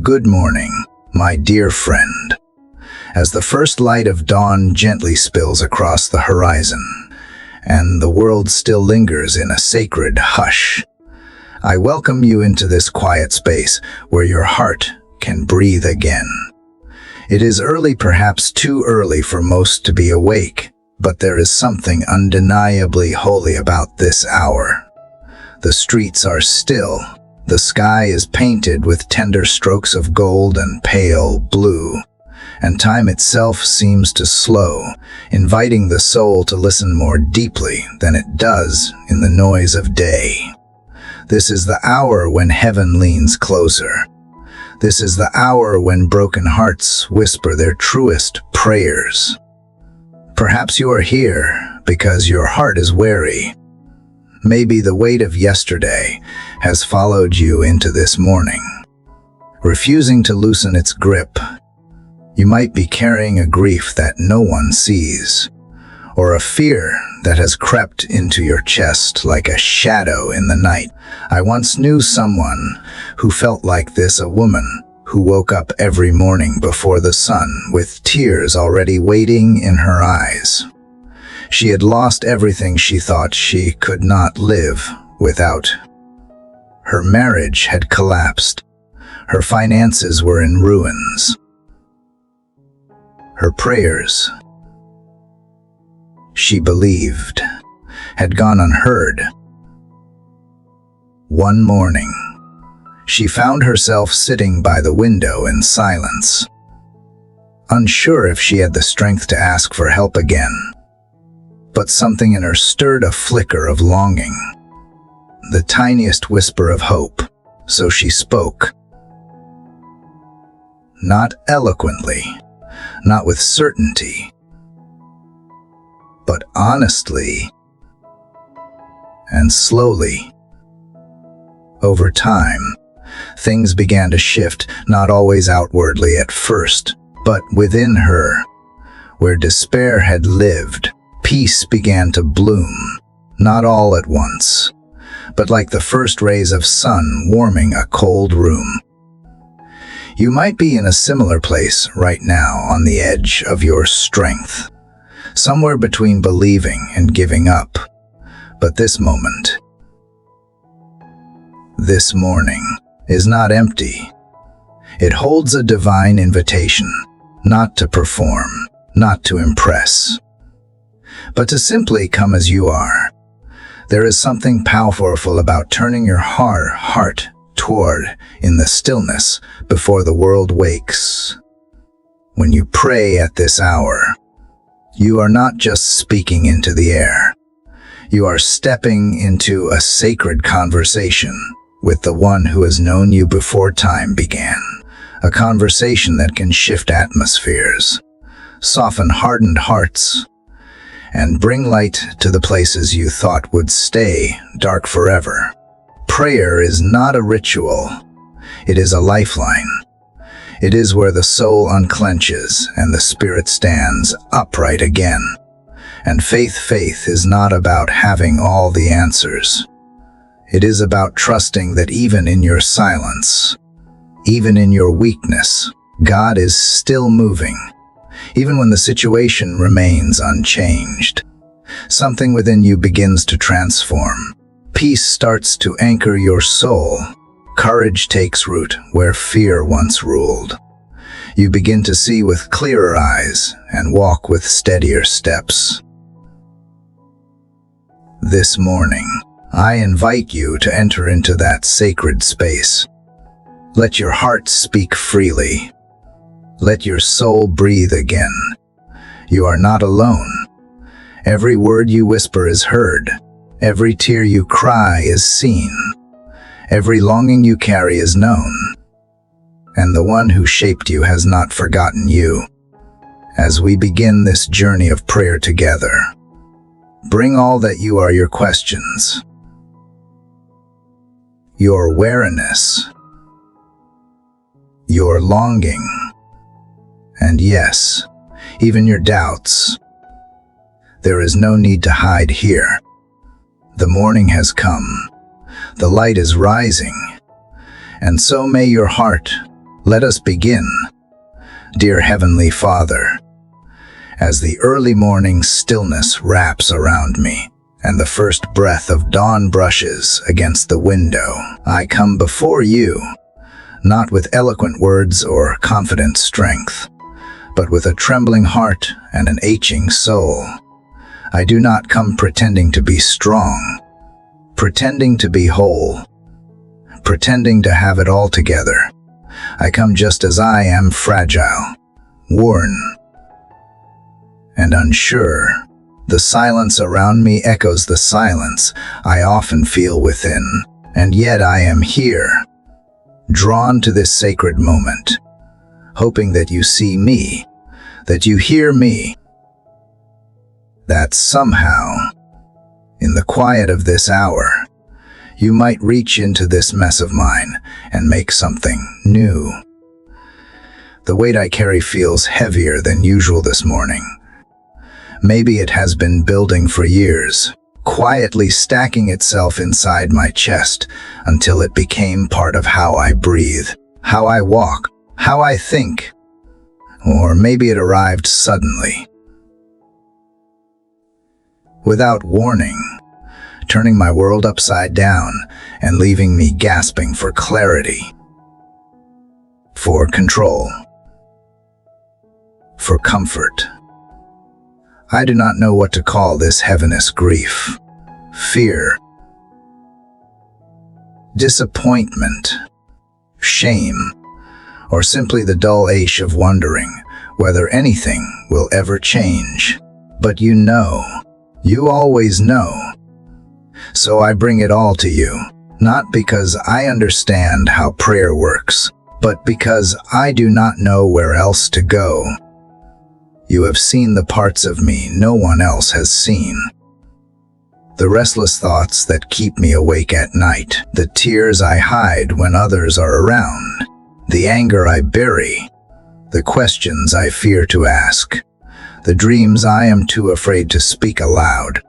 Good morning, my dear friend. As the first light of dawn gently spills across the horizon, and the world still lingers in a sacred hush, I welcome you into this quiet space where your heart can breathe again. It is early, perhaps too early for most to be awake, but there is something undeniably holy about this hour. The streets are still. The sky is painted with tender strokes of gold and pale blue, and time itself seems to slow, inviting the soul to listen more deeply than it does in the noise of day. This is the hour when heaven leans closer. This is the hour when broken hearts whisper their truest prayers. Perhaps you are here because your heart is weary. Maybe the weight of yesterday has followed you into this morning, refusing to loosen its grip. You might be carrying a grief that no one sees, or a fear that has crept into your chest like a shadow in the night. I once knew someone who felt like this, a woman who woke up every morning before the sun with tears already waiting in her eyes. She had lost everything she thought she could not live without. Her marriage had collapsed. Her finances were in ruins. Her prayers, she believed, had gone unheard. One morning, she found herself sitting by the window in silence, unsure if she had the strength to ask for help again. But something in her stirred a flicker of longing, the tiniest whisper of hope. So she spoke. Not eloquently, not with certainty, but honestly and slowly. Over time, things began to shift, not always outwardly at first, but within her, where despair had lived. Peace began to bloom, not all at once, but like the first rays of sun warming a cold room. You might be in a similar place right now, on the edge of your strength, somewhere between believing and giving up. But this moment, this morning, is not empty. It holds a divine invitation, not to perform, not to impress, but to simply come as you are. There is something powerful about turning your heart toward in the stillness before the world wakes. When you pray at this hour, you are not just speaking into the air. You are stepping into a sacred conversation with the one who has known you before time began. A conversation that can shift atmospheres, soften hardened hearts, and bring light to the places you thought would stay dark forever. Prayer is not a ritual. It is a lifeline. It is where the soul unclenches and the spirit stands upright again. And faith is not about having all the answers. It is about trusting that even in your silence, even in your weakness, God is still moving. Even when the situation remains unchanged, something within you begins to transform. Peace starts to anchor your soul. Courage takes root where fear once ruled. You begin to see with clearer eyes and walk with steadier steps. This morning, I invite you to enter into that sacred space. Let your heart speak freely. Let your soul breathe again. You are not alone. Every word you whisper is heard. Every tear you cry is seen. Every longing you carry is known. And the one who shaped you has not forgotten you. As we begin this journey of prayer together, bring all that you are, your questions, your awareness, your longing, and yes, even your doubts. There is no need to hide here. The morning has come. The light is rising. And so may your heart Let us begin. Dear Heavenly Father, as the early morning stillness wraps around me, and the first breath of dawn brushes against the window, I come before you, not with eloquent words or confident strength, but with a trembling heart and an aching soul. I do not come pretending to be strong, pretending to be whole, pretending to have it all together. I come just as I am, fragile, worn, and unsure. The silence around me echoes the silence I often feel within, and yet I am here, drawn to this sacred moment, hoping that you see me, that you hear me, that somehow, in the quiet of this hour, you might reach into this mess of mine and make something new. The weight I carry feels heavier than usual this morning. Maybe it has been building for years, quietly stacking itself inside my chest until it became part of how I breathe, how I walk, how I think. Or maybe it arrived suddenly, without warning, turning my world upside down and leaving me gasping for clarity, for control, for comfort. I do not know what to call this heaviness: grief, fear, disappointment, shame, or simply the dull ache of wondering whether anything will ever change. But you know, you always know. So I bring it all to you, not because I understand how prayer works, but because I do not know where else to go. You have seen the parts of me no one else has seen. The restless thoughts that keep me awake at night, the tears I hide when others are around, the anger I bury, the questions I fear to ask, the dreams I am too afraid to speak aloud.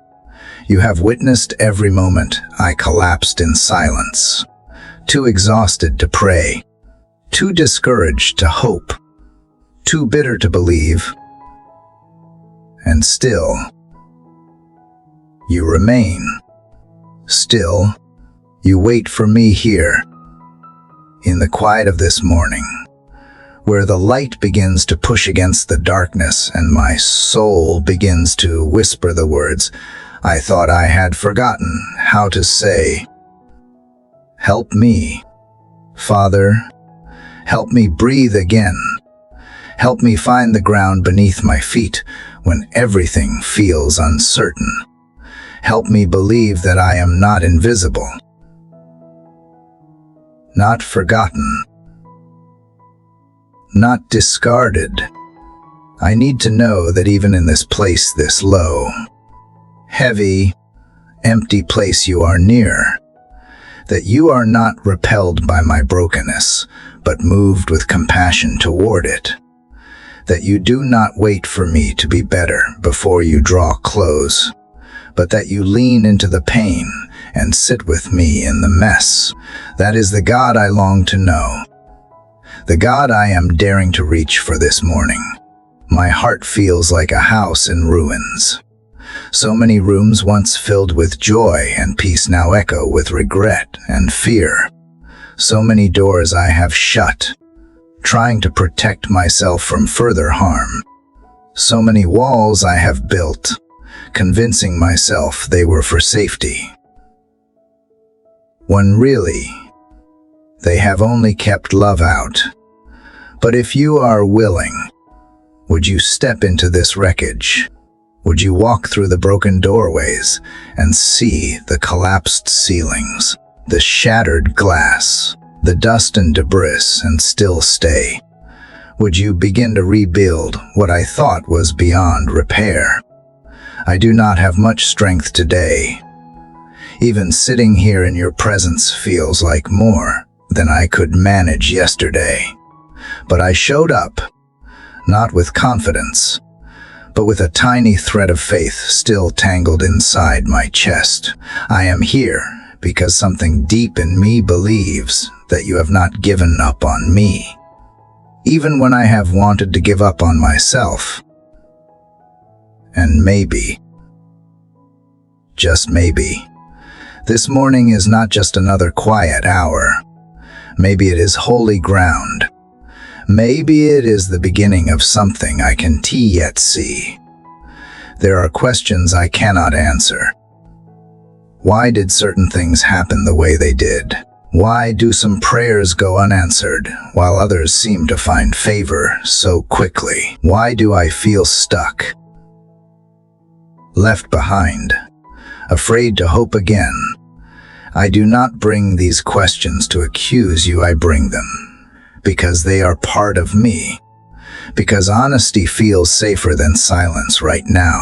You have witnessed every moment I collapsed in silence, too exhausted to pray, too discouraged to hope, too bitter to believe. And still, you remain. Still, you wait for me here, in the quiet of this morning, where the light begins to push against the darkness and my soul begins to whisper the words I thought I had forgotten how to say. Help me, Father. Help me breathe again. Help me find the ground beneath my feet when everything feels uncertain. Help me believe that I am not invisible, not forgotten, not discarded. I need to know that even in this place this low, heavy, empty place you are near, that you are not repelled by my brokenness, but moved with compassion toward it, that you do not wait for me to be better before you draw close, but that you lean into the pain and sit with me in the mess. That is the God I long to know, the God I am daring to reach for this morning. My heart feels like a house in ruins. So many rooms once filled with joy and peace now echo with regret and fear. So many doors I have shut, trying to protect myself from further harm. So many walls I have built, convincing myself they were for safety, when really, they have only kept love out. But if you are willing, would you step into this wreckage? Would you walk through the broken doorways and see the collapsed ceilings, the shattered glass, the dust and debris, and still stay? Would you begin to rebuild what I thought was beyond repair? I do not have much strength today. Even sitting here in your presence feels like more than I could manage yesterday. But I showed up, not with confidence, but with a tiny thread of faith still tangled inside my chest. I am here because something deep in me believes that you have not given up on me. even when I have wanted to give up on myself. And maybe, just maybe, this morning is not just another quiet hour. Maybe it is holy ground. Maybe it is the beginning of something I can yet see. There are questions I cannot answer. Why did certain things happen the way they did? Why do some prayers go unanswered while others seem to find favor so quickly? Why do I feel stuck, left behind, afraid to hope again? I do not bring these questions to accuse you, I bring them because they are part of me, because honesty feels safer than silence right now,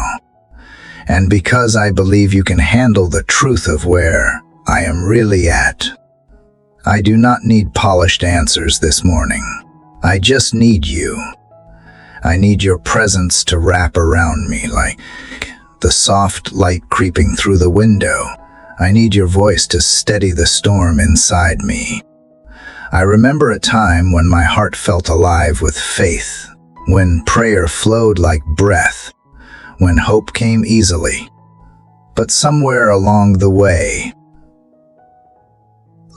and because I believe you can handle the truth of where I am really at. I do not need polished answers this morning. I just need you. I need your presence to wrap around me like the soft light creeping through the window. I need your voice to steady the storm inside me. I remember a time when my heart felt alive with faith, when prayer flowed like breath, when hope came easily. But somewhere along the way,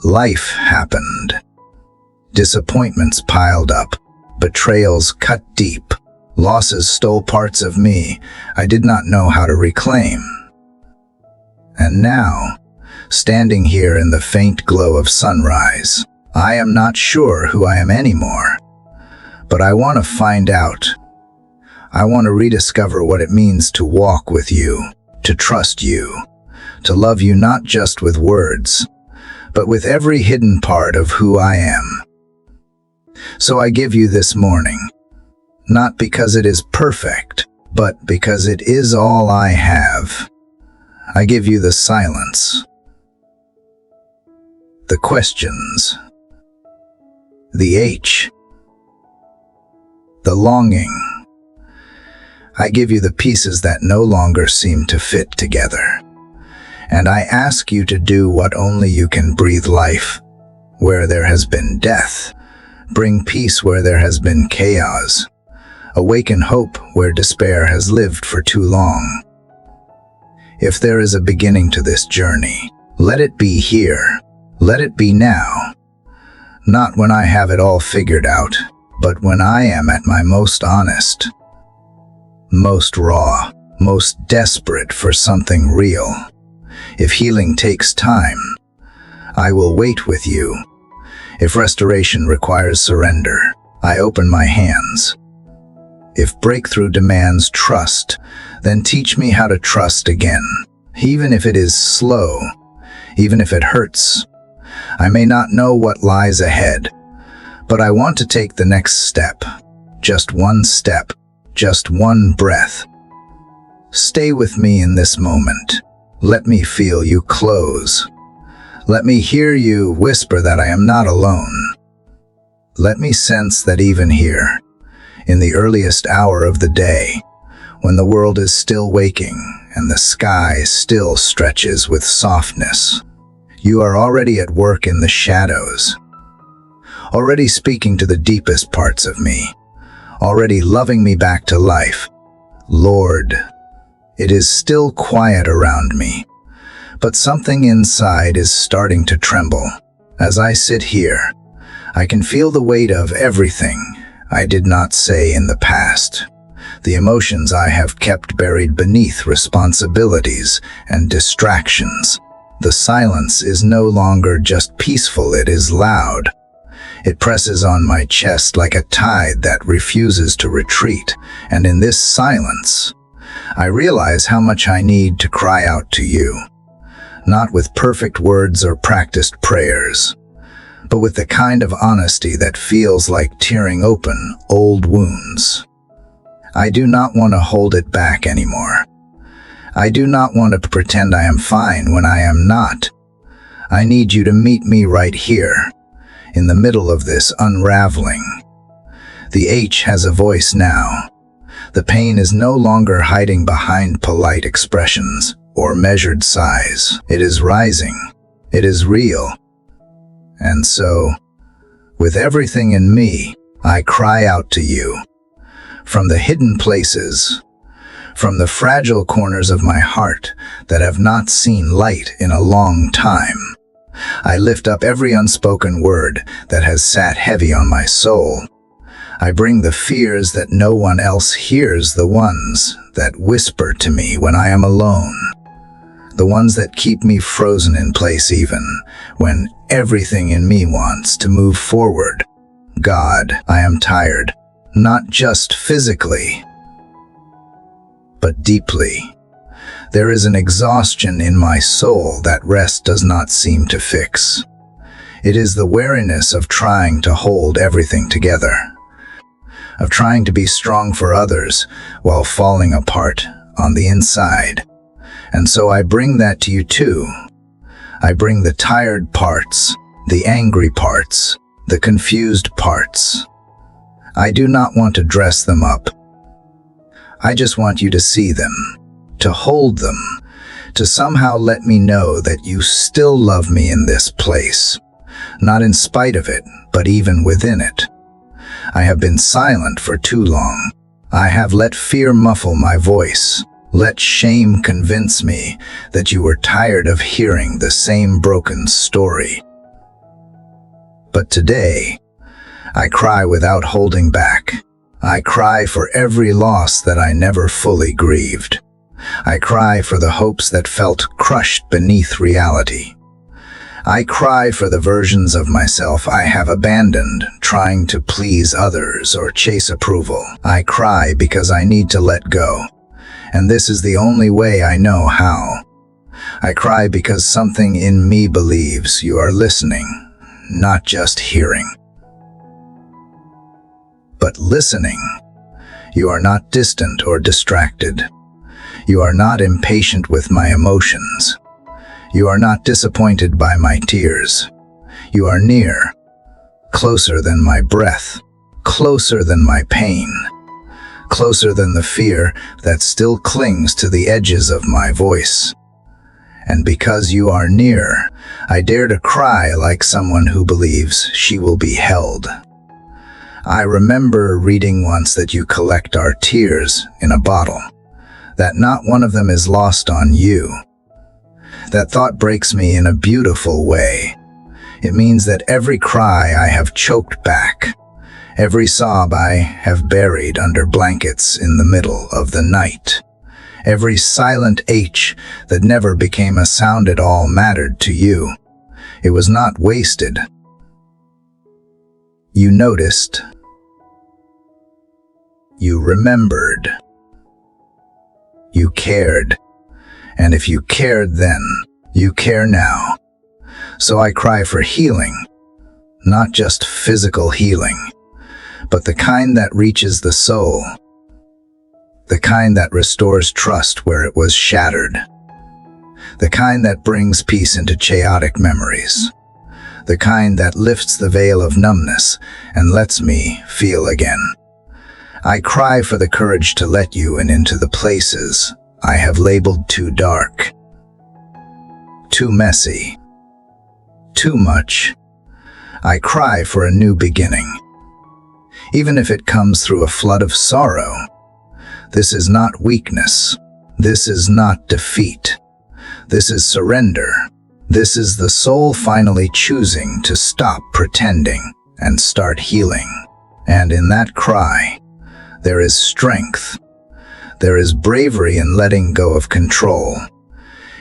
life happened. Disappointments piled up, betrayals cut deep, losses stole parts of me I did not know how to reclaim. And now, standing here in the faint glow of sunrise, I am not sure who I am anymore, but I want to find out. I want to rediscover what it means to walk with you, to trust you, to love you not just with words, but with every hidden part of who I am. So I give you this morning, not because it is perfect, but because it is all I have. I give you the silence, the questions, the H, the longing. I give you the pieces that no longer seem to fit together. And I ask you to do what only you can: breathe life where there has been death, bring peace where there has been chaos, awaken hope where despair has lived for too long. If there is a beginning to this journey, let it be here. Let it be now. Not when I have it all figured out, but when I am at my most honest, most raw, most desperate for something real. If healing takes time, I will wait with you. If restoration requires surrender, I open my hands. If breakthrough demands trust, then teach me how to trust again. Even if it is slow, even if it hurts, I may not know what lies ahead, but I want to take the next step. Just one step, just one breath. Stay with me in this moment. Let me feel you close. Let me hear you whisper that I am not alone. Let me sense that even here, in the earliest hour of the day, when the world is still waking and the sky still stretches with softness, you are already at work in the shadows, already speaking to the deepest parts of me, already loving me back to life. Lord, it is still quiet around me, but something inside is starting to tremble. As I sit here, I can feel the weight of everything I did not say in the past, the emotions I have kept buried beneath responsibilities and distractions. The silence is no longer just peaceful, it is loud. It presses on my chest like a tide that refuses to retreat, and in this silence, I realize how much I need to cry out to you, not with perfect words or practiced prayers, but with the kind of honesty that feels like tearing open old wounds. I do not want to hold it back anymore. I do not want to pretend I am fine when I am not. I need you to meet me right here, in the middle of this unraveling. The H has a voice now. The pain is no longer hiding behind polite expressions or measured sighs. It is rising. It is real. And so, with everything in me, I cry out to you. From the hidden places, from the fragile corners of my heart that have not seen light in a long time, I lift up every unspoken word that has sat heavy on my soul. I bring the fears that no one else hears, the ones that whisper to me when I am alone, the ones that keep me frozen in place even when everything in me wants to move forward. God, I am tired, not just physically, but deeply. There is an exhaustion in my soul that rest does not seem to fix. It is the weariness of trying to hold everything together, of trying to be strong for others while falling apart on the inside. And so I bring that to you too. I bring the tired parts, the angry parts, the confused parts. I do not want to dress them up. I just want you to see them, to hold them, to somehow let me know that you still love me in this place, not in spite of it, but even within it. I have been silent for too long. I have let fear muffle my voice, let shame convince me that you were tired of hearing the same broken story. But today, I cry without holding back. I cry for every loss that I never fully grieved. I cry for the hopes that felt crushed beneath reality. I cry for the versions of myself I have abandoned, trying to please others or chase approval. I cry because I need to let go, and this is the only way I know how. I cry because something in me believes you are listening, not just hearing, but listening. You are not distant or distracted. You are not impatient with my emotions. You are not disappointed by my tears. You are near, closer than my breath, closer than my pain, closer than the fear that still clings to the edges of my voice. And because you are near, I dare to cry like someone who believes she will be held. I remember reading once that you collect our tears in a bottle, that not one of them is lost on you. That thought breaks me in a beautiful way. It means that every cry I have choked back, every sob I have buried under blankets in the middle of the night, every silent H that never became a sound at all mattered to you. It was not wasted. You noticed. You remembered. You cared. And if you cared then, you care now. So I cry for healing, not just physical healing, but the kind that reaches the soul, the kind that restores trust where it was shattered, the kind that brings peace into chaotic memories, the kind that lifts the veil of numbness and lets me feel again. I cry for the courage to let you in into the places I have labeled too dark, too messy, too much. I cry for a new beginning, even if it comes through a flood of sorrow. This is not weakness. This is not defeat. This is surrender. This is the soul finally choosing to stop pretending and start healing. And in that cry, there is strength. There is bravery in letting go of control,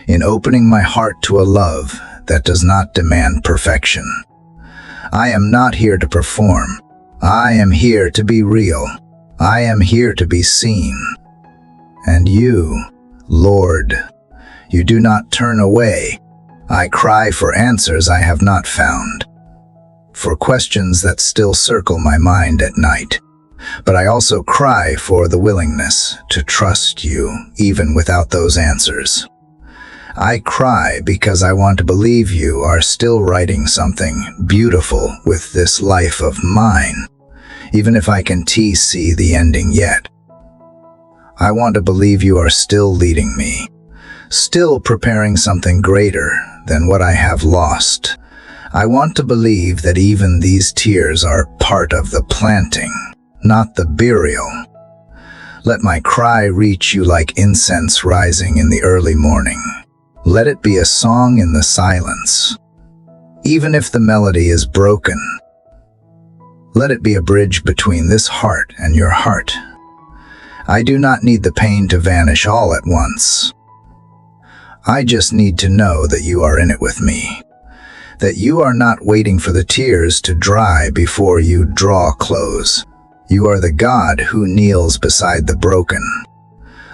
in opening my heart to a love that does not demand perfection. I am not here to perform. I am here to be real. I am here to be seen. And you, Lord, you do not turn away. I cry for answers I have not found, for questions that still circle my mind at night. But I also cry for the willingness to trust you even without those answers. I cry because I want to believe you are still writing something beautiful with this life of mine, even if I can't see the ending yet. I want to believe you are still leading me, still preparing something greater than what I have lost. I want to believe that even these tears are part of the planting, not the burial. Let my cry reach you like incense rising in the early morning. Let it be a song in the silence. Even if the melody is broken, let it be a bridge between this heart and your heart. I do not need the pain to vanish all at once. I just need to know that you are in it with me, that you are not waiting for the tears to dry before you draw close. You are the God who kneels beside the broken,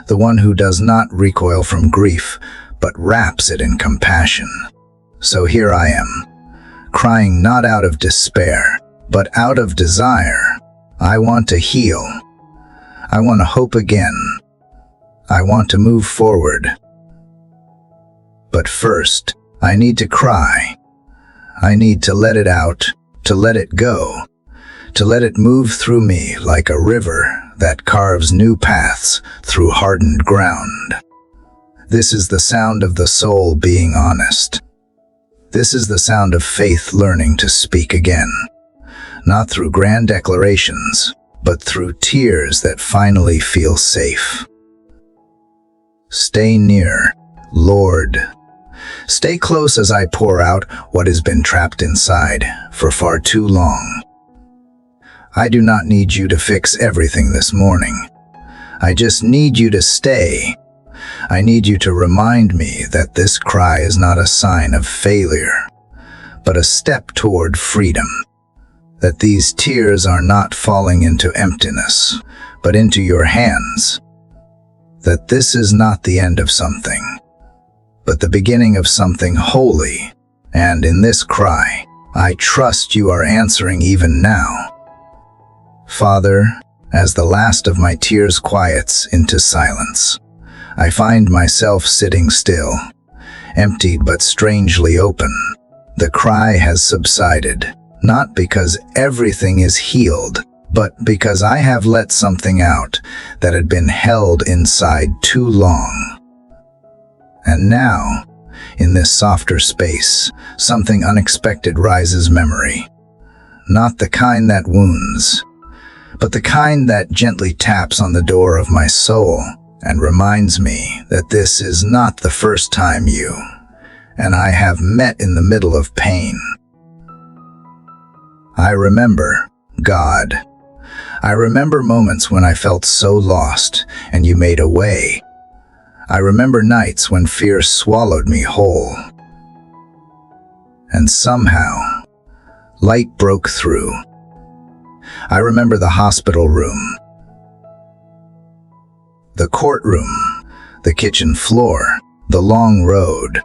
the one who does not recoil from grief, but wraps it in compassion. So here I am, crying not out of despair, but out of desire. I want to heal. I want to hope again. I want to move forward. But first, I need to cry. I need to let it out, to let it go, to let it move through me like a river that carves new paths through hardened ground. This is the sound of the soul being honest. This is the sound of faith learning to speak again, not through grand declarations, but through tears that finally feel safe. Stay near, Lord. Stay close as I pour out what has been trapped inside for far too long. I do not need you to fix everything this morning. I just need you to stay. I need you to remind me that this cry is not a sign of failure, but a step toward freedom. That these tears are not falling into emptiness, but into your hands. That this is not the end of something, but the beginning of something holy. And in this cry, I trust you are answering even now. Father, as the last of my tears quiets into silence, I find myself sitting still, emptied but strangely open. The cry has subsided, not because everything is healed, but because I have let something out that had been held inside too long. And now, in this softer space, something unexpected rises memory. Not the kind that wounds, but the kind that gently taps on the door of my soul and reminds me that this is not the first time you and I have met in the middle of pain. I remember, God. I remember moments when I felt so lost and you made a way. I remember nights when fear swallowed me whole. And somehow, light broke through. I remember the hospital room, the courtroom, the kitchen floor, the long road,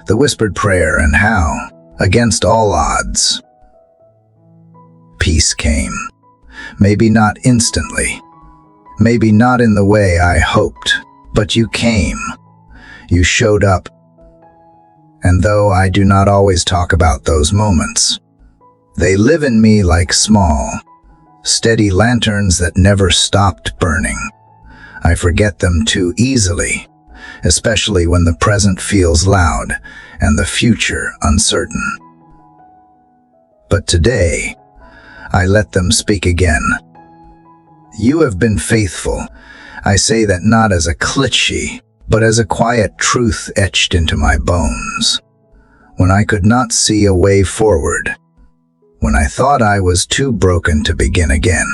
the whispered prayer, and how, against all odds, peace came. Maybe not instantly, maybe not in the way I hoped, but you came. You showed up. And though I do not always talk about those moments, they live in me like small, steady lanterns that never stopped burning. I forget them too easily, especially when the present feels loud and the future uncertain. But today, I let them speak again. You have been faithful. I say that not as a cliche, but as a quiet truth etched into my bones. When I could not see a way forward, when I thought I was too broken to begin again,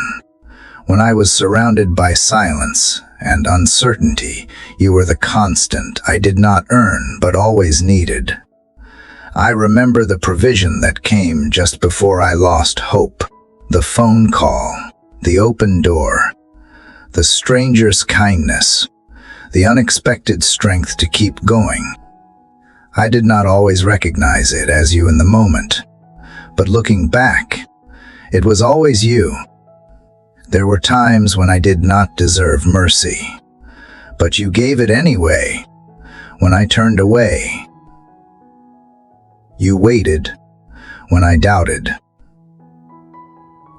when I was surrounded by silence and uncertainty, you were the constant I did not earn but always needed. I remember the provision that came just before I lost hope, the phone call, the open door, the stranger's kindness, the unexpected strength to keep going. I did not always recognize it as you in the moment, but looking back, it was always you. There were times when I did not deserve mercy, but you gave it anyway. When I turned away, you waited. When I doubted,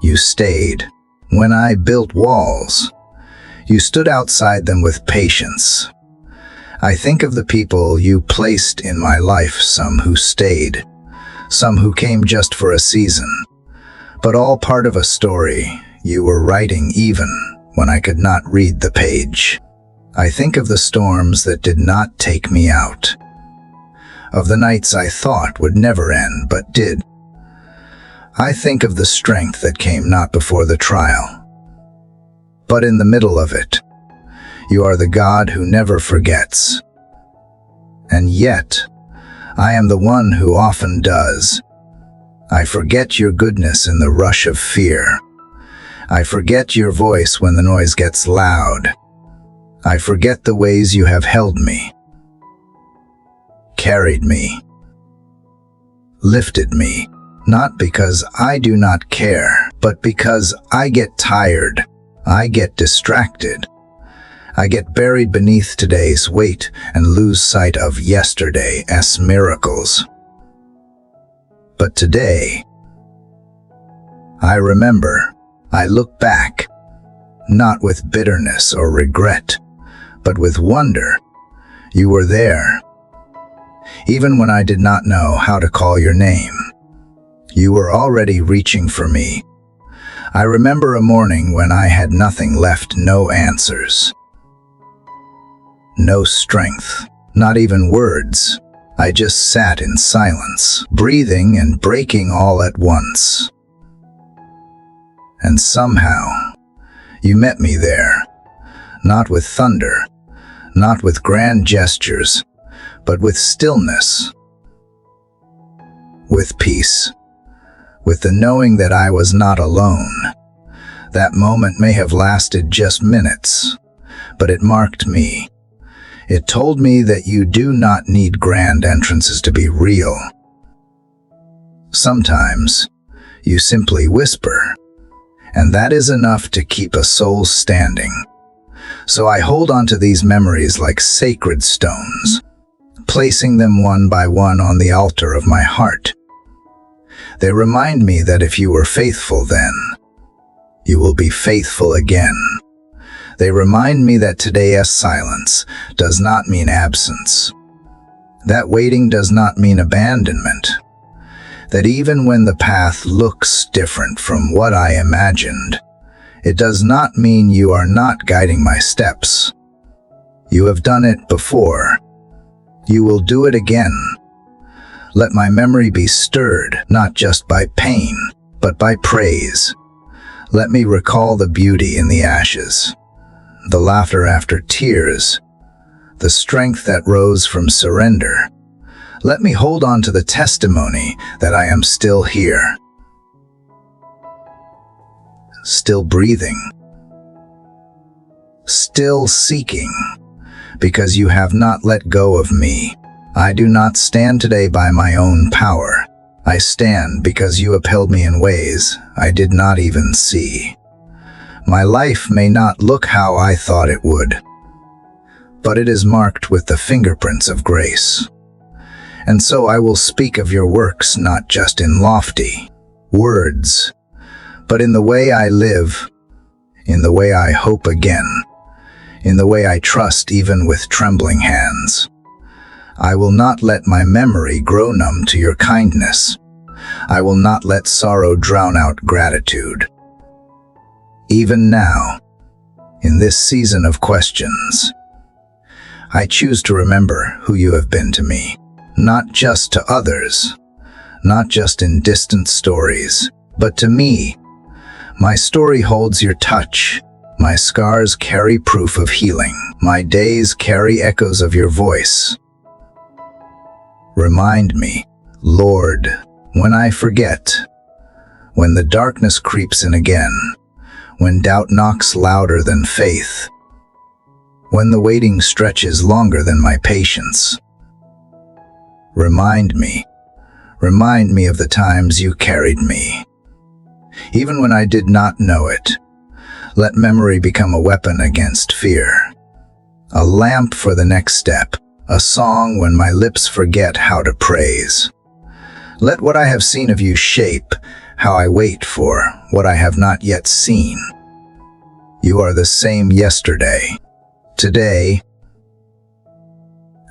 you stayed. When I built walls, you stood outside them with patience. I think of the people you placed in my life, some who stayed, some who came just for a season, but all part of a story you were writing even when I could not read the page. I think of the storms that did not take me out, of the nights I thought would never end but did. I think of the strength that came not before the trial, but in the middle of it. You are the God who never forgets. And yet, I am the one who often does. I forget your goodness in the rush of fear. I forget your voice when the noise gets loud. I forget the ways you have held me, carried me, lifted me, not because I do not care, but because I get tired, I get distracted. I get buried beneath today's weight and lose sight of yesterday's miracles. But today, I remember, I look back, not with bitterness or regret, but with wonder. You were there. Even when I did not know how to call your name, you were already reaching for me. I remember a morning when I had nothing left, no answers. No strength, not even words. I just sat in silence, breathing and breaking all at once. And somehow, you met me there, not with thunder, not with grand gestures, but with stillness, with peace, with the knowing that I was not alone. That moment may have lasted just minutes, but it marked me. It told me that you do not need grand entrances to be real. Sometimes, you simply whisper, and that is enough to keep a soul standing. So I hold on to these memories like sacred stones, placing them one by one on the altar of my heart. They remind me that if you were faithful then, you will be faithful again. They remind me that today's silence does not mean absence, that waiting does not mean abandonment, that even when the path looks different from what I imagined, it does not mean you are not guiding my steps. You have done it before. You will do it again. Let my memory be stirred, not just by pain, but by praise. Let me recall the beauty in the ashes, the laughter after tears, the strength that rose from surrender. Let me hold on to the testimony that I am still here, still breathing, still seeking, because you have not let go of me. I do not stand today by my own power. I stand because you upheld me in ways I did not even see. My life may not look how I thought it would, but it is marked with the fingerprints of grace. And so I will speak of your works not just in lofty words, but in the way I live, in the way I hope again, in the way I trust even with trembling hands. I will not let my memory grow numb to your kindness. I will not let sorrow drown out gratitude. Even now, in this season of questions, I choose to remember who you have been to me, not just to others, not just in distant stories, but to me. My story holds your touch. My scars carry proof of healing. My days carry echoes of your voice. Remind me, Lord, when I forget, when the darkness creeps in again, when doubt knocks louder than faith, when the waiting stretches longer than my patience. Remind me of the times you carried me, even when I did not know it. Let memory become a weapon against fear, a lamp for the next step, a song when my lips forget how to praise. Let what I have seen of you shape how I wait for what I have not yet seen. You are the same yesterday, today,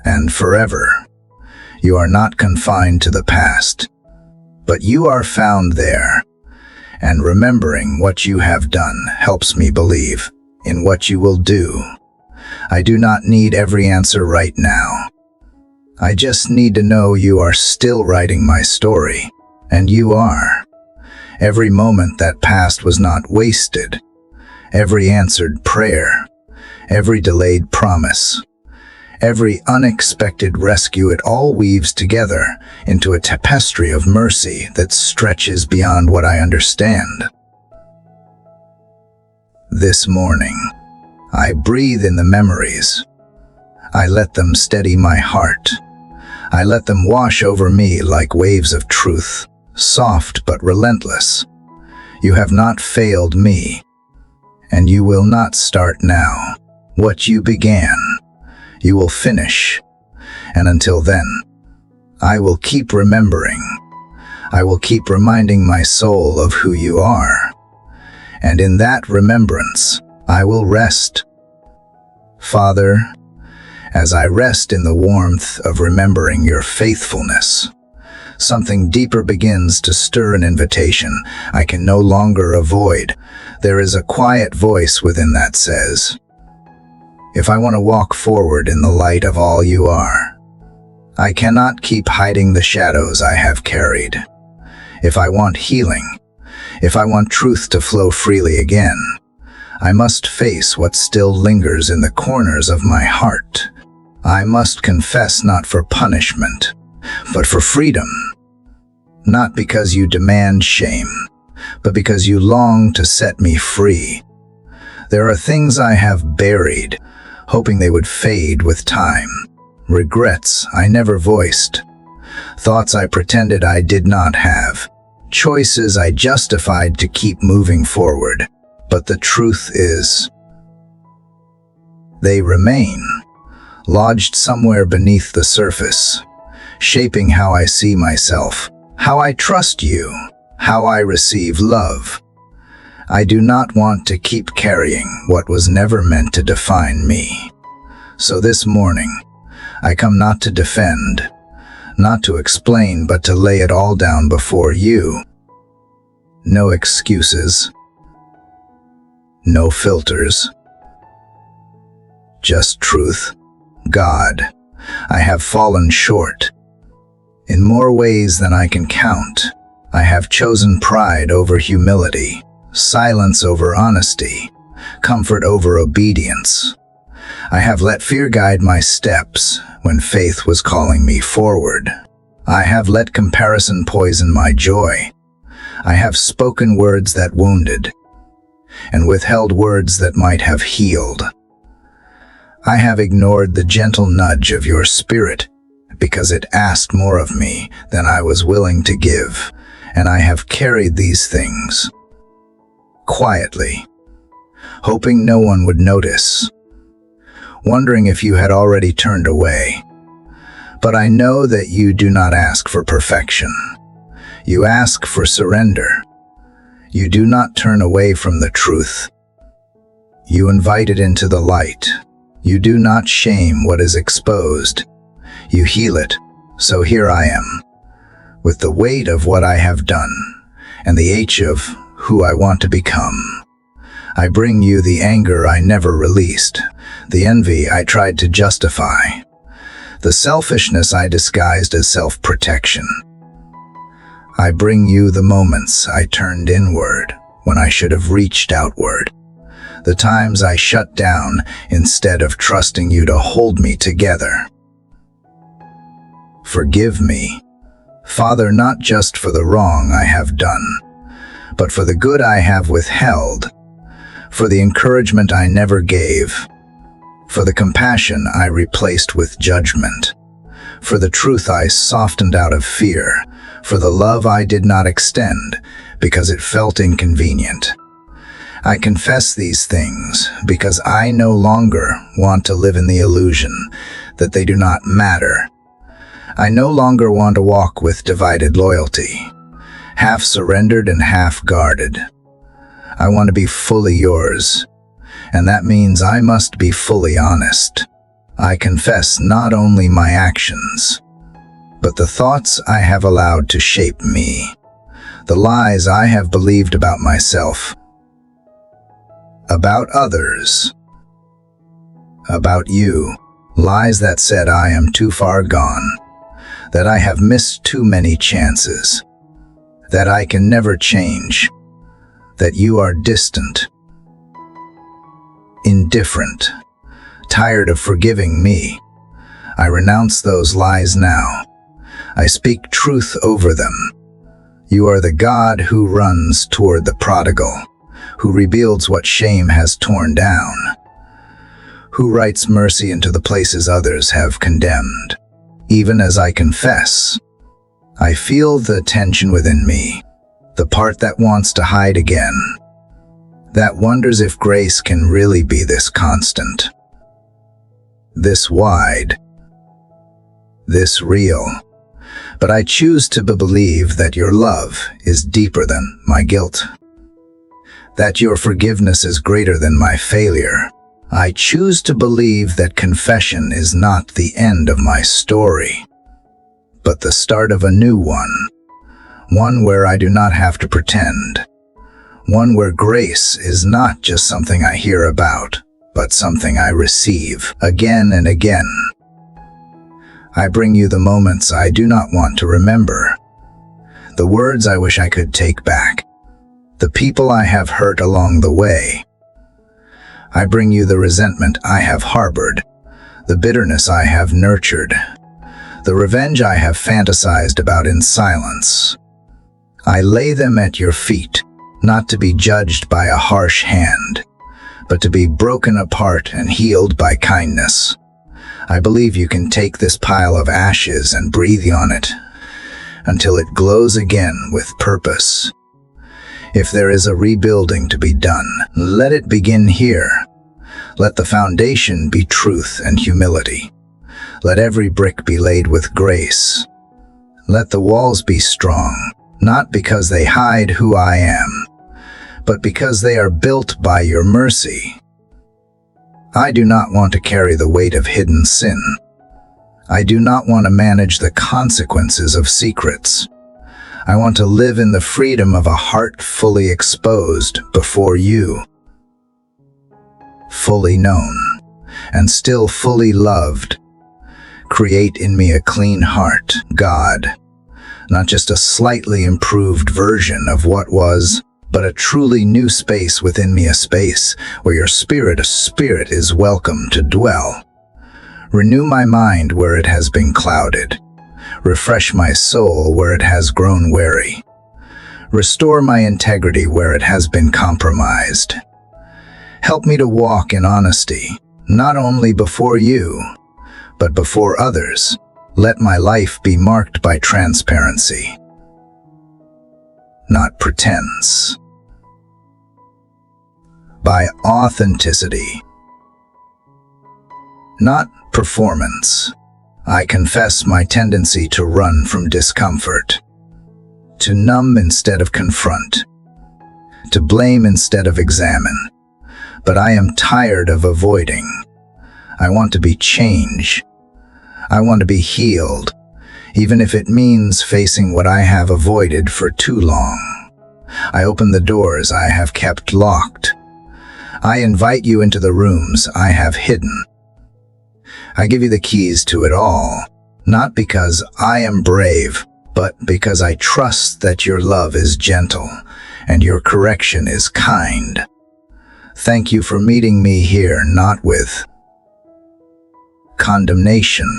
and forever. You are not confined to the past. but you are found there, and remembering what you have done helps me believe in what you will do. I do not need every answer right now. I just need to know you are still writing my story, and you are. Every moment that passed was not wasted. Every answered prayer, every delayed promise, every unexpected rescue, it all weaves together into a tapestry of mercy that stretches beyond what I understand. This morning, I breathe in the memories. I let them steady my heart. I let them wash over me like waves of truth, soft but relentless. You have not failed me, and you will not start now. What you began, you will finish. And until then, I will keep remembering. I will keep reminding my soul of who you are. And in that remembrance, I will rest. Father, as I rest in the warmth of remembering your faithfulness, something deeper begins to stir, an invitation I can no longer avoid. There is a quiet voice within that says, if I want to walk forward in the light of all you are, I cannot keep hiding the shadows I have carried. If I want healing, if I want truth to flow freely again, I must face what still lingers in the corners of my heart. I must confess, not for punishment, but for freedom. Not because you demand shame, but because you long to set me free. There are things I have buried, hoping they would fade with time. Regrets I never voiced. Thoughts I pretended I did not have. Choices I justified to keep moving forward. But the truth is, they remain, lodged somewhere beneath the surface, shaping how I see myself, how I trust you, how I receive love. I do not want to keep carrying what was never meant to define me. So this morning, I come not to defend, not to explain, but to lay it all down before you. No excuses. No filters. Just truth. God, I have fallen short. In more ways than I can count. I have chosen pride over humility, silence over honesty, comfort over obedience. I have let fear guide my steps when faith was calling me forward. I have let comparison poison my joy. I have spoken words that wounded, and withheld words that might have healed. I have ignored the gentle nudge of your spirit because it asked more of me than I was willing to give, and I have carried these things quietly, hoping no one would notice, wondering if you had already turned away. But I know that you do not ask for perfection. You ask for surrender. You do not turn away from the truth. You invite it into the light. You do not shame what is exposed. You heal it. So here I am, with the weight of what I have done, and the ache of who I want to become. I bring you the anger I never released, the envy I tried to justify, the selfishness I disguised as self-protection. I bring you the moments I turned inward when I should have reached outward, the times I shut down instead of trusting you to hold me together. Forgive me, Father, not just for the wrong I have done, but for the good I have withheld, for the encouragement I never gave, for the compassion I replaced with judgment, for the truth I softened out of fear, for the love I did not extend because it felt inconvenient. I confess these things because I no longer want to live in the illusion that they do not matter. I no longer want to walk with divided loyalty, half surrendered and half guarded. I want to be fully yours, and that means I must be fully honest. I confess not only my actions, but the thoughts I have allowed to shape me, the lies I have believed about myself, about others, about you, lies that said I am too far gone, that I have missed too many chances, that I can never change, that you are distant, indifferent, tired of forgiving me. I renounce those lies now. I speak truth over them. You are the God who runs toward the prodigal, who rebuilds what shame has torn down, who writes mercy into the places others have condemned. Even as I confess, I feel the tension within me, the part that wants to hide again, that wonders if grace can really be this constant, this wide, this real. But I choose to believe that your love is deeper than my guilt, that your forgiveness is greater than my failure. I choose to believe that confession is not the end of my story, but the start of a new one where I do not have to pretend, one where grace is not just something I hear about, but something I receive again and again. I bring you the moments I do not want to remember, the words I wish I could take back, the people I have hurt along the way. I bring you the resentment I have harbored, the bitterness I have nurtured, the revenge I have fantasized about in silence. I lay them at your feet, not to be judged by a harsh hand, but to be broken apart and healed by kindness. I believe you can take this pile of ashes and breathe on it until it glows again with purpose. If there is a rebuilding to be done, let it begin here. Let the foundation be truth and humility. Let every brick be laid with grace. Let the walls be strong, not because they hide who I am, but because they are built by your mercy. I do not want to carry the weight of hidden sin. I do not want to manage the consequences of secrets. I want to live in the freedom of a heart fully exposed before you, fully known, and still fully loved. Create in me a clean heart, God, not just a slightly improved version of what was, but a truly new space within me, a space where your spirit is welcome to dwell. Renew my mind where it has been clouded. Refresh my soul where it has grown weary. Restore my integrity where it has been compromised. Help me to walk in honesty, not only before you, but before others. Let my life be marked by transparency, not pretense, by authenticity, not performance. I confess my tendency to run from discomfort, to numb instead of confront, to blame instead of examine. But I am tired of avoiding. I want to be changed. I want to be healed, even if it means facing what I have avoided for too long. I open the doors I have kept locked. I invite you into the rooms I have hidden. I give you the keys to it all, not because I am brave, but because I trust that your love is gentle and your correction is kind. Thank you for meeting me here, not with condemnation,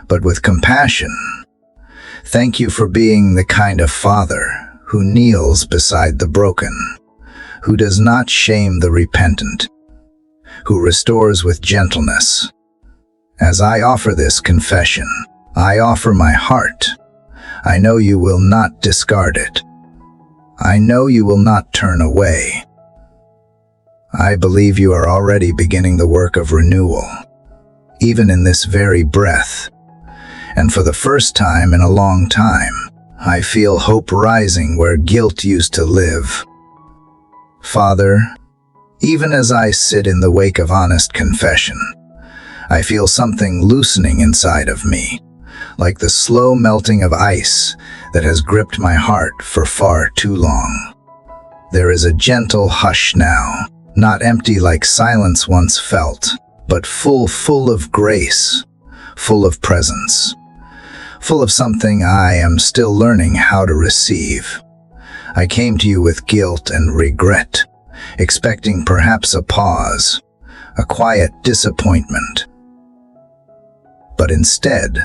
but with compassion. Thank you for being the kind of Father who kneels beside the broken, who does not shame the repentant, who restores with gentleness. As I offer this confession, I offer my heart. I know you will not discard it. I know you will not turn away. I believe you are already beginning the work of renewal, even in this very breath. And for the first time in a long time, I feel hope rising where guilt used to live. Father, even as I sit in the wake of honest confession, I feel something loosening inside of me, like the slow melting of ice that has gripped my heart for far too long. There is a gentle hush now, not empty like silence once felt, but full of grace, full of presence, full of something I am still learning how to receive. I came to you with guilt and regret, expecting perhaps a pause, a quiet disappointment. But instead,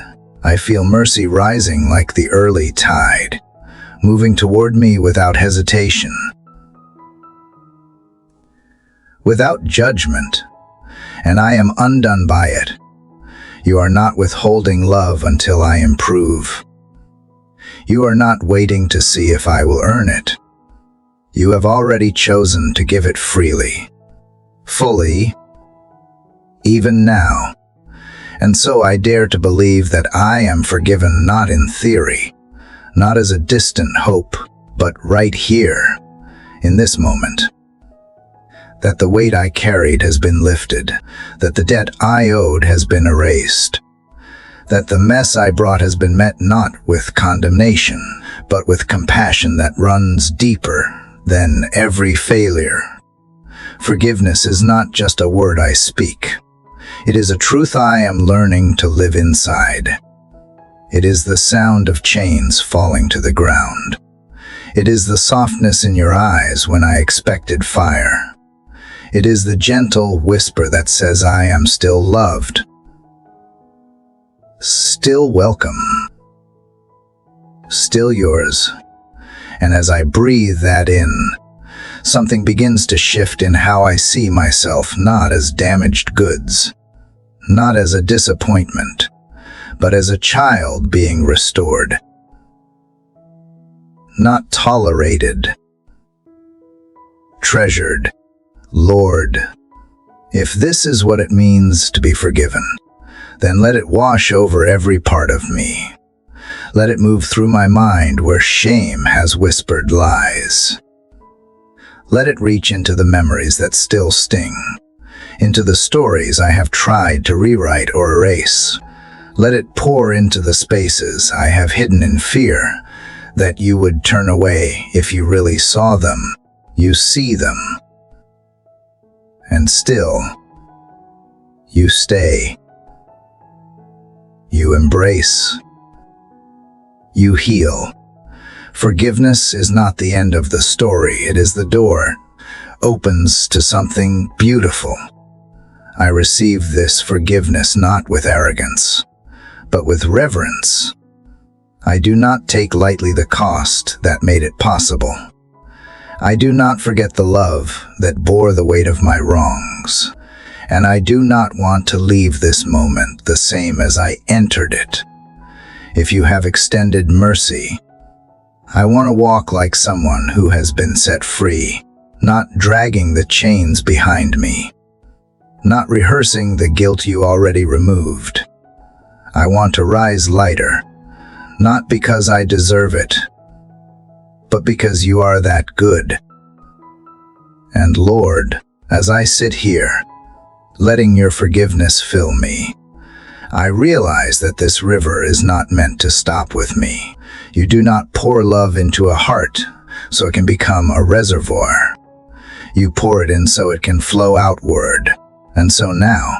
I feel mercy rising like the early tide, moving toward me without hesitation, without judgment, and I am undone by it. You are not withholding love until I improve. You are not waiting to see if I will earn it. You have already chosen to give it freely, fully, even now. And so I dare to believe that I am forgiven not in theory, not as a distant hope, but right here, in this moment. That the weight I carried has been lifted, that the debt I owed has been erased, that the mess I brought has been met not with condemnation, but with compassion that runs deeper than every failure. Forgiveness is not just a word I speak. It is a truth I am learning to live inside. It is the sound of chains falling to the ground. It is the softness in your eyes when I expected fire. It is the gentle whisper that says I am still loved, still welcome, still yours. And as I breathe that in, something begins to shift in how I see myself, not as damaged goods, not as a disappointment, but as a child being restored, not tolerated, treasured. Lord, if this is what it means to be forgiven, then let it wash over every part of me. Let it move through my mind where shame has whispered lies. Let it reach into the memories that still sting, into the stories I have tried to rewrite or erase. Let it pour into the spaces I have hidden in fear that you would turn away if you really saw them. You see them. And still, you stay. You embrace. You heal. Forgiveness is not the end of the story. It is the door. Opens to something beautiful. I receive this forgiveness not with arrogance, but with reverence. I do not take lightly the cost that made it possible. I do not forget the love that bore the weight of my wrongs, and I do not want to leave this moment the same as I entered it. If you have extended mercy, I want to walk like someone who has been set free, not dragging the chains behind me, not rehearsing the guilt you already removed. I want to rise lighter, not because I deserve it, but because you are that good. And Lord, as I sit here, letting your forgiveness fill me, I realize that this river is not meant to stop with me. You do not pour love into a heart so it can become a reservoir. You pour it in so it can flow outward. And so now,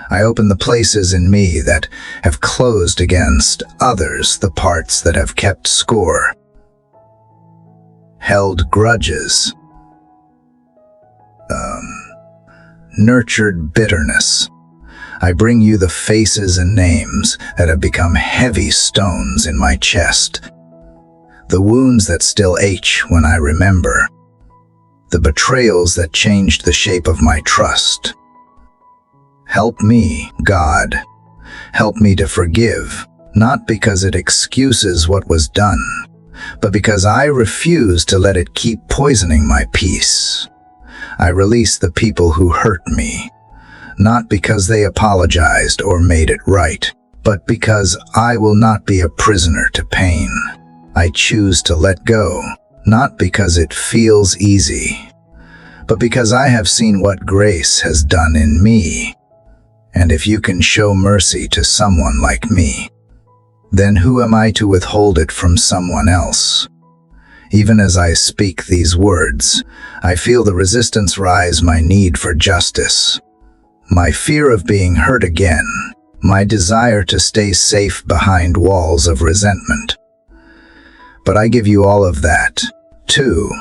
I open the places in me that have closed against others, the parts that have kept score, held grudges, nurtured bitterness. I bring you the faces and names that have become heavy stones in my chest, the wounds that still ache when I remember, the betrayals that changed the shape of my trust. Help me, God. Help me to forgive, not because it excuses what was done, but because I refuse to let it keep poisoning my peace. I release the people who hurt me, not because they apologized or made it right, but because I will not be a prisoner to pain. I choose to let go, not because it feels easy, but because I have seen what grace has done in me. And if you can show mercy to someone like me, then who am I to withhold it from someone else? Even as I speak these words, I feel the resistance rise, my need for justice, my fear of being hurt again, my desire to stay safe behind walls of resentment. But I give you all of that, too,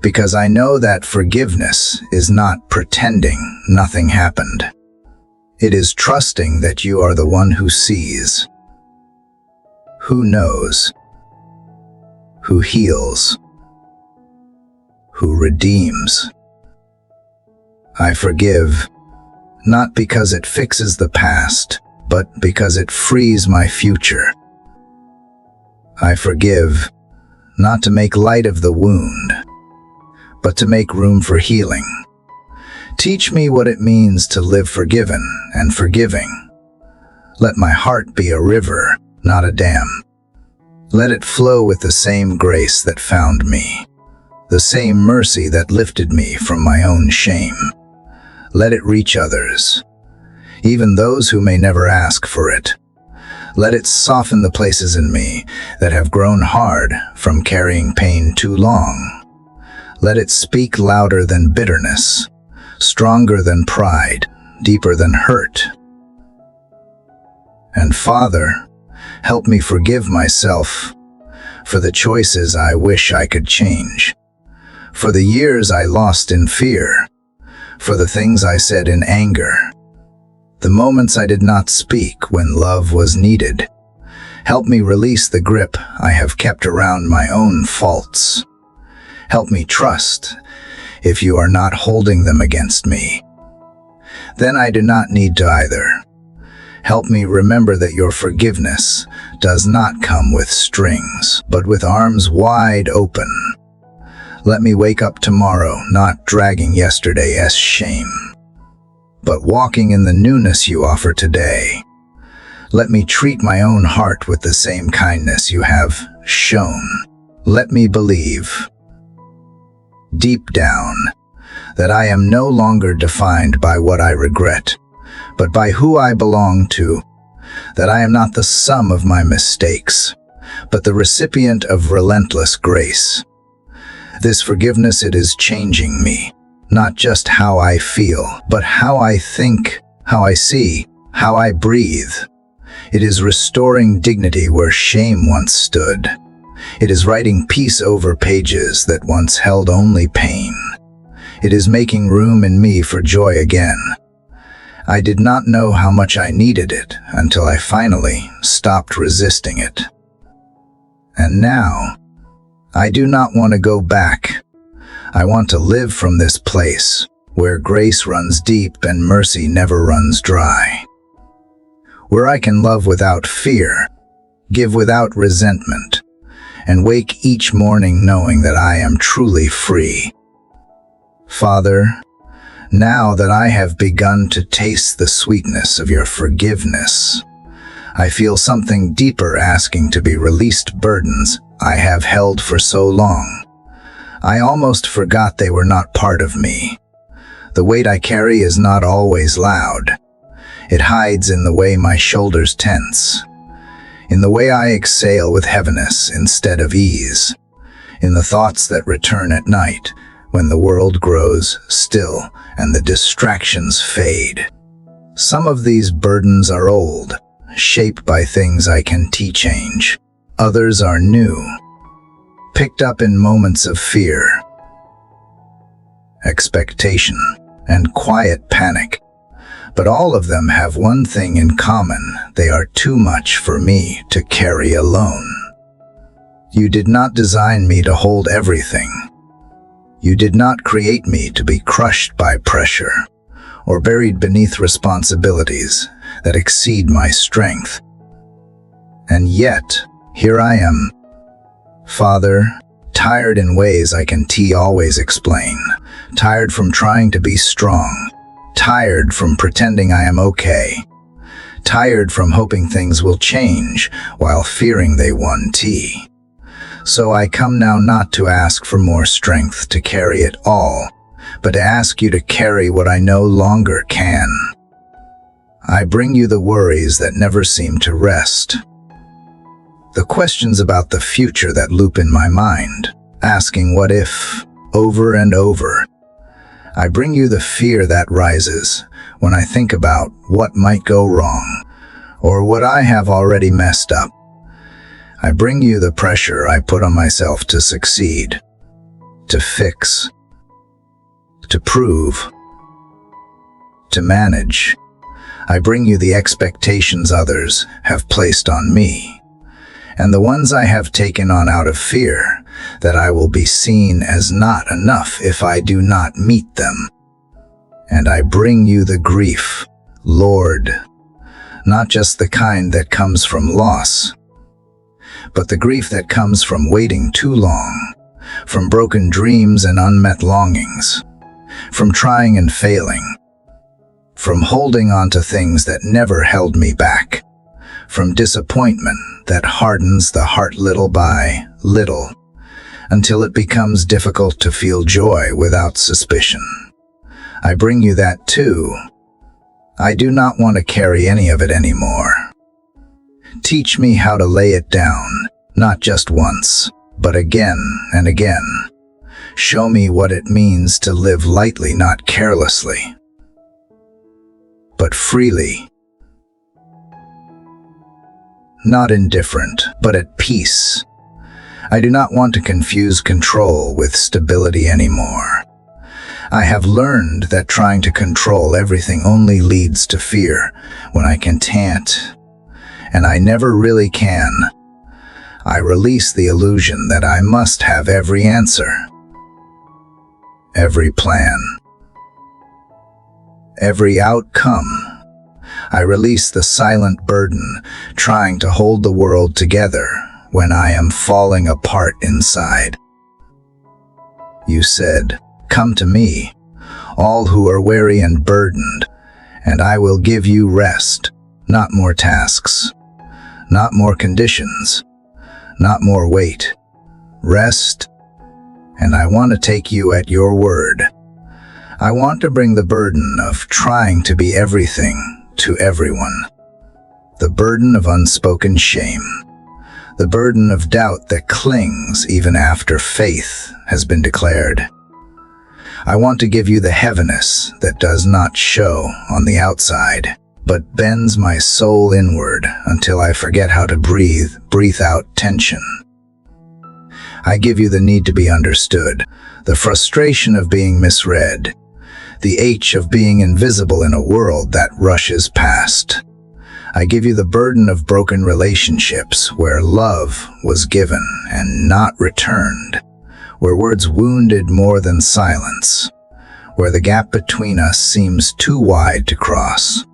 because I know that forgiveness is not pretending nothing happened. It is trusting that you are the one who sees, who knows, who heals, who redeems. I forgive, not because it fixes the past, but because it frees my future. I forgive, not to make light of the wound, but to make room for healing. Teach me what it means to live forgiven and forgiving. Let my heart be a river, not a dam. Let it flow with the same grace that found me, the same mercy that lifted me from my own shame. Let it reach others, even those who may never ask for it. Let it soften the places in me that have grown hard from carrying pain too long. Let it speak louder than bitterness, stronger than pride, deeper than hurt. And Father, help me forgive myself for the choices I wish I could change, for the years I lost in fear, for the things I said in anger, the moments I did not speak when love was needed. Help me release the grip I have kept around my own faults. Help me trust if you are not holding them against me. Then I do not need to either. Help me remember that your forgiveness does not come with strings, but with arms wide open. Let me wake up tomorrow not dragging yesterday's shame, but walking in the newness you offer today. Let me treat my own heart with the same kindness you have shown. Let me believe, deep down, that I am no longer defined by what I regret, but by who I belong to, that I am not the sum of my mistakes, but the recipient of relentless grace. This forgiveness, it is changing me, not just how I feel, but how I think, how I see, how I breathe. It is restoring dignity where shame once stood. It is writing peace over pages that once held only pain. It is making room in me for joy again. I did not know how much I needed it until I finally stopped resisting it. And now, I do not want to go back. I want to live from this place where grace runs deep and mercy never runs dry. Where I can love without fear, give without resentment, and wake each morning knowing that I am truly free. Father, now that I have begun to taste the sweetness of your forgiveness, I feel something deeper asking to be released, burdens I have held for so long. I almost forgot they were not part of me. The weight I carry is not always loud. It hides in the way my shoulders tense, in the way I exhale with heaviness instead of ease, in the thoughts that return at night when the world grows still and the distractions fade. Some of these burdens are old, shaped by things I can change. Others are new, picked up in moments of fear, expectation, and quiet panic. But all of them have one thing in common: they are too much for me to carry alone. You did not design me to hold everything. You did not create me to be crushed by pressure or buried beneath responsibilities that exceed my strength. And yet, here I am, Father, tired in ways I can always explain, tired from trying to be strong, tired from pretending I am okay, tired from hoping things will change while fearing they won't. So I come now not to ask for more strength to carry it all, but to ask you to carry what I no longer can. I bring you the worries that never seem to rest, The questions about the future that loop in my mind, asking what if, over and over. I bring you the fear that rises when I think about what might go wrong, or what I have already messed up. I bring you the pressure I put on myself to succeed, to fix, to prove, to manage. I bring you the expectations others have placed on me, and the ones I have taken on out of fear that I will be seen as not enough if I do not meet them. And I bring you the grief, Lord, not just the kind that comes from loss, but the grief that comes from waiting too long, from broken dreams and unmet longings, from trying and failing, from holding on to things that never held me back, from disappointment that hardens the heart little by little, until it becomes difficult to feel joy without suspicion. I bring you that too. I do not want to carry any of it anymore. Teach me how to lay it down, not just once, but again and again. Show me what it means to live lightly, not carelessly, but freely. Not indifferent, but at peace. I do not want to confuse control with stability anymore. I have learned that trying to control everything only leads to fear when I can't, and I never really can. I release the illusion that I must have every answer, every plan, every outcome. I release the silent burden trying to hold the world together when I am falling apart inside. You said, "Come to me, all who are weary and burdened, and I will give you rest." Not more tasks, not more conditions, not more weight. Rest, and I want to take you at your word. I want to bring the burden of trying to be everything to everyone. The burden of unspoken shame. The burden of doubt that clings even after faith has been declared. I want to give you the heaviness that does not show on the outside, but bends my soul inward until I forget how to breathe out tension. I give you the need to be understood, the frustration of being misread, the ache of being invisible in a world that rushes past. I give you the burden of broken relationships where love was given and not returned, where words wounded more than silence, where the gap between us seems too wide to cross.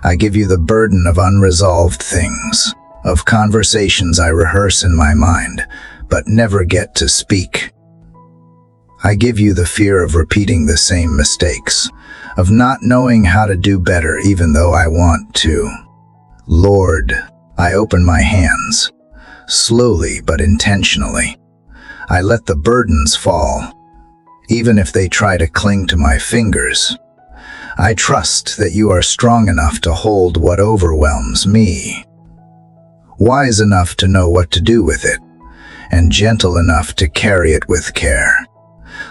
I give you the burden of unresolved things, of conversations I rehearse in my mind, but never get to speak. I give you the fear of repeating the same mistakes, of not knowing how to do better even though I want to. Lord, I open my hands, slowly but intentionally. I let the burdens fall, even if they try to cling to my fingers. I trust that you are strong enough to hold what overwhelms me, wise enough to know what to do with it, and gentle enough to carry it with care.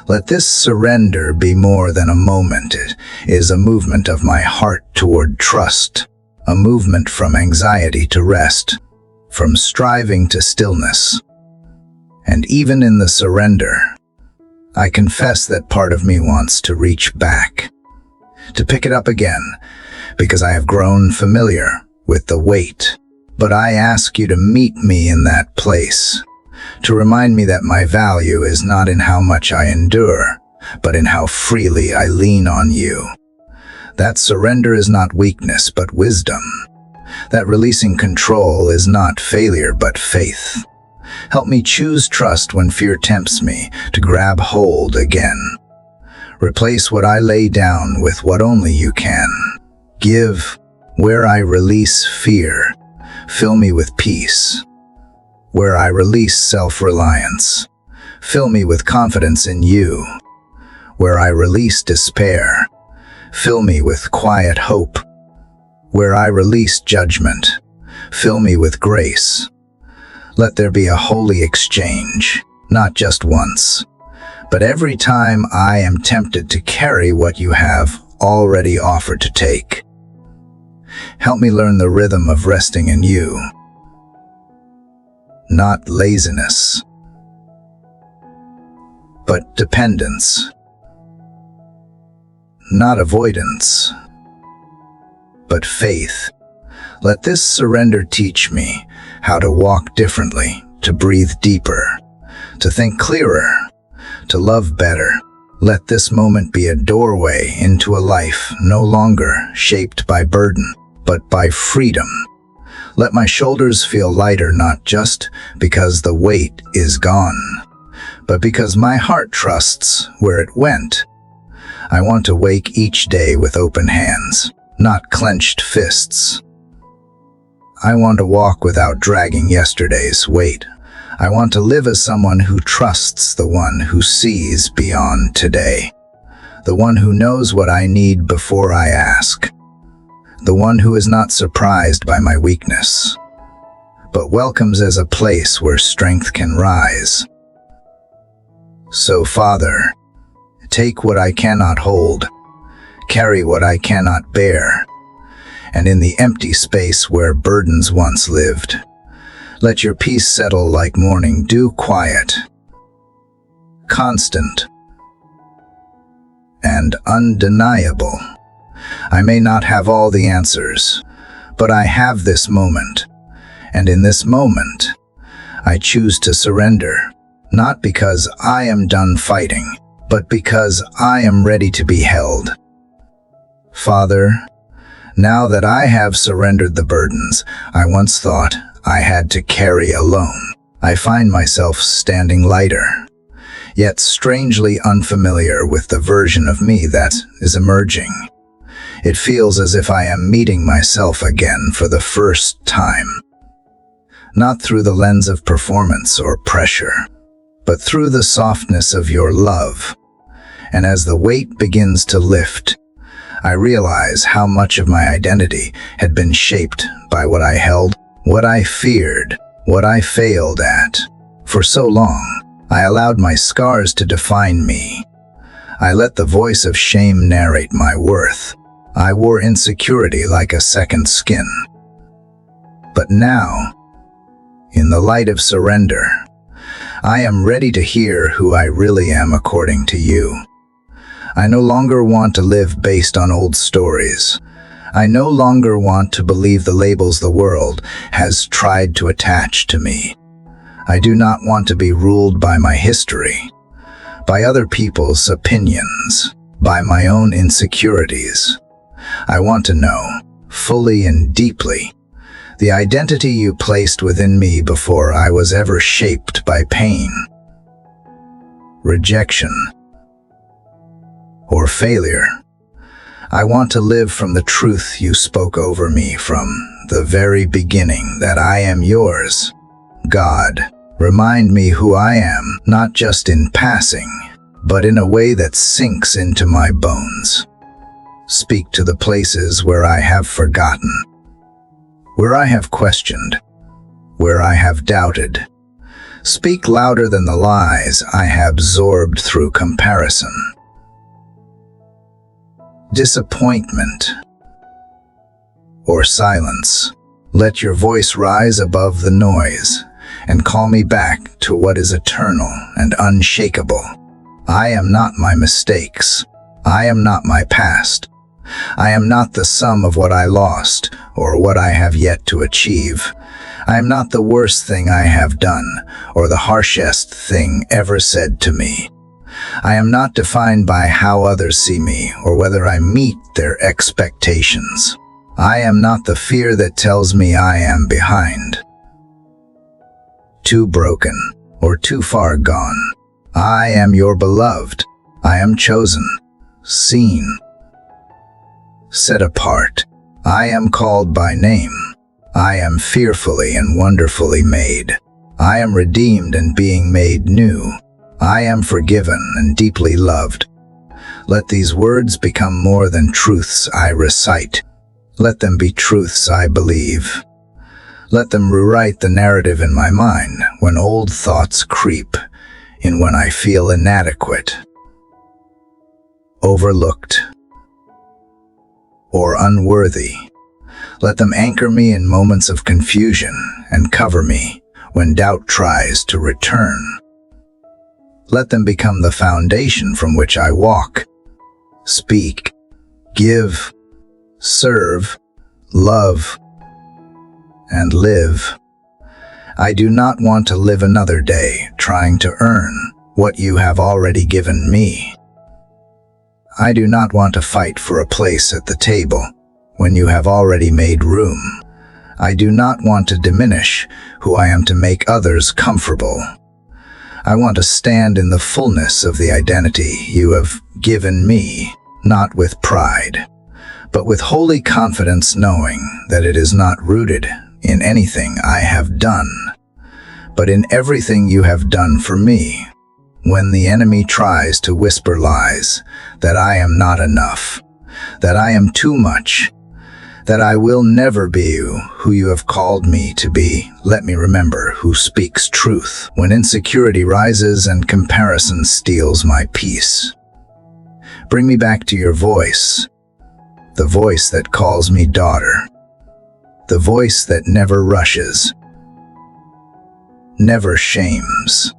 Let this surrender be more than a moment. It is a movement of my heart toward trust, a movement from anxiety to rest, from striving to stillness. And even in the surrender, I confess that part of me wants to reach back, to pick it up again, because I have grown familiar with the weight. But I ask you to meet me in that place, to remind me that my value is not in how much I endure, but in how freely I lean on you. That surrender is not weakness, but wisdom. That releasing control is not failure, but faith. Help me choose trust when fear tempts me to grab hold again. Replace what I lay down with what only you can. Give where I release fear. Fill me with peace. Where I release self-reliance, fill me with confidence in you. Where I release despair, fill me with quiet hope. Where I release judgment, fill me with grace. Let there be a holy exchange, not just once, but every time I am tempted to carry what you have already offered to take. Help me learn the rhythm of resting in you. Not laziness, but dependence. Not avoidance, but faith. Let this surrender teach me how to walk differently, to breathe deeper, to think clearer, to love better. Let this moment be a doorway into a life no longer shaped by burden, but by freedom. Let my shoulders feel lighter, not just because the weight is gone, but because my heart trusts where it went. I want to wake each day with open hands, not clenched fists. I want to walk without dragging yesterday's weight. I want to live as someone who trusts the one who sees beyond today, the one who knows what I need before I ask, the one who is not surprised by my weakness, but welcomes as a place where strength can rise. So, Father, take what I cannot hold, carry what I cannot bear, and in the empty space where burdens once lived, let your peace settle like morning dew, quiet, constant, and undeniable. I may not have all the answers, but I have this moment, and in this moment, I choose to surrender, not because I am done fighting, but because I am ready to be held. Father, now that I have surrendered the burdens I once thought I had to carry alone, I find myself standing lighter, yet strangely unfamiliar with the version of me that is emerging. It feels as if I am meeting myself again for the first time, not through the lens of performance or pressure, but through the softness of your love. And as the weight begins to lift, I realize how much of my identity had been shaped by what I held, what I feared, what I failed at. For so long, I allowed my scars to define me. I let the voice of shame narrate my worth. I wore insecurity like a second skin. But now, in the light of surrender, I am ready to hear who I really am according to you. I no longer want to live based on old stories. I no longer want to believe the labels the world has tried to attach to me. I do not want to be ruled by my history, by other people's opinions, by my own insecurities. I want to know, fully and deeply, the identity you placed within me before I was ever shaped by pain, rejection, or failure. I want to live from the truth you spoke over me from the very beginning, that I am yours. God, remind me who I am, not just in passing, but in a way that sinks into my bones. Speak to the places where I have forgotten, where I have questioned, where I have doubted. Speak louder than the lies I have absorbed through comparison, disappointment, or silence. Let your voice rise above the noise and call me back to what is eternal and unshakable. I am not my mistakes. I am not my past. I am not the sum of what I lost or what I have yet to achieve. I am not the worst thing I have done or the harshest thing ever said to me. I am not defined by how others see me or whether I meet their expectations. I am not the fear that tells me I am behind, too broken, or too far gone. I am your beloved. I am chosen, seen, set apart. I am called by name. I am fearfully and wonderfully made. I am redeemed and being made new. I am forgiven and deeply loved. Let these words become more than truths I recite. Let them be truths I believe. Let them rewrite the narrative in my mind when old thoughts creep in, when I feel inadequate, overlooked, or unworthy. Let them anchor me in moments of confusion and cover me when doubt tries to return. Let them become the foundation from which I walk, speak, give, serve, love, and live. I do not want to live another day trying to earn what you have already given me. I do not want to fight for a place at the table when you have already made room. I do not want to diminish who I am to make others comfortable. I want to stand in the fullness of the identity you have given me, not with pride, but with holy confidence, knowing that it is not rooted in anything I have done, but in everything you have done for me. When the enemy tries to whisper lies, that I am not enough, that I am too much, that I will never be who you have called me to be, let me remember who speaks truth when insecurity rises and comparison steals my peace. Bring me back to your voice, the voice that calls me daughter, the voice that never rushes, never shames,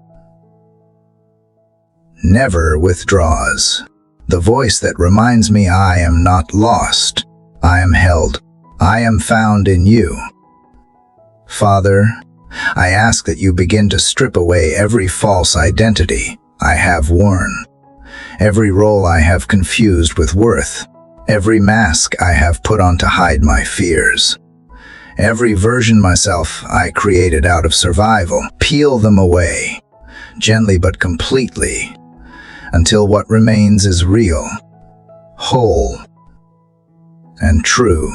never withdraws, the voice that reminds me I am not lost, I am held, I am found in you. Father, I ask that you begin to strip away every false identity I have worn, every role I have confused with worth, every mask I have put on to hide my fears, every version myself I created out of survival. Peel them away, gently but completely, until what remains is real, whole, and true.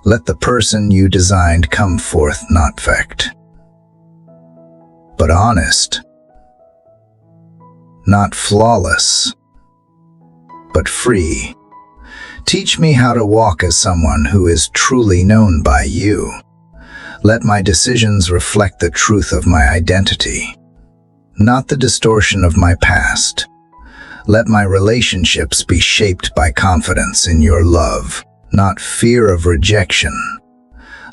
Let the person you designed come forth, not perfect, but honest, not flawless, but free. Teach me how to walk as someone who is truly known by you. Let my decisions reflect the truth of my identity, not the distortion of my past. Let my relationships be shaped by confidence in your love, not fear of rejection.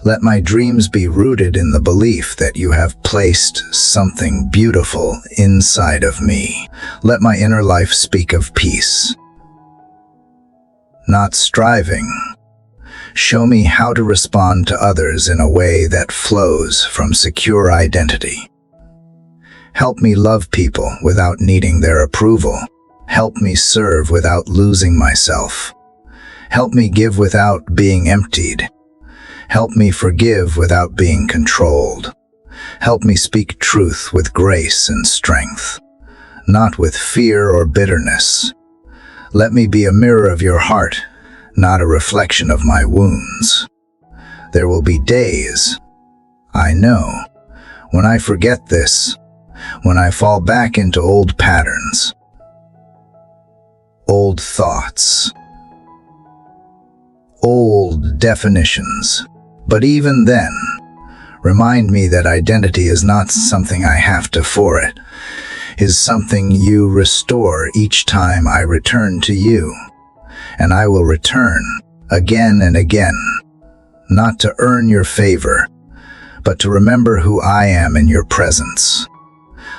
Let my dreams be rooted in the belief that you have placed something beautiful inside of me. Let my inner life speak of peace, not striving. Show me how to respond to others in a way that flows from secure identity. Help me love people without needing their approval. Help me serve without losing myself. Help me give without being emptied. Help me forgive without being controlled. Help me speak truth with grace and strength, not with fear or bitterness. Let me be a mirror of your heart, not a reflection of my wounds. There will be days, I know, when I forget this, when I fall back into old patterns, old thoughts, old definitions. But even then, remind me that identity is not something I have to for it, is something you restore each time I return to you. And I will return again and again, not to earn your favor, but to remember who I am in your presence.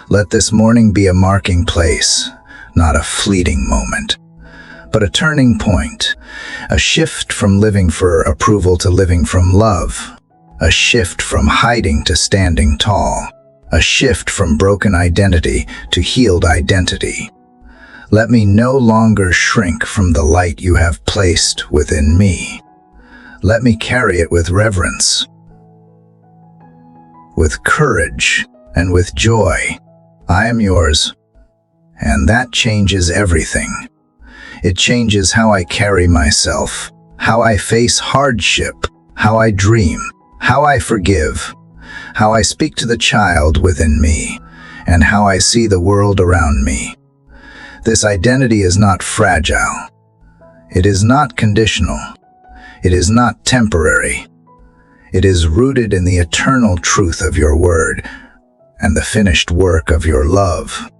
Let this morning be a marking place, not a fleeting moment, but a turning point, a shift from living for approval to living from love, a shift from hiding to standing tall, a shift from broken identity to healed identity. Let me no longer shrink from the light you have placed within me. Let me carry it with reverence, with courage, and with joy. I am yours, and that changes everything. It changes how I carry myself, how I face hardship, how I dream, how I forgive, how I speak to the child within me, and how I see the world around me. This identity is not fragile. It is not conditional. It is not temporary. It is rooted in the eternal truth of your word and the finished work of your love.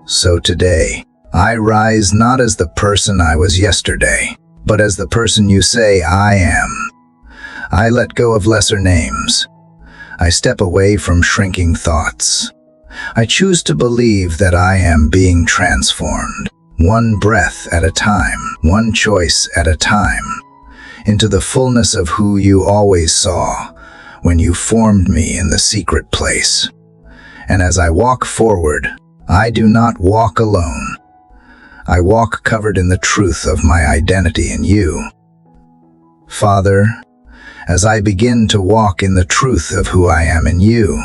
So today, I rise not as the person I was yesterday, but as the person you say I am. I let go of lesser names. I step away from shrinking thoughts. I choose to believe that I am being transformed, one breath at a time, one choice at a time, into the fullness of who you always saw when you formed me in the secret place. And as I walk forward, I do not walk alone. I walk covered in the truth of my identity in you. Father, as I begin to walk in the truth of who I am in you,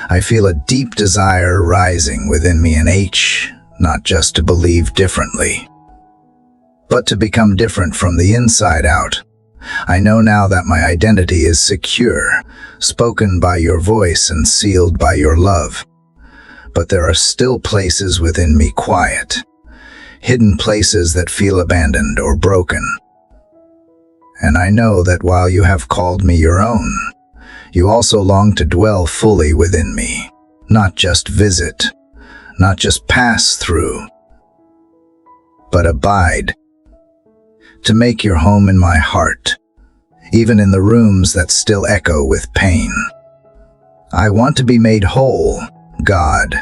I feel a deep desire rising within me not just to believe differently, but to become different from the inside out. I know now that my identity is secure, spoken by your voice and sealed by your love. But there are still places within me quiet, hidden places that feel abandoned or broken. And I know that while you have called me your own, you also long to dwell fully within me, not just visit, not just pass through, but abide, to make your home in my heart, even in the rooms that still echo with pain. I want to be made whole, God,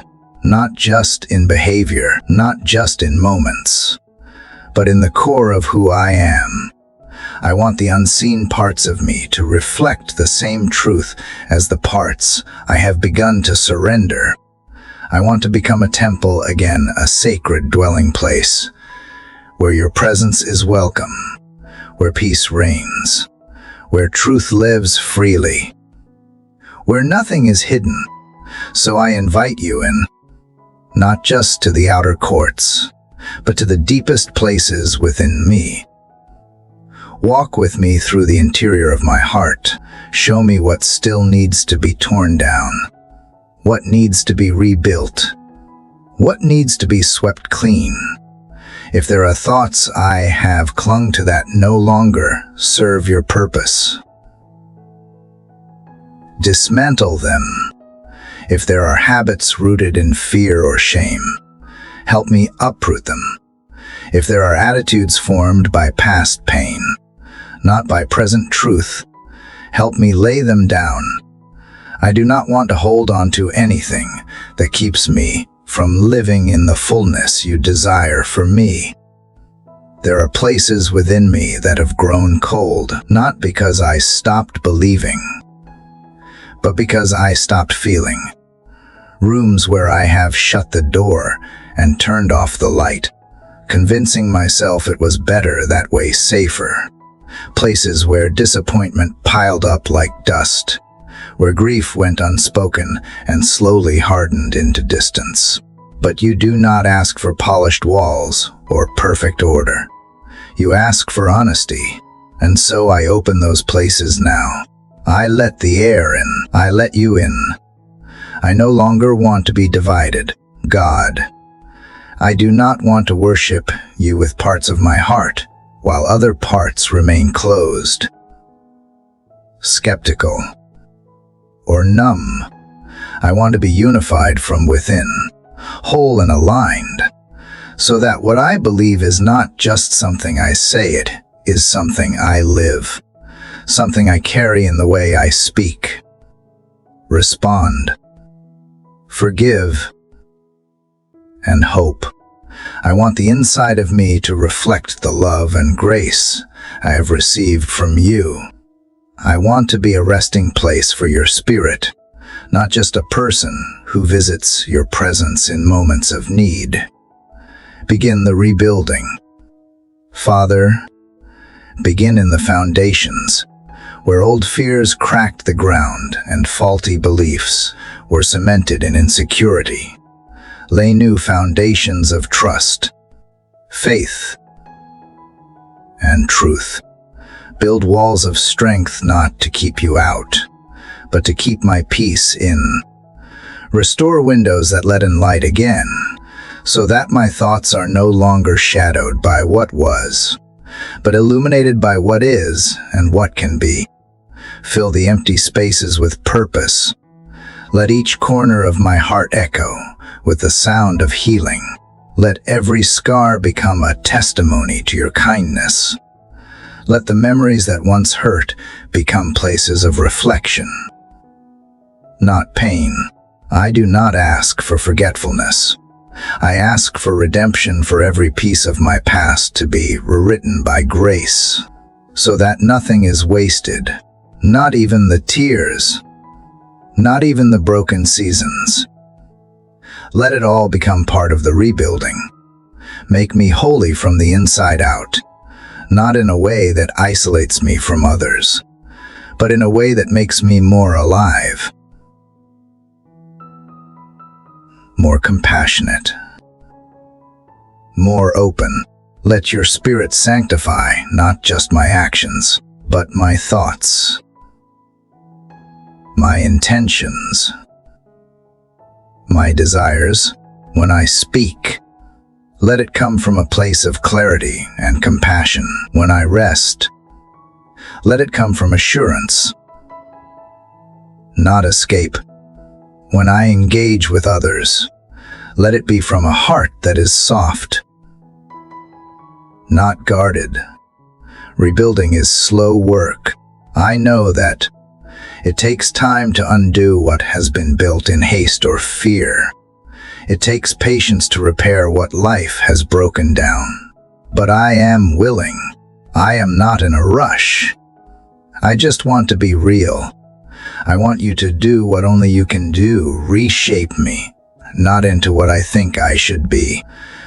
not just in behavior, not just in moments, but in the core of who I am. I want the unseen parts of me to reflect the same truth as the parts I have begun to surrender. I want to become a temple again, a sacred dwelling place, where your presence is welcome, where peace reigns, where truth lives freely, where nothing is hidden. So I invite you in, not just to the outer courts, but to the deepest places within me. Walk with me through the interior of my heart. Show me what still needs to be torn down, what needs to be rebuilt, what needs to be swept clean. If there are thoughts I have clung to that no longer serve your purpose, dismantle them. If there are habits rooted in fear or shame, help me uproot them. If there are attitudes formed by past pain, not by present truth, help me lay them down. I do not want to hold on to anything that keeps me from living in the fullness you desire for me. There are places within me that have grown cold, not because I stopped believing, but because I stopped feeling. Rooms where I have shut the door and turned off the light, convincing myself it was better that way, safer. Places where disappointment piled up like dust, where grief went unspoken and slowly hardened into distance. But you do not ask for polished walls or perfect order. You ask for honesty, and so I open those places now. I let the air in. I let you in. I no longer want to be divided, God. I do not want to worship you with parts of my heart, while other parts remain closed, skeptical, or numb. I want to be unified from within, whole and aligned, so that what I believe is not just something I say, it is something I live, something I carry in the way I speak, respond, forgive, and hope. I want the inside of me to reflect the love and grace I have received from you. I want to be a resting place for your spirit, not just a person who visits your presence in moments of need. Begin the rebuilding. Father, begin in the foundations, where old fears cracked the ground and faulty beliefs were cemented in insecurity. Lay new foundations of trust, faith, and truth. Build walls of strength not to keep you out, but to keep my peace in. Restore windows that let in light again, so that my thoughts are no longer shadowed by what was, but illuminated by what is and what can be. Fill the empty spaces with purpose. Let each corner of my heart echo with the sound of healing. Let every scar become a testimony to your kindness. Let the memories that once hurt become places of reflection, not pain. I do not ask for forgetfulness. I ask for redemption, for every piece of my past to be rewritten by grace, so that nothing is wasted, not even the tears, not even the broken seasons. Let it all become part of the rebuilding. Make me holy from the inside out, not in a way that isolates me from others, but in a way that makes me more alive, more compassionate, more open. Let your Spirit sanctify not just my actions, but my thoughts, my intentions, my desires. When I speak, let it come from a place of clarity and compassion. When I rest, let it come from assurance, not escape. When I engage with others, let it be from a heart that is soft, not guarded. Rebuilding is slow work. I know that it takes time to undo what has been built in haste or fear. It takes patience to repair what life has broken down. But I am willing. I am not in a rush. I just want to be real. I want you to do what only you can do. Reshape me, not into what I think I should be,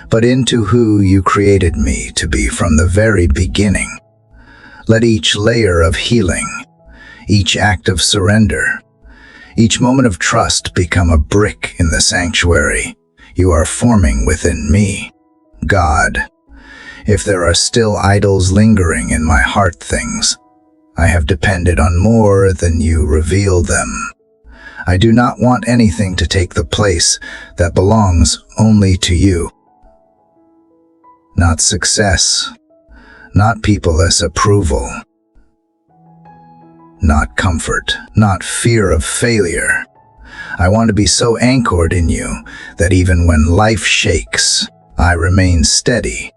but into who you created me to be from the very beginning. Let each layer of healing, each act of surrender, each moment of trust become a brick in the sanctuary you are forming within me. God, if there are still idols lingering in my heart, things I have depended on more than you reveal them, I do not want anything to take the place that belongs only to you. Not success, not people's approval, not comfort, not fear of failure. I want to be so anchored in you that even when life shakes, I remain steady.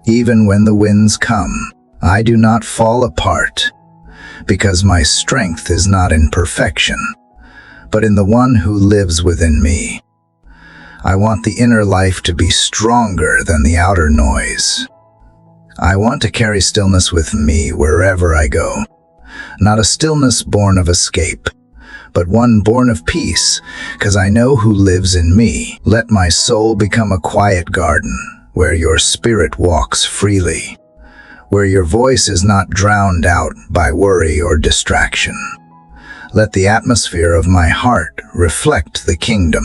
Even when the winds come, I do not fall apart, because my strength is not in perfection, but in the one who lives within me. I want the inner life to be stronger than the outer noise. I want to carry stillness with me wherever I go. Not a stillness born of escape, but one born of peace, because I know who lives in me. Let my soul become a quiet garden where your spirit walks freely, where your voice is not drowned out by worry or distraction. Let the atmosphere of my heart reflect the kingdom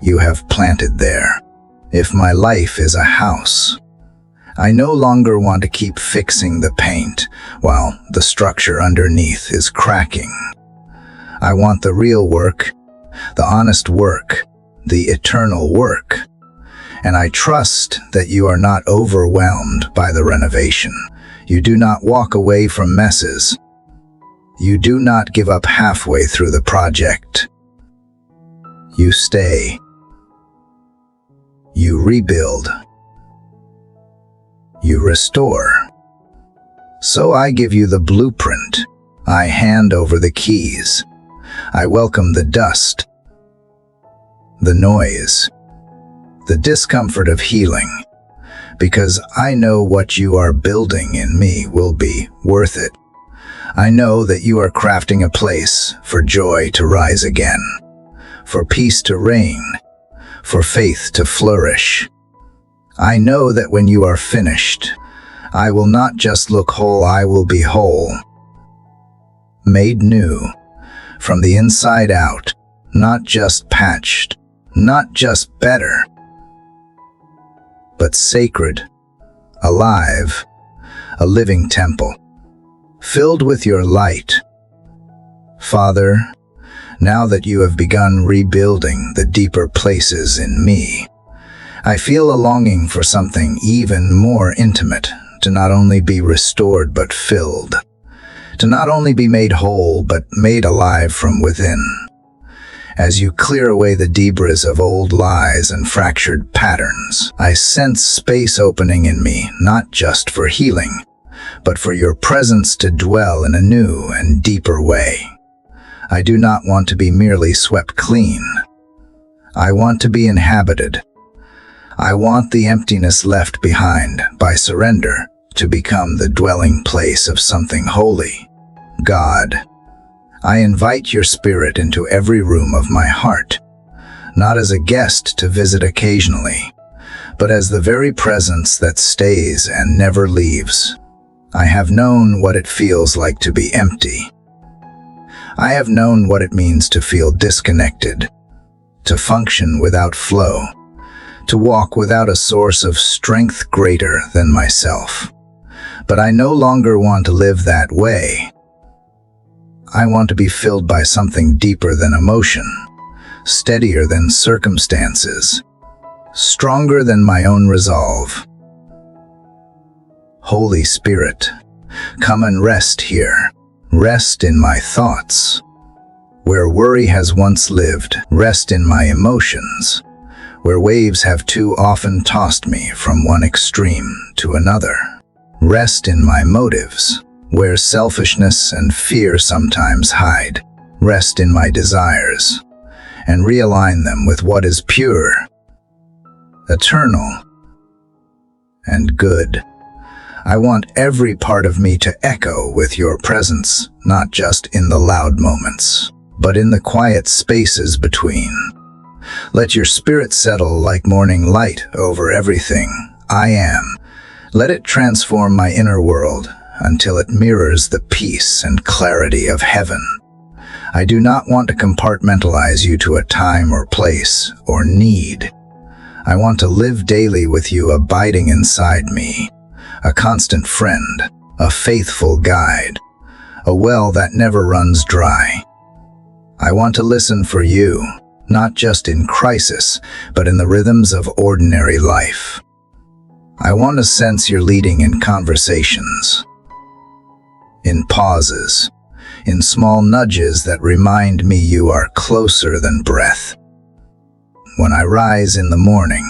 you have planted there. If my life is a house, I no longer want to keep fixing the paint while the structure underneath is cracking. I want the real work, the honest work, the eternal work. And I trust that you are not overwhelmed by the renovation. You do not walk away from messes. You do not give up halfway through the project. You stay. You rebuild. You restore. So I give you the blueprint. I hand over the keys. I welcome the dust, the noise, the discomfort of healing, because I know what you are building in me will be worth it. I know that you are crafting a place for joy to rise again, for peace to reign, for faith to flourish. I know that when you are finished, I will not just look whole, I will be whole, made new, from the inside out, not just patched, not just better, but sacred, alive, a living temple, filled with your light. Father, now that you have begun rebuilding the deeper places in me, I feel a longing for something even more intimate, to not only be restored but filled, to not only be made whole, but made alive from within. As you clear away the debris of old lies and fractured patterns, I sense space opening in me, not just for healing, but for your presence to dwell in a new and deeper way. I do not want to be merely swept clean. I want to be inhabited. I want the emptiness left behind by surrender to become the dwelling place of something holy. God, I invite your spirit into every room of my heart, not as a guest to visit occasionally, but as the very presence that stays and never leaves. I have known what it feels like to be empty. I have known what it means to feel disconnected, to function without flow, to walk without a source of strength greater than myself. But I no longer want to live that way. I want to be filled by something deeper than emotion, steadier than circumstances, stronger than my own resolve. Holy Spirit, come and rest here. Rest in my thoughts. Where worry has once lived, rest in my emotions. Where waves have too often tossed me from one extreme to another. Rest in my motives. Where selfishness and fear sometimes hide. Rest in my desires, and realign them with what is pure, eternal, and good. I want every part of me to echo with your presence, not just in the loud moments, but in the quiet spaces between. Let your spirit settle like morning light over everything I am. Let it transform my inner world until it mirrors the peace and clarity of heaven. I do not want to compartmentalize you to a time or place or need. I want to live daily with you abiding inside me. A constant friend, a faithful guide, a well that never runs dry. I want to listen for you, not just in crisis, but in the rhythms of ordinary life. I want to sense your leading in conversations, in pauses, in small nudges that remind me you are closer than breath. When I rise in the morning,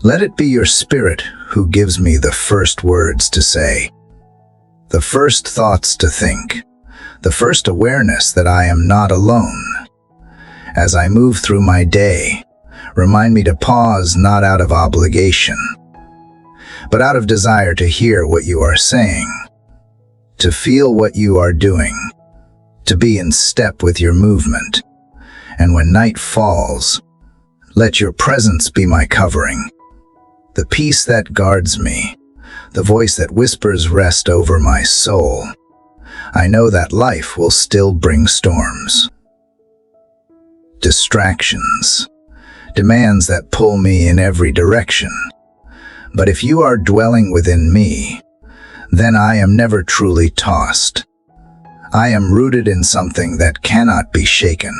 let it be your spirit who gives me the first words to say, the first thoughts to think, the first awareness that I am not alone. As I move through my day, remind me to pause not out of obligation, but out of desire to hear what you are saying, to feel what you are doing, to be in step with your movement. And when night falls, let your presence be my covering, the peace that guards me, the voice that whispers rest over my soul. I know that life will still bring storms, distractions, demands that pull me in every direction. But if you are dwelling within me, then I am never truly tossed. I am rooted in something that cannot be shaken.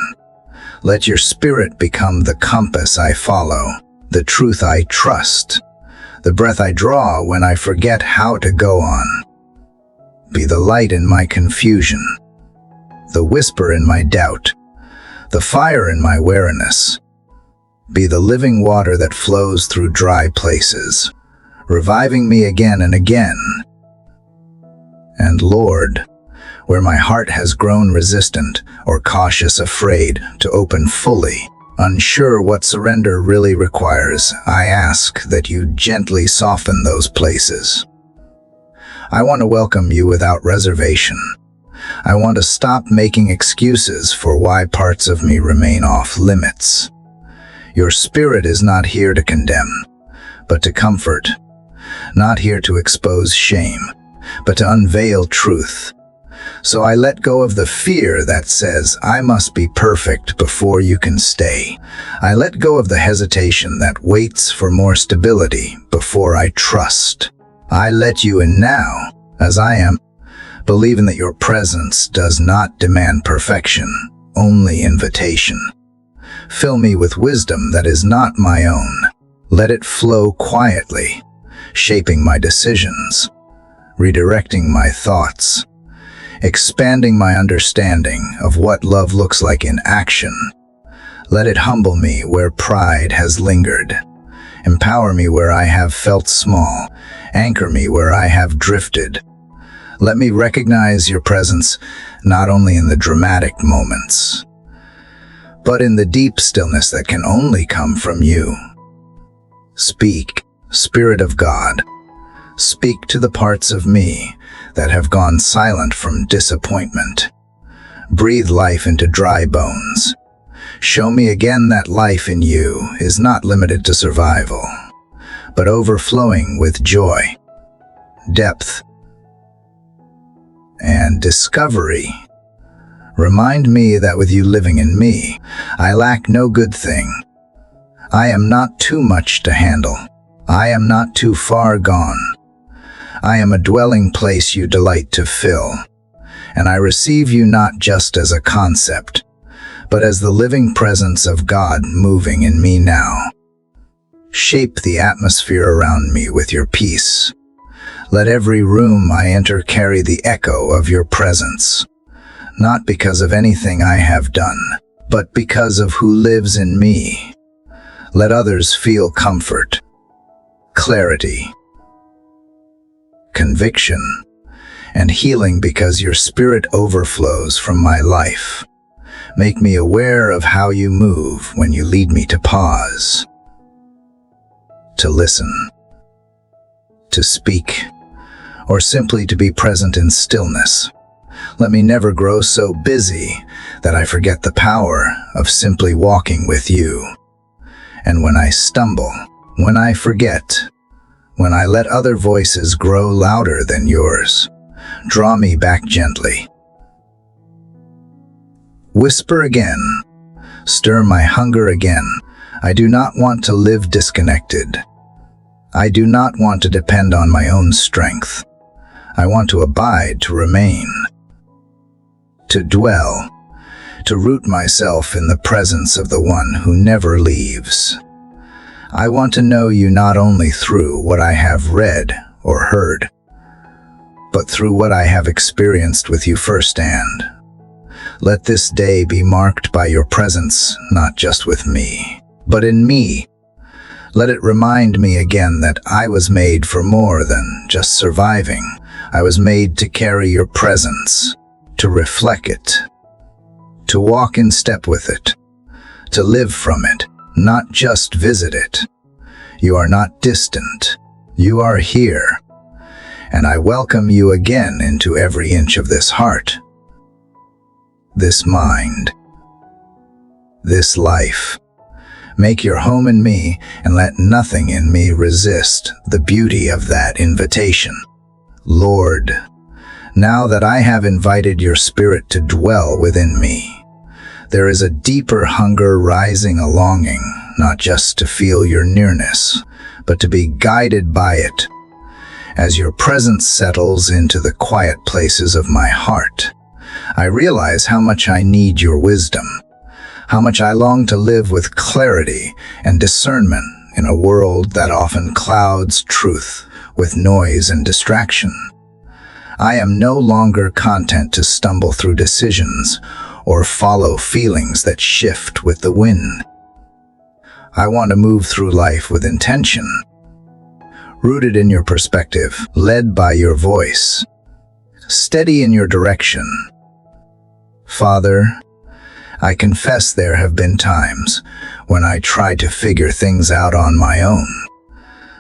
Let your spirit become the compass I follow, the truth I trust, the breath I draw when I forget how to go on. Be the light in my confusion, the whisper in my doubt, the fire in my weariness. Be the living water that flows through dry places, reviving me again and again. And Lord, where my heart has grown resistant or cautious, afraid to open fully, unsure what surrender really requires, I ask that you gently soften those places. I want to welcome you without reservation. I want to stop making excuses for why parts of me remain off limits. Your spirit is not here to condemn, but to comfort, not here to expose shame, but to unveil truth. So I let go of the fear that says I must be perfect before you can stay. I let go of the hesitation that waits for more stability before I trust. I let you in now, as I am, believing that your presence does not demand perfection, only invitation. Fill me with wisdom that is not my own. Let it flow quietly, shaping my decisions, redirecting my thoughts, expanding my understanding of what love looks like in action. Let it humble me where pride has lingered, empower me where I have felt small, anchor me where I have drifted. Let me recognize your presence not only in the dramatic moments, but in the deep stillness that can only come from you. Speak, Spirit of God. Speak to the parts of me that have gone silent from disappointment. Breathe life into dry bones. Show me again that life in you is not limited to survival, but overflowing with joy, depth, and discovery. Remind me that with you living in me, I lack no good thing. I am not too much to handle. I am not too far gone. I am a dwelling place you delight to fill, and I receive you not just as a concept, but as the living presence of God moving in me now. Shape the atmosphere around me with your peace. Let every room I enter carry the echo of your presence, not because of anything I have done, but because of who lives in me. Let others feel comfort, clarity, conviction, and healing because your Spirit overflows from my life. Make me aware of how you move when you lead me to pause, to listen, to speak, or simply to be present in stillness. Let me never grow so busy that I forget the power of simply walking with you. And when I stumble, when I forget, when I let other voices grow louder than yours, draw me back gently. Whisper again, stir my hunger again. I do not want to live disconnected. I do not want to depend on my own strength. I want to abide, to remain, to dwell, to root myself in the presence of the one who never leaves. I want to know you not only through what I have read or heard, but through what I have experienced with you firsthand. Let this day be marked by your presence, not just with me, but in me. Let it remind me again that I was made for more than just surviving. I was made to carry your presence, to reflect it, to walk in step with it, to live from it, not just visit it. You are not distant. You are here. And I welcome you again into every inch of this heart, this mind, this life. Make your home in me and let nothing in me resist the beauty of that invitation. Lord, now that I have invited your Spirit to dwell within me, there is a deeper hunger rising, a longing, not just to feel your nearness, but to be guided by it. As your presence settles into the quiet places of my heart, I realize how much I need your wisdom, how much I long to live with clarity and discernment in a world that often clouds truth with noise and distraction. I am no longer content to stumble through decisions or follow feelings that shift with the wind. I want to move through life with intention, rooted in your perspective, led by your voice, steady in your direction. Father, I confess there have been times when I tried to figure things out on my own,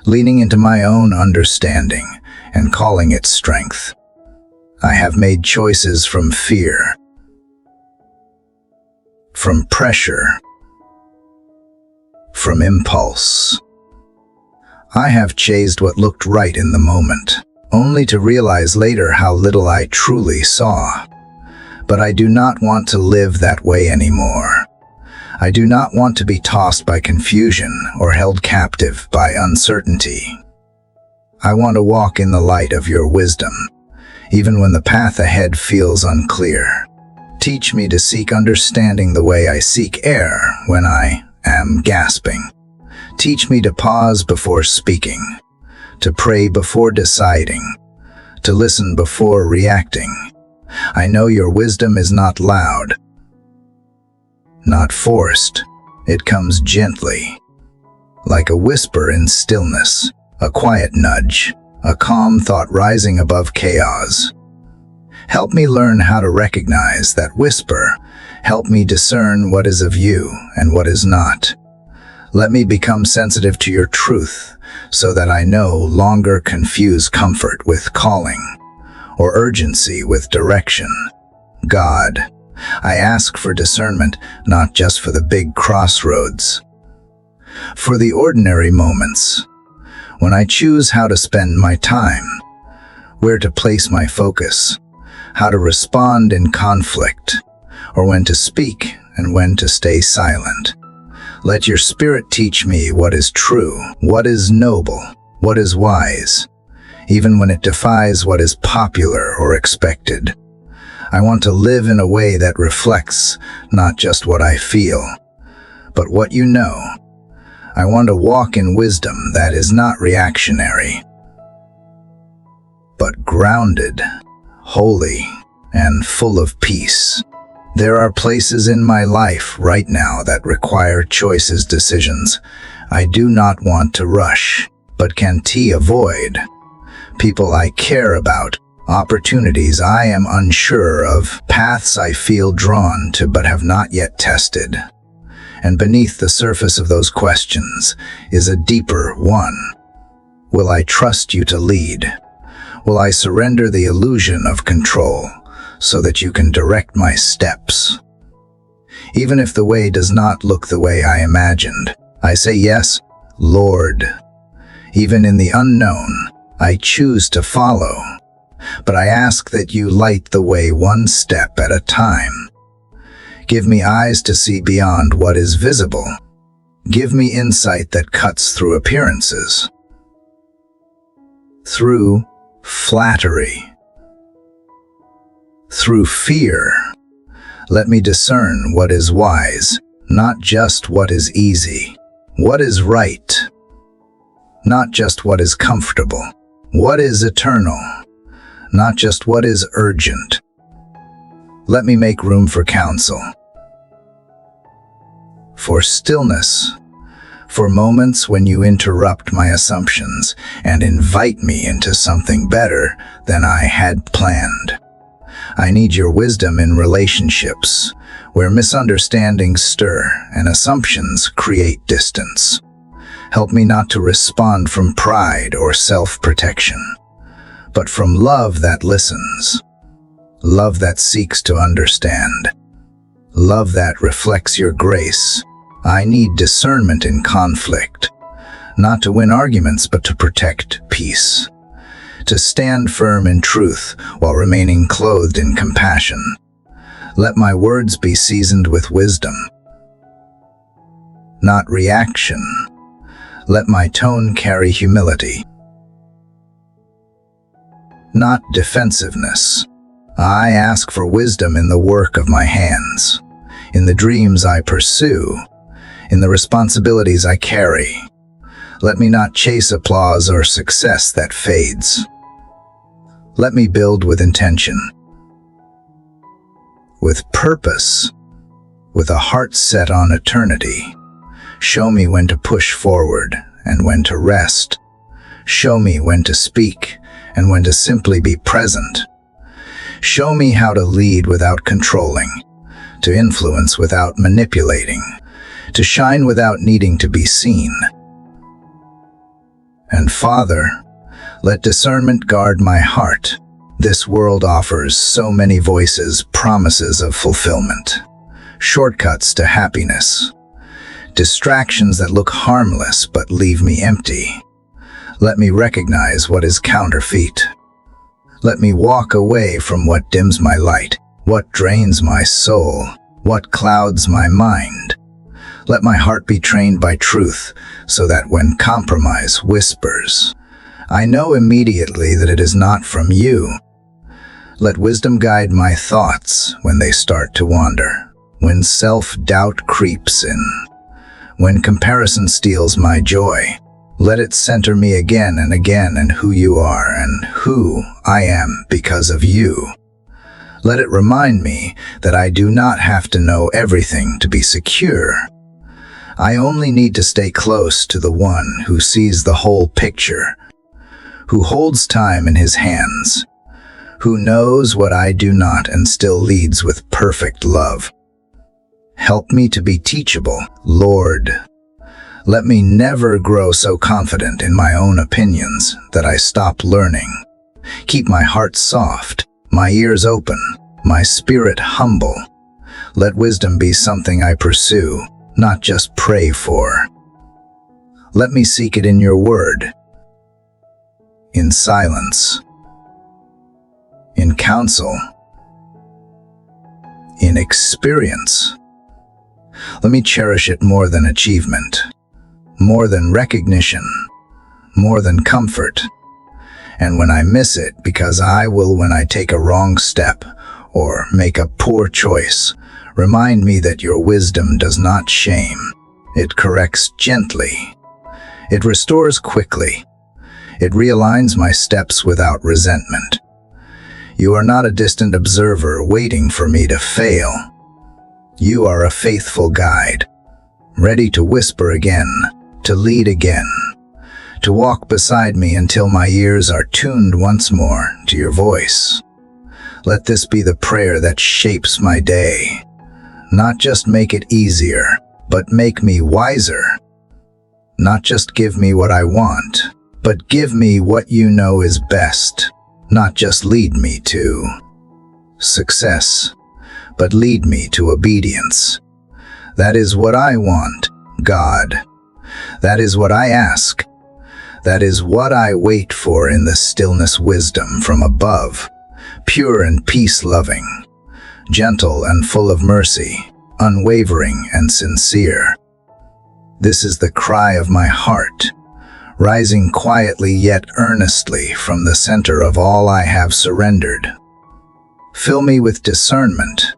leaning into my own understanding and calling it strength. I have made choices from fear, from pressure, from impulse. I have chased what looked right in the moment, only to realize later how little I truly saw. But I do not want to live that way anymore. I do not want to be tossed by confusion or held captive by uncertainty. I want to walk in the light of your wisdom, even when the path ahead feels unclear. Teach me to seek understanding the way I seek air when I am gasping. Teach me to pause before speaking, to pray before deciding, to listen before reacting. I know your wisdom is not loud, not forced. It comes gently, like a whisper in stillness, a quiet nudge, a calm thought rising above chaos. Help me learn how to recognize that whisper. Help me discern what is of you and what is not. Let me become sensitive to your truth so that I no longer confuse comfort with calling or urgency with direction. God, I ask for discernment not just for the big crossroads, for the ordinary moments, when I choose how to spend my time, where to place my focus, how to respond in conflict, or when to speak and when to stay silent. Let your Spirit teach me what is true, what is noble, what is wise, even when it defies what is popular or expected. I want to live in a way that reflects not just what I feel, but what you know. I want to walk in wisdom that is not reactionary, but grounded, holy, and full of peace. There are places in my life right now that require choices, decisions I do not want to rush, but can avoid. People I care about, opportunities I am unsure of, paths I feel drawn to but have not yet tested. And beneath the surface of those questions is a deeper one. Will I trust you to lead? Will I surrender the illusion of control so that you can direct my steps? Even if the way does not look the way I imagined, I say yes, Lord. Even in the unknown, I choose to follow. But I ask that you light the way one step at a time. Give me eyes to see beyond what is visible. Give me insight that cuts through appearances, through flattery, through fear. Let me discern what is wise, not just what is easy, what is right, not just what is comfortable, what is eternal, not just what is urgent. Let me make room for counsel, for stillness, for moments when you interrupt my assumptions and invite me into something better than I had planned. I need your wisdom in relationships, where misunderstandings stir and assumptions create distance. Help me not to respond from pride or self-protection, but from love that listens, love that seeks to understand, love that reflects your grace. I need discernment in conflict, not to win arguments but to protect peace, to stand firm in truth while remaining clothed in compassion. Let my words be seasoned with wisdom, not reaction. Let my tone carry humility, not defensiveness. I ask for wisdom in the work of my hands, in the dreams I pursue, in the responsibilities I carry. Let me not chase applause or success that fades. Let me build with intention, with purpose, with a heart set on eternity. Show me when to push forward and when to rest. Show me when to speak and when to simply be present. Show me how to lead without controlling, to influence without manipulating, to shine without needing to be seen. And Father, let discernment guard my heart. This world offers so many voices, promises of fulfillment, shortcuts to happiness, distractions that look harmless but leave me empty. Let me recognize what is counterfeit. Let me walk away from what dims my light, what drains my soul, what clouds my mind. Let my heart be trained by truth, so that when compromise whispers, I know immediately that it is not from you. Let wisdom guide my thoughts when they start to wander, when self-doubt creeps in, when comparison steals my joy. Let it center me again and again in who you are and who I am because of you. Let it remind me that I do not have to know everything to be secure. I only need to stay close to the one who sees the whole picture, who holds time in his hands, who knows what I do not and still leads with perfect love. Help me to be teachable, Lord. Let me never grow so confident in my own opinions that I stop learning. Keep my heart soft, my ears open, my spirit humble. Let wisdom be something I pursue, not just pray for. Let me seek it in your word, in silence, in counsel, in experience. Let me cherish it more than achievement, more than recognition, more than comfort. And when I miss it, because I will when I take a wrong step or make a poor choice, remind me that your wisdom does not shame. It corrects gently. It restores quickly. It realigns my steps without resentment. You are not a distant observer waiting for me to fail. You are a faithful guide, ready to whisper again, to lead again, to walk beside me until my ears are tuned once more to your voice. Let this be the prayer that shapes my day. Not just make it easier, but make me wiser. Not just give me what I want, but give me what you know is best. Not just lead me to success, but lead me to obedience. That is what I want, God. That is what I ask. That is what I wait for in the stillness, wisdom from above, pure and peace-loving, gentle and full of mercy, unwavering and sincere. This is the cry of my heart, rising quietly yet earnestly from the center of all I have surrendered. Fill me with discernment,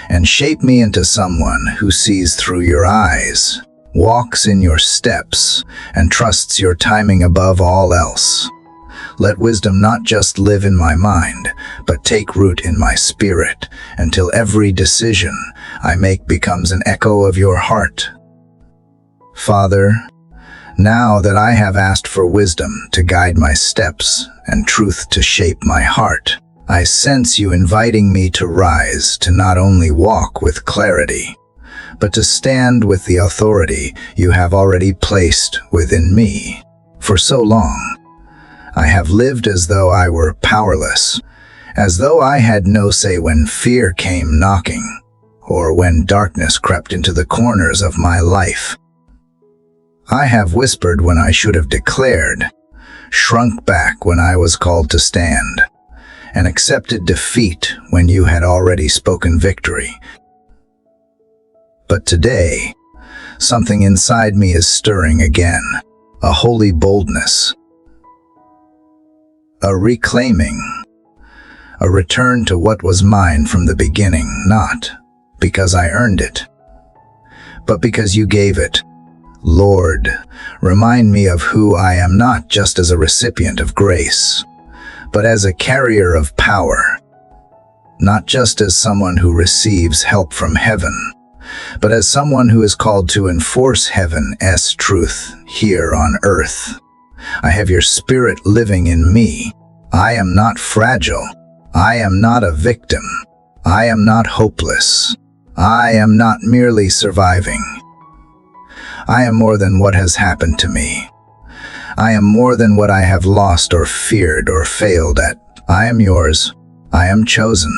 and shape me into someone who sees through your eyes, walks in your steps, and trusts your timing above all else. Let wisdom not just live in my mind, but take root in my spirit, until every decision I make becomes an echo of your heart. Father, now that I have asked for wisdom to guide my steps and truth to shape my heart, I sense you inviting me to rise, to not only walk with clarity, but to stand with the authority you have already placed within me. For so long, I have lived as though I were powerless, as though I had no say when fear came knocking, or when darkness crept into the corners of my life. I have whispered when I should have declared, shrunk back when I was called to stand, and accepted defeat when you had already spoken victory. But today, something inside me is stirring again, a holy boldness, a reclaiming, a return to what was mine from the beginning, not because I earned it, but because you gave it. Lord, remind me of who I am, not just as a recipient of grace, but as a carrier of power, not just as someone who receives help from heaven, but as someone who is called to enforce heaven's truth here on earth. I have your spirit living in me. I am not fragile. I am not a victim. I am not hopeless. I am not merely surviving. I am more than what has happened to me. I am more than what I have lost or feared or failed at. I am yours. I am chosen.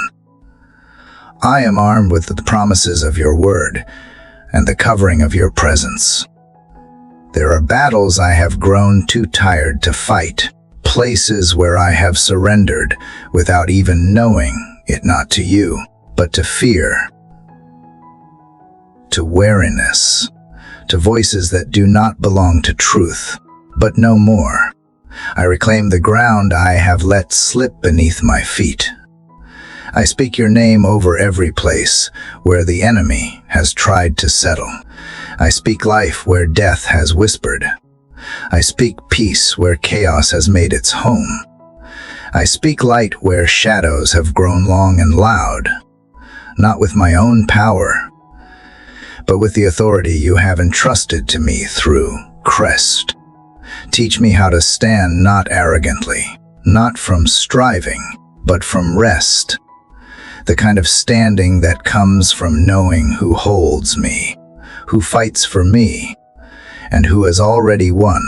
I am armed with the promises of your word and the covering of your presence. There are battles I have grown too tired to fight, places where I have surrendered without even knowing it, not to you, but to fear, to weariness, to voices that do not belong to truth, but no more. I reclaim the ground I have let slip beneath my feet. I speak your name over every place where the enemy has tried to settle. I speak life where death has whispered. I speak peace where chaos has made its home. I speak light where shadows have grown long and loud, not with my own power, but with the authority you have entrusted to me through Christ. Teach me how to stand not arrogantly, not from striving, but from rest, the kind of standing that comes from knowing who holds me, who fights for me, and who has already won.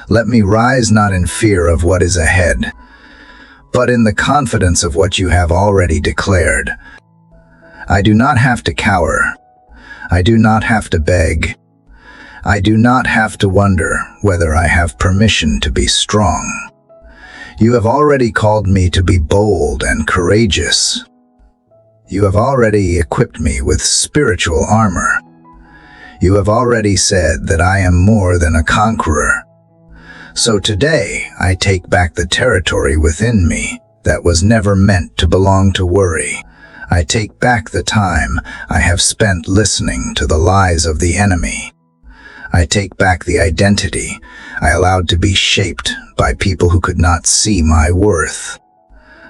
Let me rise not in fear of what is ahead, but in the confidence of what you have already declared. I do not have to cower. I do not have to beg. I do not have to wonder whether I have permission to be strong. You have already called me to be bold and courageous. You have already equipped me with spiritual armor. You have already said that I am more than a conqueror. So today, I take back the territory within me that was never meant to belong to worry. I take back the time I have spent listening to the lies of the enemy. I take back the identity I allowed to be shaped by people who could not see my worth.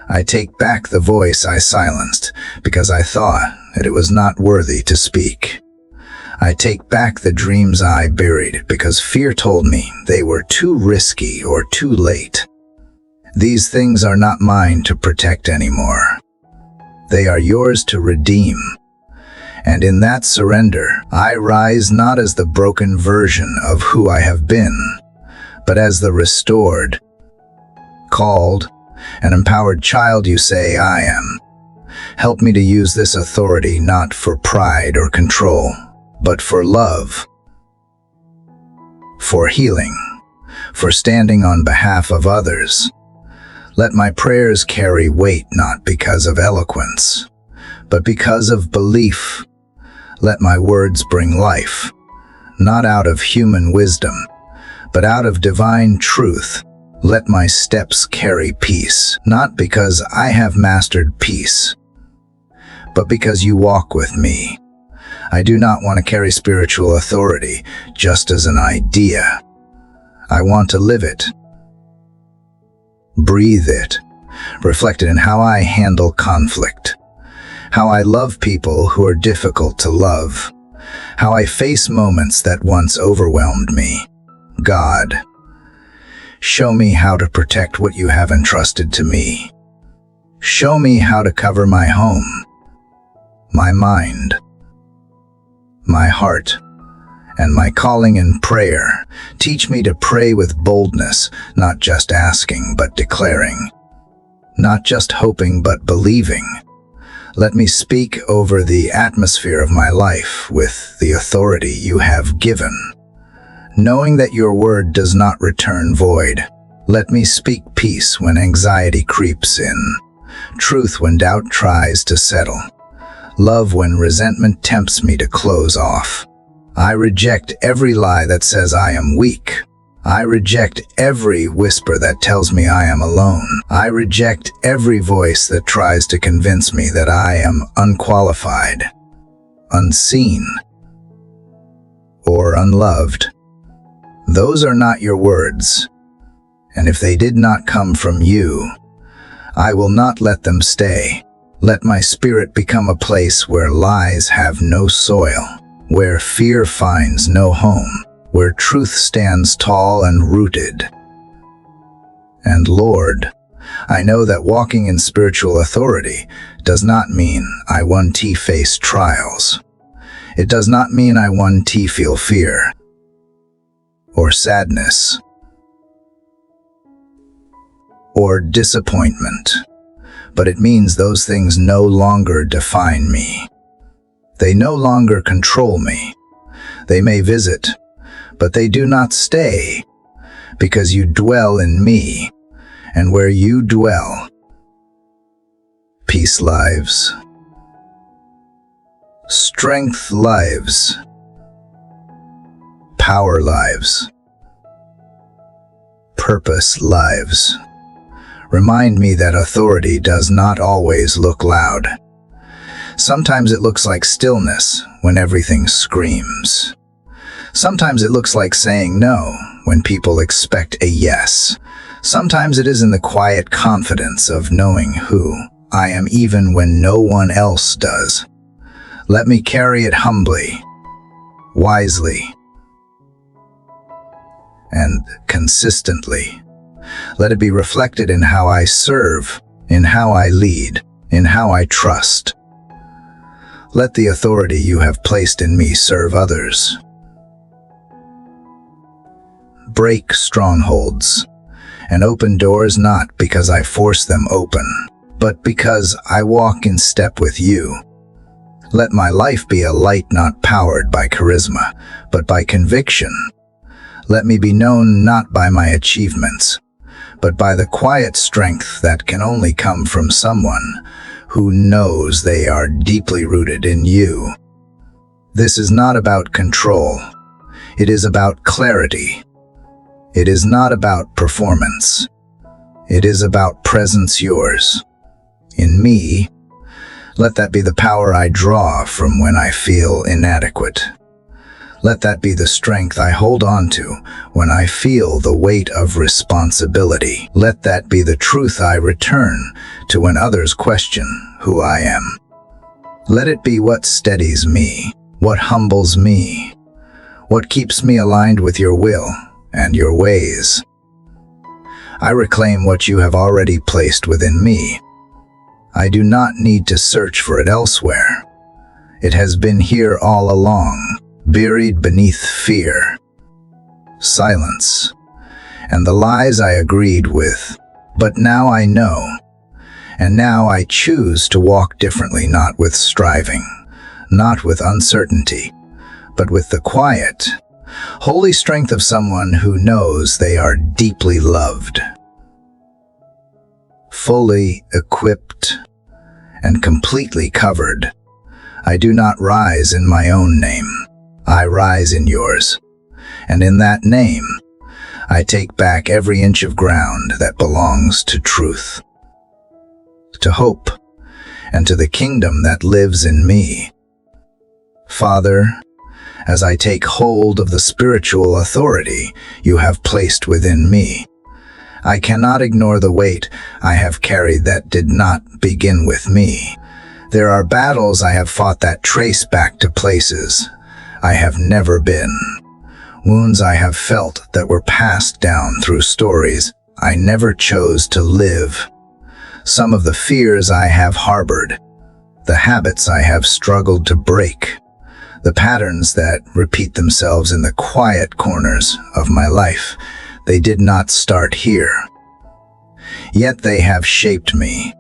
I take back the voice I silenced because I thought that it was not worthy to speak. I take back the dreams I buried because fear told me they were too risky or too late. These things are not mine to protect anymore. They are yours to redeem. And in that surrender, I rise not as the broken version of who I have been, but as the restored, called, and empowered child you say I am. Help me to use this authority not for pride or control, but for love, for healing, for standing on behalf of others. Let my prayers carry weight not because of eloquence, but because of belief. Let my words bring life, not out of human wisdom, but out of divine truth. Let my steps carry peace, not because I have mastered peace, but because you walk with me. I do not want to carry spiritual authority just as an idea. I want to live it, breathe it, reflected in how I handle conflict, how I love people who are difficult to love, how I face moments that once overwhelmed me. God, show me how to protect what you have entrusted to me. Show me how to cover my home, my mind, my heart, and my calling in prayer. Teach me to pray with boldness, not just asking but declaring, not just hoping but believing. Let me speak over the atmosphere of my life with the authority you have given, knowing that your word does not return void. Let me speak peace when anxiety creeps in, truth when doubt tries to settle, love when resentment tempts me to close off. I reject every lie that says I am weak. I reject every whisper that tells me I am alone. I reject every voice that tries to convince me that I am unqualified, unseen, or unloved. Those are not your words, and if they did not come from you, I will not let them stay. Let my spirit become a place where lies have no soil, where fear finds no home, where truth stands tall and rooted. And Lord, I know that walking in spiritual authority does not mean I face trials. It does not mean I feel fear or sadness or disappointment, but it means those things no longer define me. They no longer control me. They may visit, but they do not stay, because you dwell in me, and where you dwell, peace lives, strength lives, power lives, purpose lives. Remind me that authority does not always look loud. Sometimes it looks like stillness when everything screams. Sometimes it looks like saying no when people expect a yes. Sometimes it is in the quiet confidence of knowing who I am even when no one else does. Let me carry it humbly, wisely, and consistently. Let it be reflected in how I serve, in how I lead, in how I trust. Let the authority you have placed in me serve others. Break strongholds and open doors not because I force them open, but because I walk in step with you. Let my life be a light not powered by charisma, but by conviction. Let me be known not by my achievements, but by the quiet strength that can only come from someone who knows they are deeply rooted in you. This is not about control. It is about clarity. It is not about performance. It is about presence yours. In me, let that be the power I draw from when I feel inadequate. Let that be the strength I hold on to when I feel the weight of responsibility. Let that be the truth I return to when others question who I am. Let it be what steadies me, what humbles me, what keeps me aligned with your will and your ways. I reclaim what you have already placed within me. I do not need to search for it elsewhere. It has been here all along, buried beneath fear, silence, and the lies I agreed with. But now I know, and now I choose to walk differently, not with striving, not with uncertainty, but with the quiet, holy strength of someone who knows they are deeply loved, fully equipped, and completely covered. I do not rise in my own name. I rise in yours, and in that name, I take back every inch of ground that belongs to truth, to hope, and to the kingdom that lives in me. Father, as I take hold of the spiritual authority you have placed within me, I cannot ignore the weight I have carried that did not begin with me. There are battles I have fought that trace back to places I have never been, wounds I have felt that were passed down through stories I never chose to live. Some of the fears I have harbored, the habits I have struggled to break, the patterns that repeat themselves in the quiet corners of my life, they did not start here. Yet they have shaped me.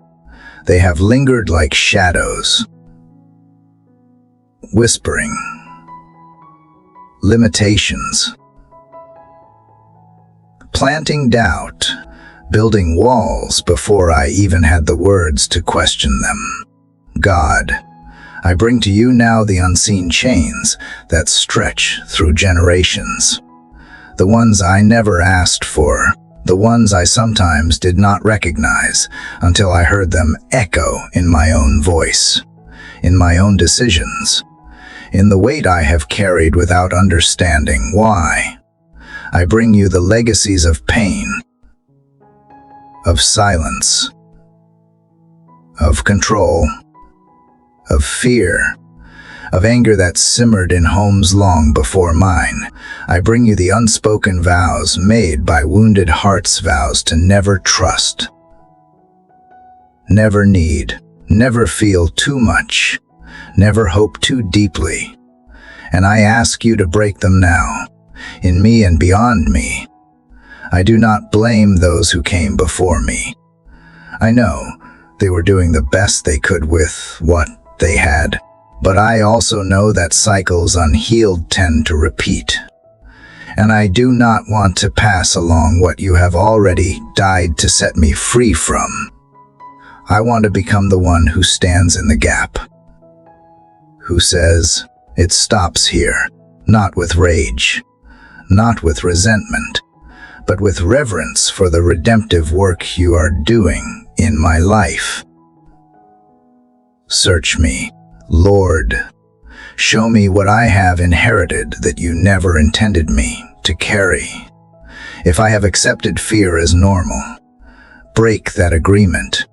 They have lingered like shadows, whispering limitations, planting doubt, building walls before I even had the words to question them. God, I bring to you now the unseen chains that stretch through generations, the ones I never asked for, the ones I sometimes did not recognize until I heard them echo in my own voice, in my own decisions, in the weight I have carried without understanding why. I bring you the legacies of pain, of silence, of control, of fear, of anger that simmered in homes long before mine. I bring you the unspoken vows made by wounded hearts, vows to never trust, never need, never feel too much, never hope too deeply. And I ask you to break them now, in me and beyond me. I do not blame those who came before me. I know they were doing the best they could with what they had. But I also know that cycles unhealed tend to repeat. And I do not want to pass along what you have already died to set me free from. I want to become the one who stands in the gap, who says, it stops here, not with rage, not with resentment, but with reverence for the redemptive work you are doing in my life. Search me, Lord. Show me what I have inherited that you never intended me to carry. If I have accepted fear as normal, break that agreement.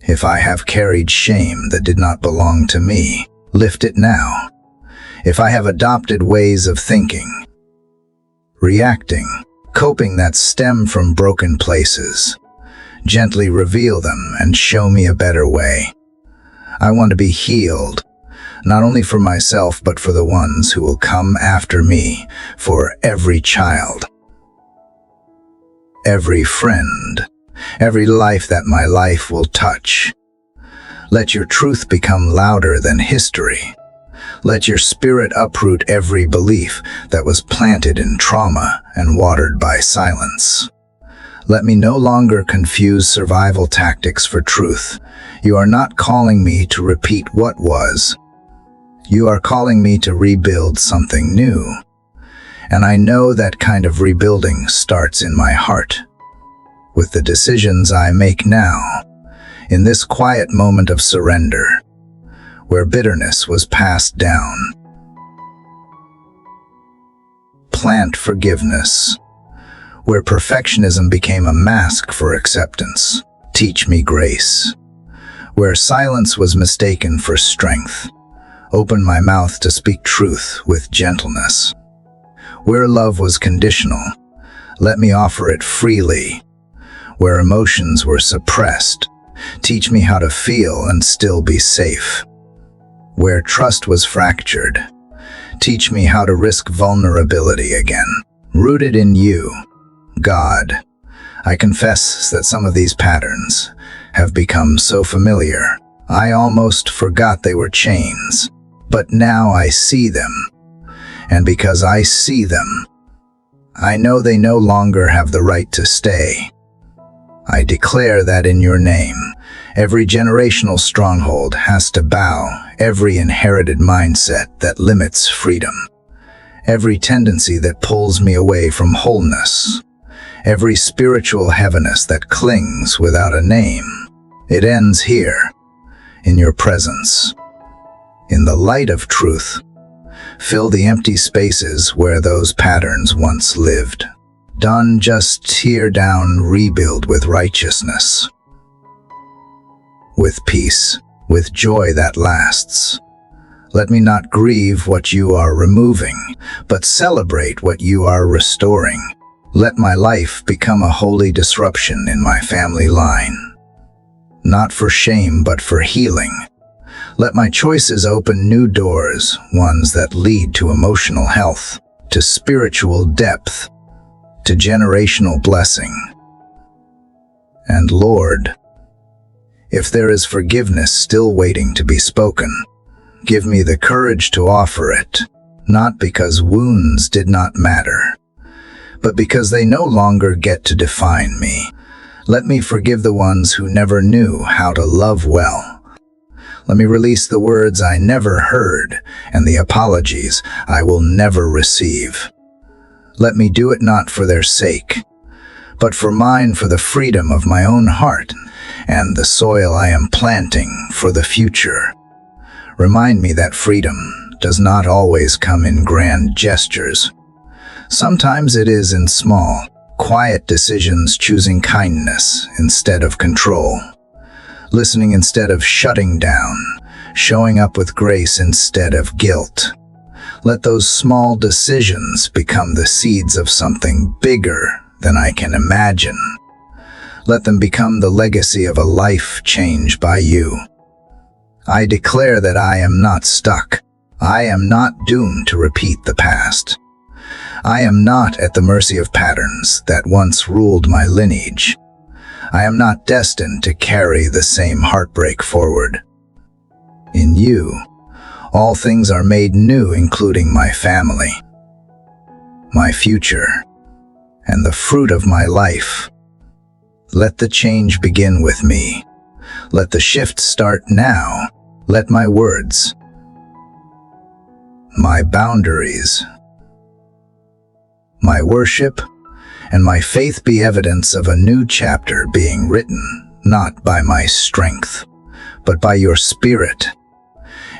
If I have carried shame that did not belong to me, lift it now. If I have adopted ways of thinking, reacting, coping that stem from broken places, gently reveal them and show me a better way. I want to be healed, not only for myself but for the ones who will come after me, for every child, every friend, every life that my life will touch. Let your truth become louder than history. Let your spirit uproot every belief that was planted in trauma and watered by silence. Let me no longer confuse survival tactics for truth. You are not calling me to repeat what was. You are calling me to rebuild something new. And I know that kind of rebuilding starts in my heart, with the decisions I make now, in this quiet moment of surrender, where bitterness was passed down. Plant forgiveness, where perfectionism became a mask for acceptance. Teach me grace, where silence was mistaken for strength. Open my mouth to speak truth with gentleness. Where love was conditional, let me offer it freely. Where emotions were suppressed, teach me how to feel and still be safe. Where trust was fractured, teach me how to risk vulnerability again. Rooted in you, God, I confess that some of these patterns have become so familiar. I almost forgot they were chains, but now I see them. And because I see them, I know they no longer have the right to stay. I declare that in your name, every generational stronghold has to bow, every inherited mindset that limits freedom, every tendency that pulls me away from wholeness, every spiritual heaviness that clings without a name. It ends here, in your presence. In the light of truth, fill the empty spaces where those patterns once lived. Don't just tear down, rebuild with righteousness, with peace, with joy that lasts. Let me not grieve what you are removing, but celebrate what you are restoring. Let my life become a holy disruption in my family line, not for shame but for healing. Let my choices open new doors, ones that lead to emotional health, to spiritual depth, to generational blessing. And Lord, if there is forgiveness still waiting to be spoken, give me the courage to offer it, not because wounds did not matter, but because they no longer get to define me. Let me forgive the ones who never knew how to love well. Let me release the words I never heard and the apologies I will never receive. Let me do it not for their sake, but for mine, for the freedom of my own heart and the soil I am planting for the future. Remind me that freedom does not always come in grand gestures. Sometimes it is in small, quiet decisions, choosing kindness instead of control, listening instead of shutting down, showing up with grace instead of guilt. Let those small decisions become the seeds of something bigger than I can imagine. Let them become the legacy of a life changed by you. I declare that I am not stuck. I am not doomed to repeat the past. I am not at the mercy of patterns that once ruled my lineage. I am not destined to carry the same heartbreak forward. In you, all things are made new, including my family, my future, and the fruit of my life. Let the change begin with me. Let the shift start now. Let my words, my boundaries, my worship, and my faith be evidence of a new chapter being written, not by my strength, but by your Spirit.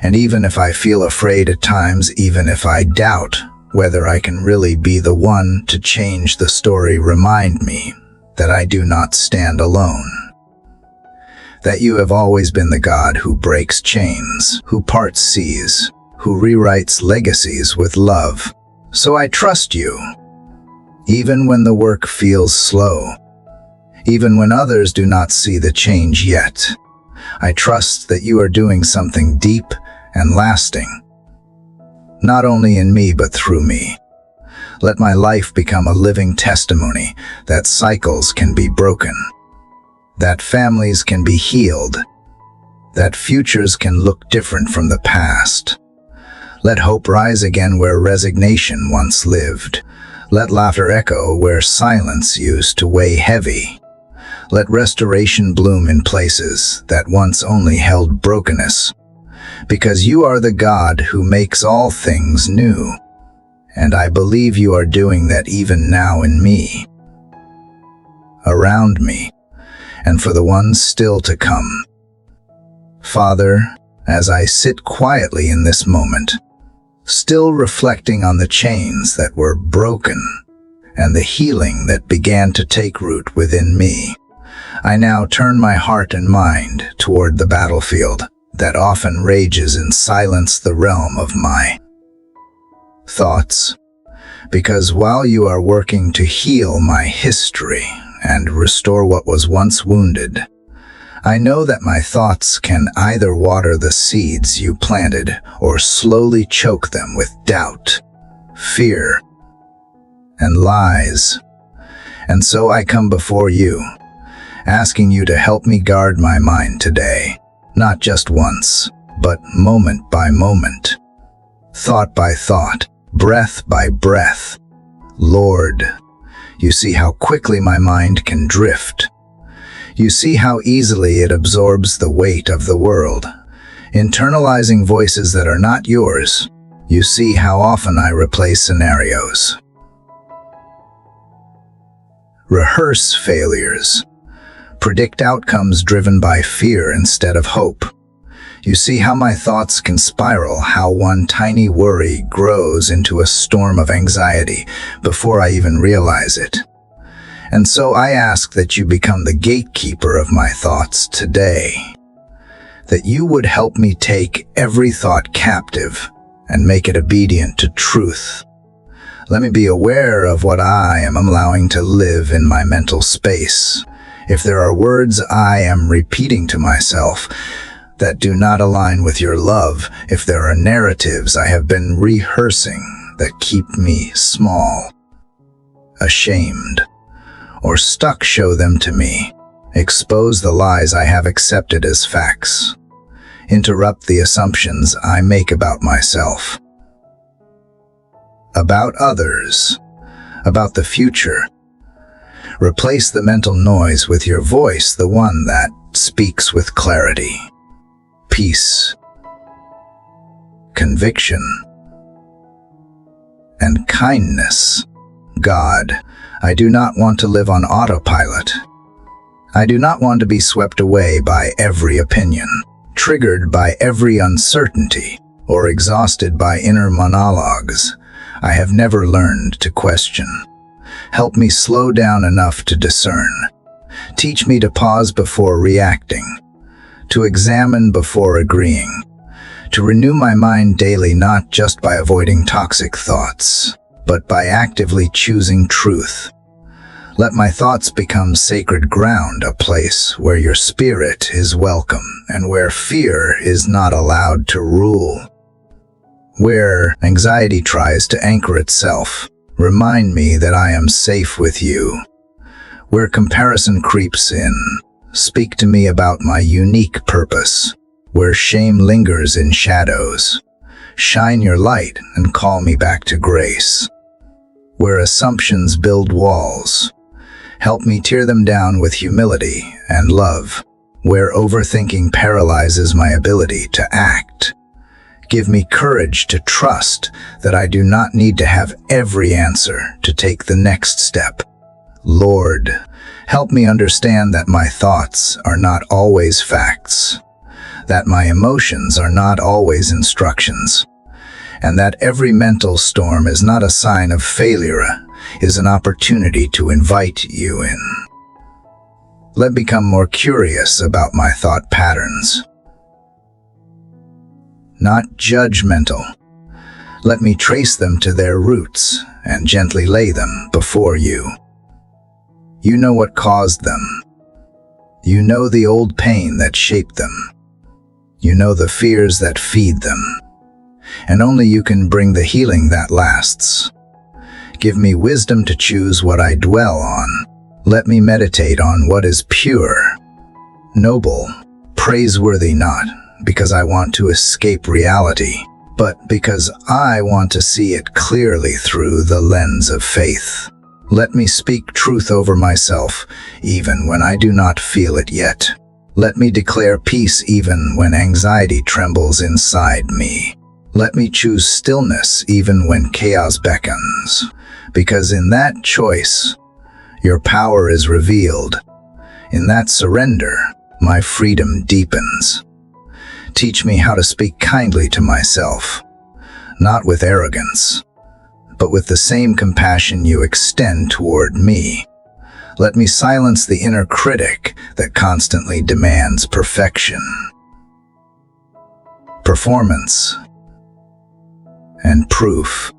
And even if I feel afraid at times, even if I doubt, Whether I can really be the one to change the story, remind me that I do not stand alone. That you have always been the God who breaks chains, who parts seas, who rewrites legacies with love. So I trust you, even when the work feels slow, even when others do not see the change yet. I trust that you are doing something deep and lasting, not only in me but through me. Let my life become a living testimony that cycles can be broken, that families can be healed, that futures can look different from the past. Let hope rise again where resignation once lived. Let laughter echo where silence used to weigh heavy. Let restoration bloom in places that once only held brokenness. Because you are the God who makes all things new. And I believe you are doing that even now in me, around me, and for the ones still to come. Father, as I sit quietly in this moment, still reflecting on the chains that were broken and the healing that began to take root within me, I now turn my heart and mind toward the battlefield that often rages in silence, the realm of my thoughts. Because while you are working to heal my history and restore what was once wounded, I know that my thoughts can either water the seeds you planted or slowly choke them with doubt, fear, and lies. And so I come before you, asking you to help me guard my mind today, not just once, but moment by moment, thought by thought, breath by breath. Lord, you see how quickly my mind can drift. You see how easily it absorbs the weight of the world, internalizing voices that are not yours. You see how often I replay scenarios, rehearse failures, predict outcomes driven by fear instead of hope. You see how my thoughts can spiral, how one tiny worry grows into a storm of anxiety before I even realize it. And so I ask that you become the gatekeeper of my thoughts today, that you would help me take every thought captive and make it obedient to truth. Let me be aware of what I am allowing to live in my mental space. If there are words I am repeating to myself that do not align with your love, if there are narratives I have been rehearsing that keep me small, ashamed, or stuck, show them to me. Expose the lies I have accepted as facts. Interrupt the assumptions I make about myself, about others, about the future. Replace the mental noise with your voice, the one that speaks with clarity, peace, conviction, and kindness. God, I do not want to live on autopilot. I do not want to be swept away by every opinion, triggered by every uncertainty, or exhausted by inner monologues I have never learned to question. Help me slow down enough to discern. Teach me to pause before reacting, to examine before agreeing, to renew my mind daily, not just by avoiding toxic thoughts, but by actively choosing truth. Let my thoughts become sacred ground, a place where your spirit is welcome and where fear is not allowed to rule. Where anxiety tries to anchor itself, remind me that I am safe with you. Where comparison creeps in, speak to me about my unique purpose. Where shame lingers in shadows, shine your light and call me back to grace. Where assumptions build walls, help me tear them down with humility and love. Where overthinking paralyzes my ability to act, give me courage to trust that I do not need to have every answer to take the next step. Lord, help me understand that my thoughts are not always facts, that my emotions are not always instructions, and that every mental storm is not a sign of failure, is an opportunity to invite you in. Let me become more curious about my thought patterns. Not judgmental. Let me trace them to their roots and gently lay them before you. You know what caused them. You know the old pain that shaped them. You know the fears that feed them. And only you can bring the healing that lasts. Give me wisdom to choose what I dwell on. Let me meditate on what is pure, noble, praiseworthy, not because I want to escape reality, but because I want to see it clearly through the lens of faith. Let me speak truth over myself, even when I do not feel it yet. Let me declare peace even when anxiety trembles inside me. Let me choose stillness even when chaos beckons, because in that choice, your power is revealed. In that surrender, my freedom deepens. Teach me how to speak kindly to myself, not with arrogance, but with the same compassion you extend toward me. Let me silence the inner critic that constantly demands perfection, performance, and proof.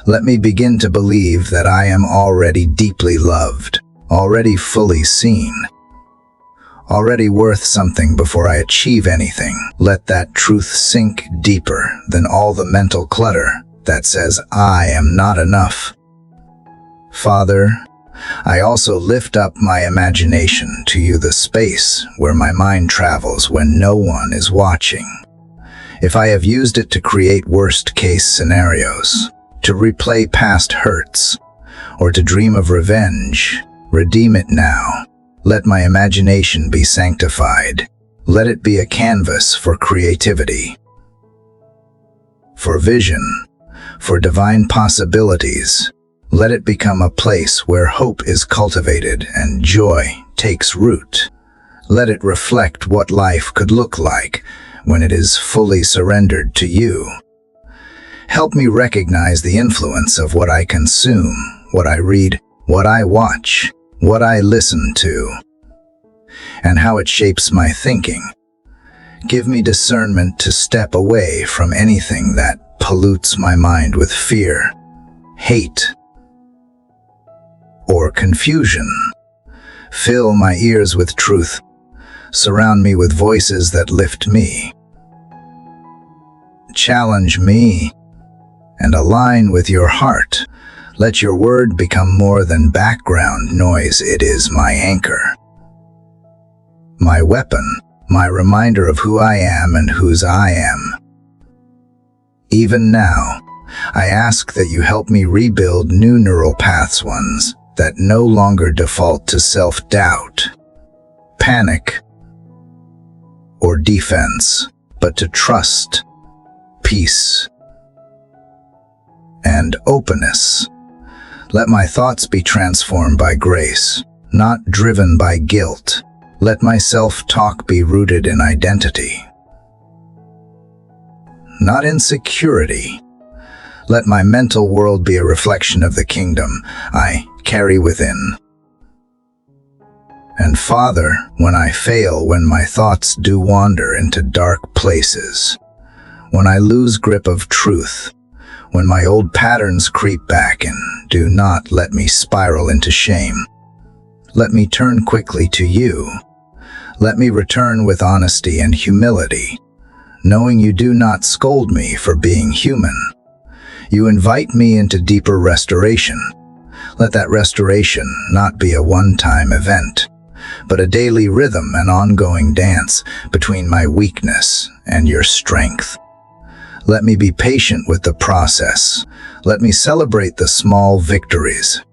Let me begin to believe that I am already deeply loved, already fully seen, already worth something before I achieve anything. Let that truth sink deeper than all the mental clutter that says I am not enough. Father, I also lift up my imagination to you, the space where my mind travels when no one is watching. If I have used it to create worst-case scenarios, to replay past hurts, or to dream of revenge, redeem it now. Let my imagination be sanctified. Let it be a canvas for creativity, for vision, for divine possibilities. Let it become a place where hope is cultivated and joy takes root. Let it reflect what life could look like when it is fully surrendered to you. Help me recognize the influence of what I consume, what I read, what I watch, what I listen to, and how it shapes my thinking. Give me discernment to step away from anything that pollutes my mind with fear, hate, or confusion. Fill my ears with truth. Surround me with voices that lift me, challenge me, and align with your heart. Let your word become more than background noise. It is my anchor, my weapon, my reminder of who I am and whose I am. Even now, I ask that you help me rebuild new neural paths, ones that no longer default to self-doubt, panic, or defense, but to trust, peace, and openness. Let my thoughts be transformed by grace, not driven by guilt. Let my self-talk be rooted in identity, not insecurity. Let my mental world be a reflection of the kingdom I carry within. And Father, when I fail, when my thoughts do wander into dark places, when I lose grip of truth, when my old patterns creep back, and do not let me spiral into shame, let me turn quickly to you. Let me return with honesty and humility, knowing you do not scold me for being human. You invite me into deeper restoration. Let that restoration not be a one-time event, but a daily rhythm, an ongoing dance between my weakness and your strength. Let me be patient with the process. Let me celebrate the small victories.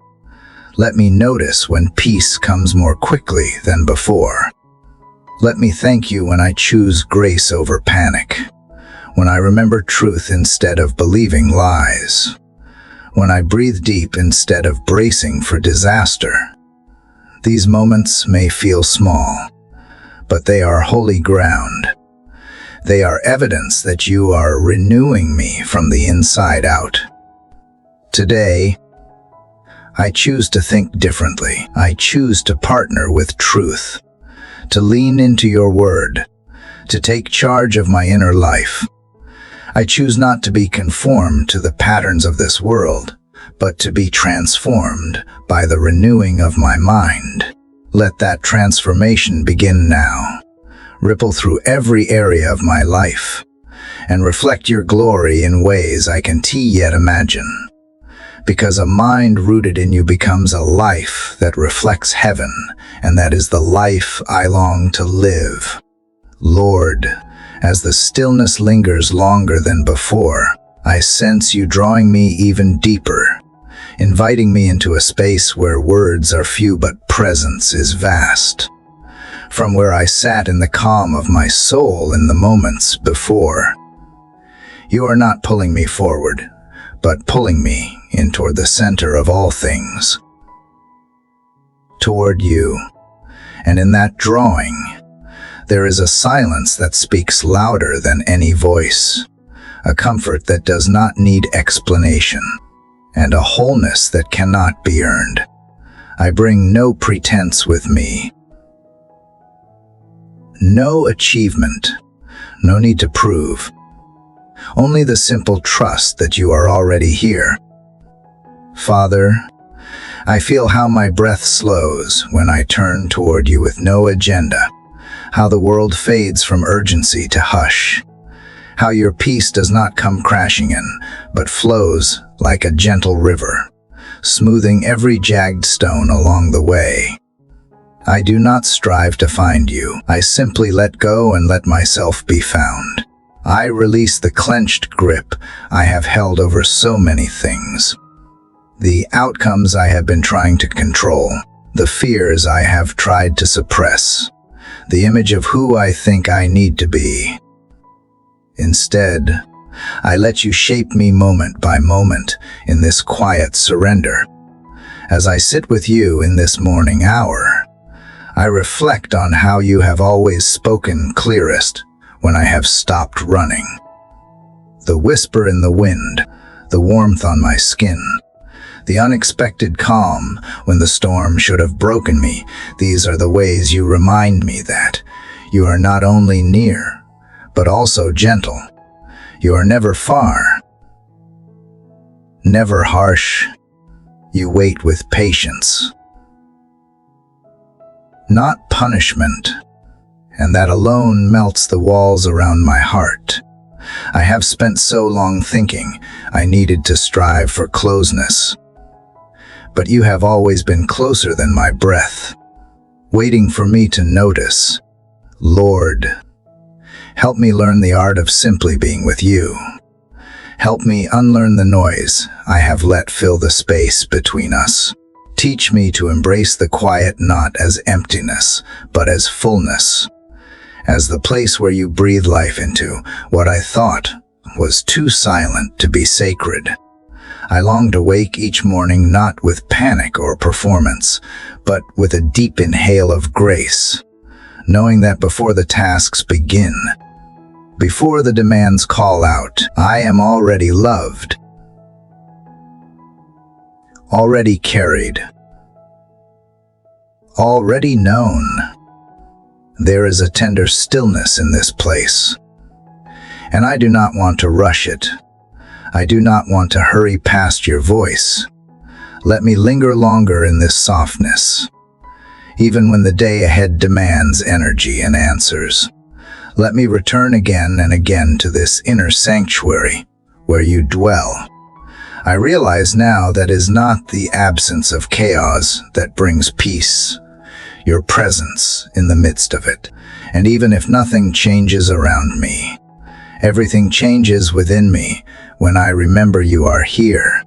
Let me notice when peace comes more quickly than before. Let me thank you when I choose grace over panic, when I remember truth instead of believing lies, when I breathe deep instead of bracing for disaster. These moments may feel small, but they are holy ground. They are evidence that you are renewing me from the inside out. Today, I choose to think differently. I choose to partner with truth, to lean into your word, to take charge of my inner life. I choose not to be conformed to the patterns of this world, but to be transformed by the renewing of my mind. Let that transformation begin now. Ripple through every area of my life, and reflect your glory in ways I can yet imagine. Because a mind rooted in you becomes a life that reflects heaven, and that is the life I long to live. Lord, as the stillness lingers longer than before, I sense you drawing me even deeper, inviting me into a space where words are few but presence is vast. From where I sat in the calm of my soul in the moments before, you are not pulling me forward, but pulling me in toward the center of all things, toward you. And in that drawing, there is a silence that speaks louder than any voice, a comfort that does not need explanation, and a wholeness that cannot be earned. I bring no pretense with me, no achievement, no need to prove, only the simple trust that you are already here. Father, I feel how my breath slows when I turn toward you with no agenda, how the world fades from urgency to hush, how your peace does not come crashing in, but flows like a gentle river, smoothing every jagged stone along the way. I do not strive to find you. I simply let go and let myself be found. I release the clenched grip I have held over so many things. The outcomes I have been trying to control, the fears I have tried to suppress, the image of who I think I need to be. Instead, I let you shape me moment by moment in this quiet surrender. As I sit with you in this morning hour, I reflect on how you have always spoken clearest when I have stopped running. The whisper in the wind, the warmth on my skin, the unexpected calm when the storm should have broken me, these are the ways you remind me that you are not only near, but also gentle. You are never far, never harsh. You wait with patience, not punishment, and that alone melts the walls around my heart. I have spent so long thinking I needed to strive for closeness, but you have always been closer than my breath, waiting for me to notice. Lord, help me learn the art of simply being with you. Help me unlearn the noise I have let fill the space between us. Teach me to embrace the quiet not as emptiness, but as fullness, as the place where you breathe life into what I thought was too silent to be sacred. I long to wake each morning not with panic or performance, but with a deep inhale of grace, knowing that before the tasks begin, before the demands call out, I am already loved, already carried, already known. There is a tender stillness in this place, and I do not want to rush it. I do not want to hurry past your voice. Let me linger longer in this softness, even when the day ahead demands energy and answers. Let me return again and again to this inner sanctuary where you dwell. I realize now that it is not the absence of chaos that brings peace, your presence in the midst of it. And even if nothing changes around me, everything changes within me when I remember you are here.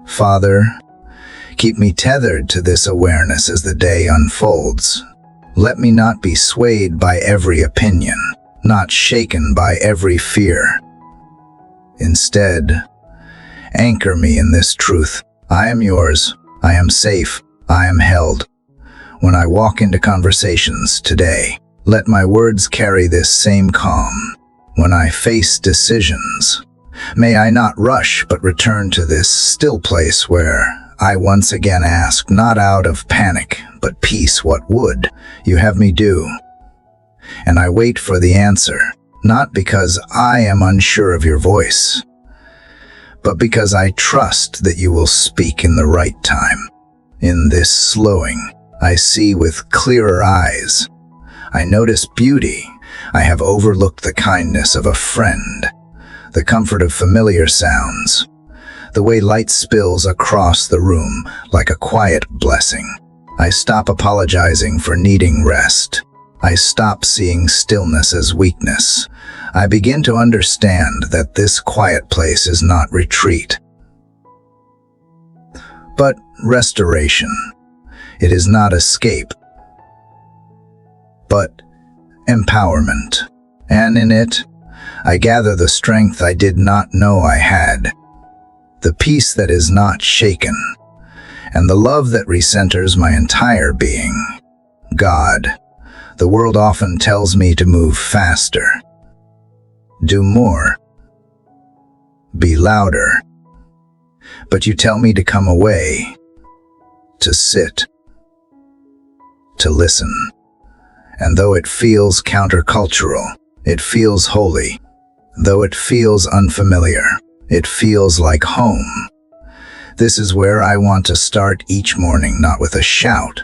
Father, keep me tethered to this awareness as the day unfolds. Let me not be swayed by every opinion, not shaken by every fear. Instead, anchor me in this truth. I am yours. I am safe. I am held. When I walk into conversations today, Let my words carry this same calm. When I face decisions, may I not rush but return to this still place where I once again ask, not out of panic, but peace, what would you have me do? And I wait for the answer, not because I am unsure of your voice, but because I trust that you will speak in the right time. In this slowing, I see with clearer eyes. I notice beauty. I have overlooked the kindness of a friend, the comfort of familiar sounds, the way light spills across the room like a quiet blessing. I stop apologizing for needing rest. I stop seeing stillness as weakness. I begin to understand that this quiet place is not retreat, but restoration. It is not escape, but empowerment. And in it, I gather the strength I did not know I had, the peace that is not shaken, and the love that recenters my entire being. God, the world often tells me to move faster, do more, be louder, but you tell me to come away, to sit, to listen. And though it feels countercultural, it feels holy. Though it feels unfamiliar, it feels like home. This is where I want to start each morning, not with a shout,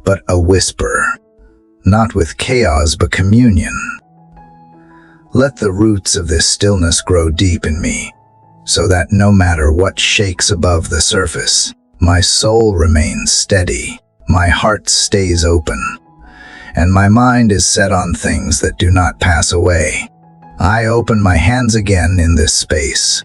but a whisper. Not with chaos, but communion. Let the roots of this stillness grow deep in me, so that no matter what shakes above the surface, my soul remains steady, my heart stays open, and my mind is set on things that do not pass away. I open my hands again in this space,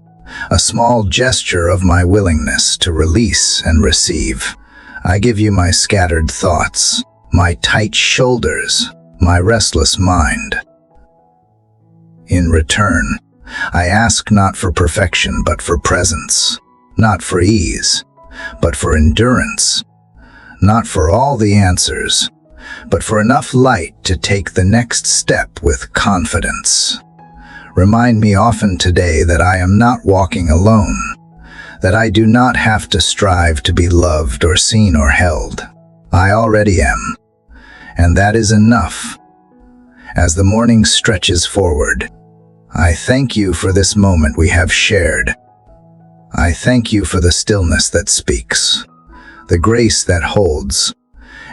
a small gesture of my willingness to release and receive. I give you my scattered thoughts, my tight shoulders, my restless mind. In return, I ask not for perfection but for presence, not for ease, but for endurance, not for all the answers, but for enough light to take the next step with confidence. Remind me often today that I am not walking alone, that I do not have to strive to be loved or seen or held. I already am, and that is enough. As the morning stretches forward, I thank you for this moment we have shared. I thank you for the stillness that speaks, the grace that holds,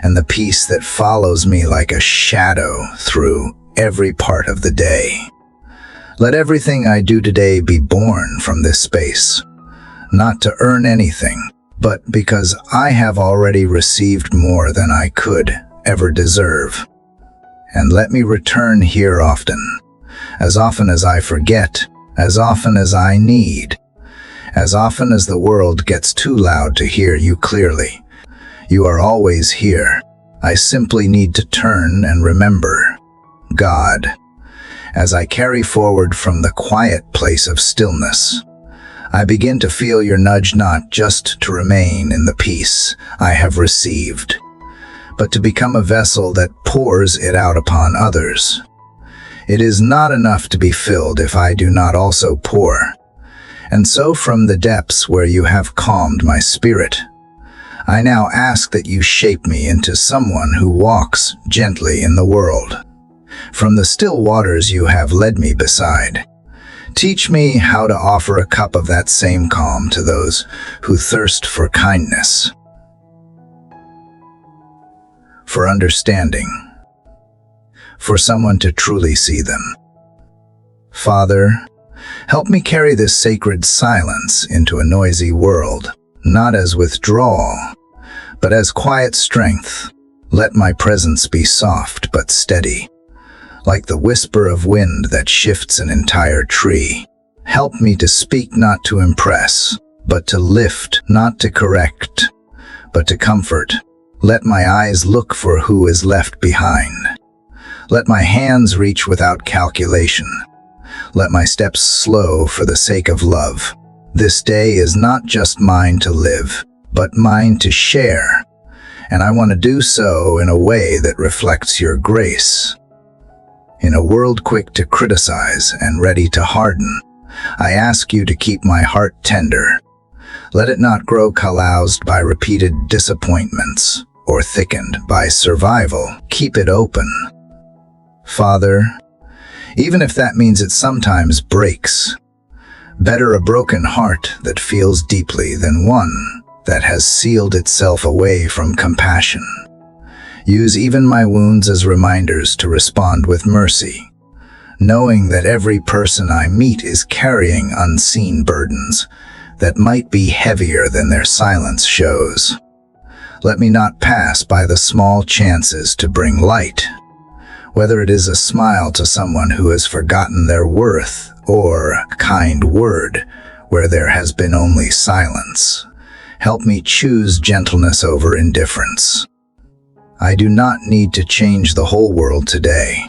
and the peace that follows me like a shadow through every part of the day. Let everything I do today be born from this space, not to earn anything, but because I have already received more than I could ever deserve. And let me return here often as I forget, as often as I need, as often as the world gets too loud to hear you clearly. You are always here. I simply need to turn and remember. God, as I carry forward from the quiet place of stillness, I begin to feel your nudge, not just to remain in the peace I have received, but to become a vessel that pours it out upon others. It is not enough to be filled if I do not also pour. And so from the depths where you have calmed my spirit, I now ask that you shape me into someone who walks gently in the world. From the still waters you have led me beside, teach me how to offer a cup of that same calm to those who thirst for kindness, for understanding, for someone to truly see them. Father, help me carry this sacred silence into a noisy world, not as withdrawal, but as quiet strength. Let my presence be soft but steady, like the whisper of wind that shifts an entire tree. Help me to speak not to impress, but to lift, not to correct, but to comfort. Let my eyes look for who is left behind. Let my hands reach without calculation. Let my steps slow for the sake of love. This day is not just mine to live, but mine to share. And I want to do so in a way that reflects your grace, In a world quick to criticize and ready to harden, I ask you to keep my heart tender. Let it not grow calloused by repeated disappointments or thickened by survival. Keep it open. Father, even if that means it sometimes breaks, better a broken heart that feels deeply than one that has sealed itself away from compassion. Use even my wounds as reminders to respond with mercy, knowing that every person I meet is carrying unseen burdens that might be heavier than their silence shows. Let me not pass by the small chances to bring light, whether it is a smile to someone who has forgotten their worth or a kind word where there has been only silence. Help me choose gentleness over indifference. I do not need to change the whole world today,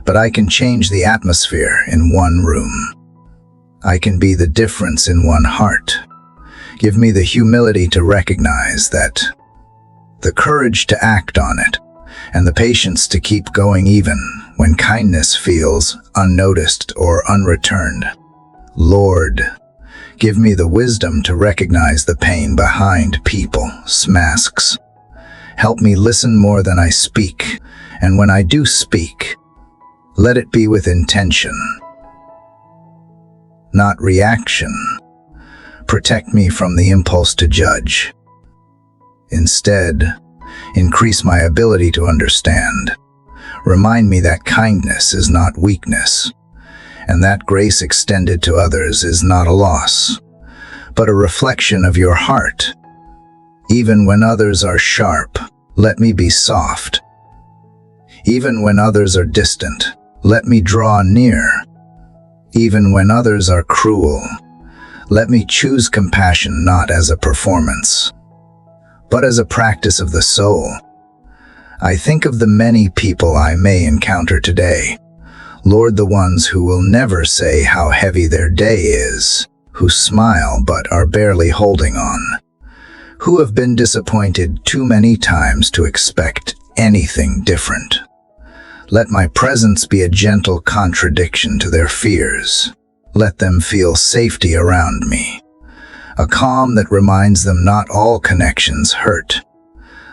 but I can change the atmosphere in one room. I can be the difference in one heart. Give me the humility to recognize that, the courage to act on it, and the patience to keep going even when kindness feels unnoticed or unreturned. Lord, give me the wisdom to recognize the pain behind people's masks. Help me listen more than I speak, and when I do speak, let it be with intention, not reaction. Protect me from the impulse to judge. Instead, increase my ability to understand. Remind me that kindness is not weakness, and that grace extended to others is not a loss, but a reflection of your heart. Even when others are sharp, let me be soft. Even when others are distant, let me draw near. Even when others are cruel, let me choose compassion not as a performance, but as a practice of the soul. I think of the many people I may encounter today. Lord, the ones who will never say how heavy their day is, who smile but are barely holding on, who have been disappointed too many times to expect anything different. Let my presence be a gentle contradiction to their fears. Let them feel safety around me, a calm that reminds them not all connections hurt.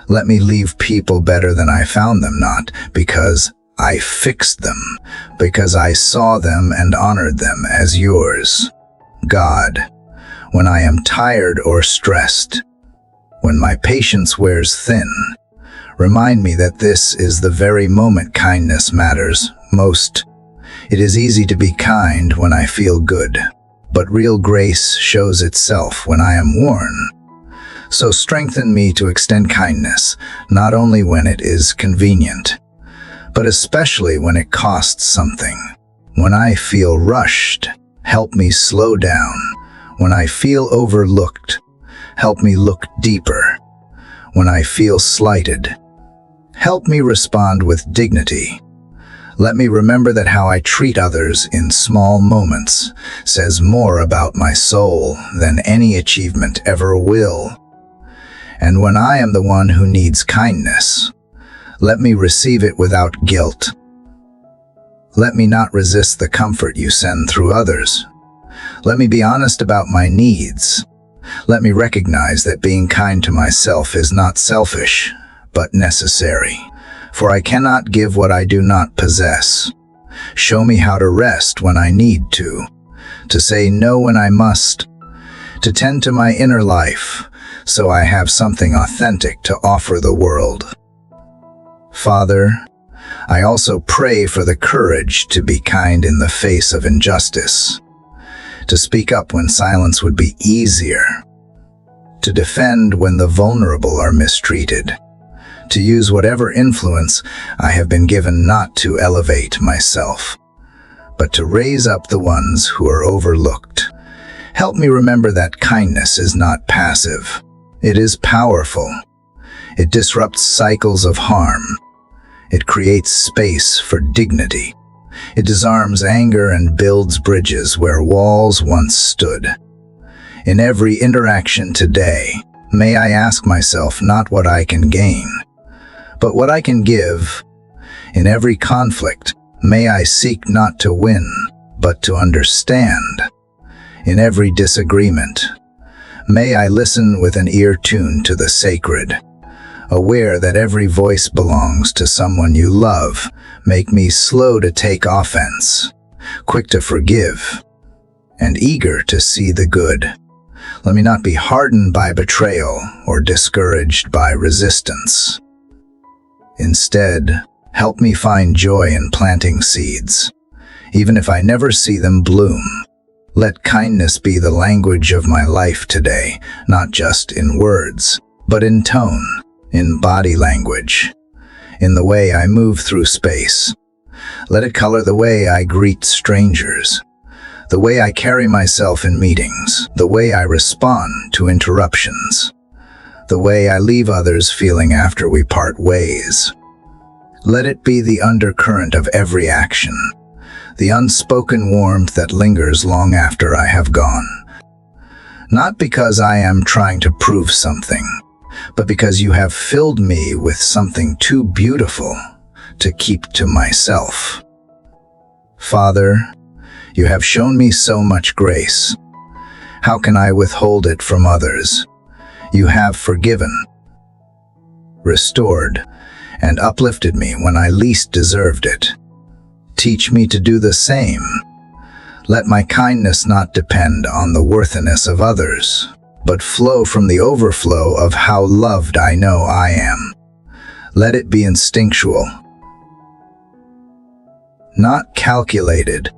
Let me leave people better than I found them, not because I fixed them, because I saw them and honored them as yours. God, when I am tired or stressed, when my patience wears thin, remind me that this is the very moment kindness matters most. It is easy to be kind when I feel good, but real grace shows itself when I am worn. So strengthen me to extend kindness, not only when it is convenient, but especially when it costs something. When I feel rushed, help me slow down. When I feel overlooked, help me look deeper. When I feel slighted, help me respond with dignity. Let me remember that how I treat others in small moments says more about my soul than any achievement ever will. And when I am the one who needs kindness, let me receive it without guilt. Let me not resist the comfort you send through others. Let me be honest about my needs. Let me recognize that being kind to myself is not selfish, but necessary. For I cannot give what I do not possess. Show me how to rest when I need to say no when I must, to tend to my inner life, so I have something authentic to offer the world. Father, I also pray for the courage to be kind in the face of injustice, to speak up when silence would be easier, to defend when the vulnerable are mistreated, to use whatever influence I have been given not to elevate myself, but to raise up the ones who are overlooked. Help me remember that kindness is not passive. It is powerful. It disrupts cycles of harm. It creates space for dignity. It disarms anger and builds bridges where walls once stood. In every interaction today, may I ask myself not what I can gain, but what I can give. In every conflict, May I seek not to win, but to understand. In every disagreement, may I listen with an ear tuned to the sacred, aware that every voice belongs to someone you love. Make me slow to take offense, quick to forgive, and eager to see the good. Let me not be hardened by betrayal or discouraged by resistance. Instead, help me find joy in planting seeds, even if I never see them bloom. Let kindness be the language of my life today, not just in words, but in tone, in body language, in the way I move through space. Let it color the way I greet strangers, the way I carry myself in meetings, the way I respond to interruptions, the way I leave others feeling after we part ways. Let it be the undercurrent of every action, the unspoken warmth that lingers long after I have gone. Not because I am trying to prove something, but because you have filled me with something too beautiful to keep to myself. Father, you have shown me so much grace. How can I withhold it from others? You have forgiven, restored, and uplifted me when I least deserved it. Teach me to do the same. Let my kindness not depend on the worthiness of others, but flow from the overflow of how loved I know I am. Let it be instinctual, not calculated.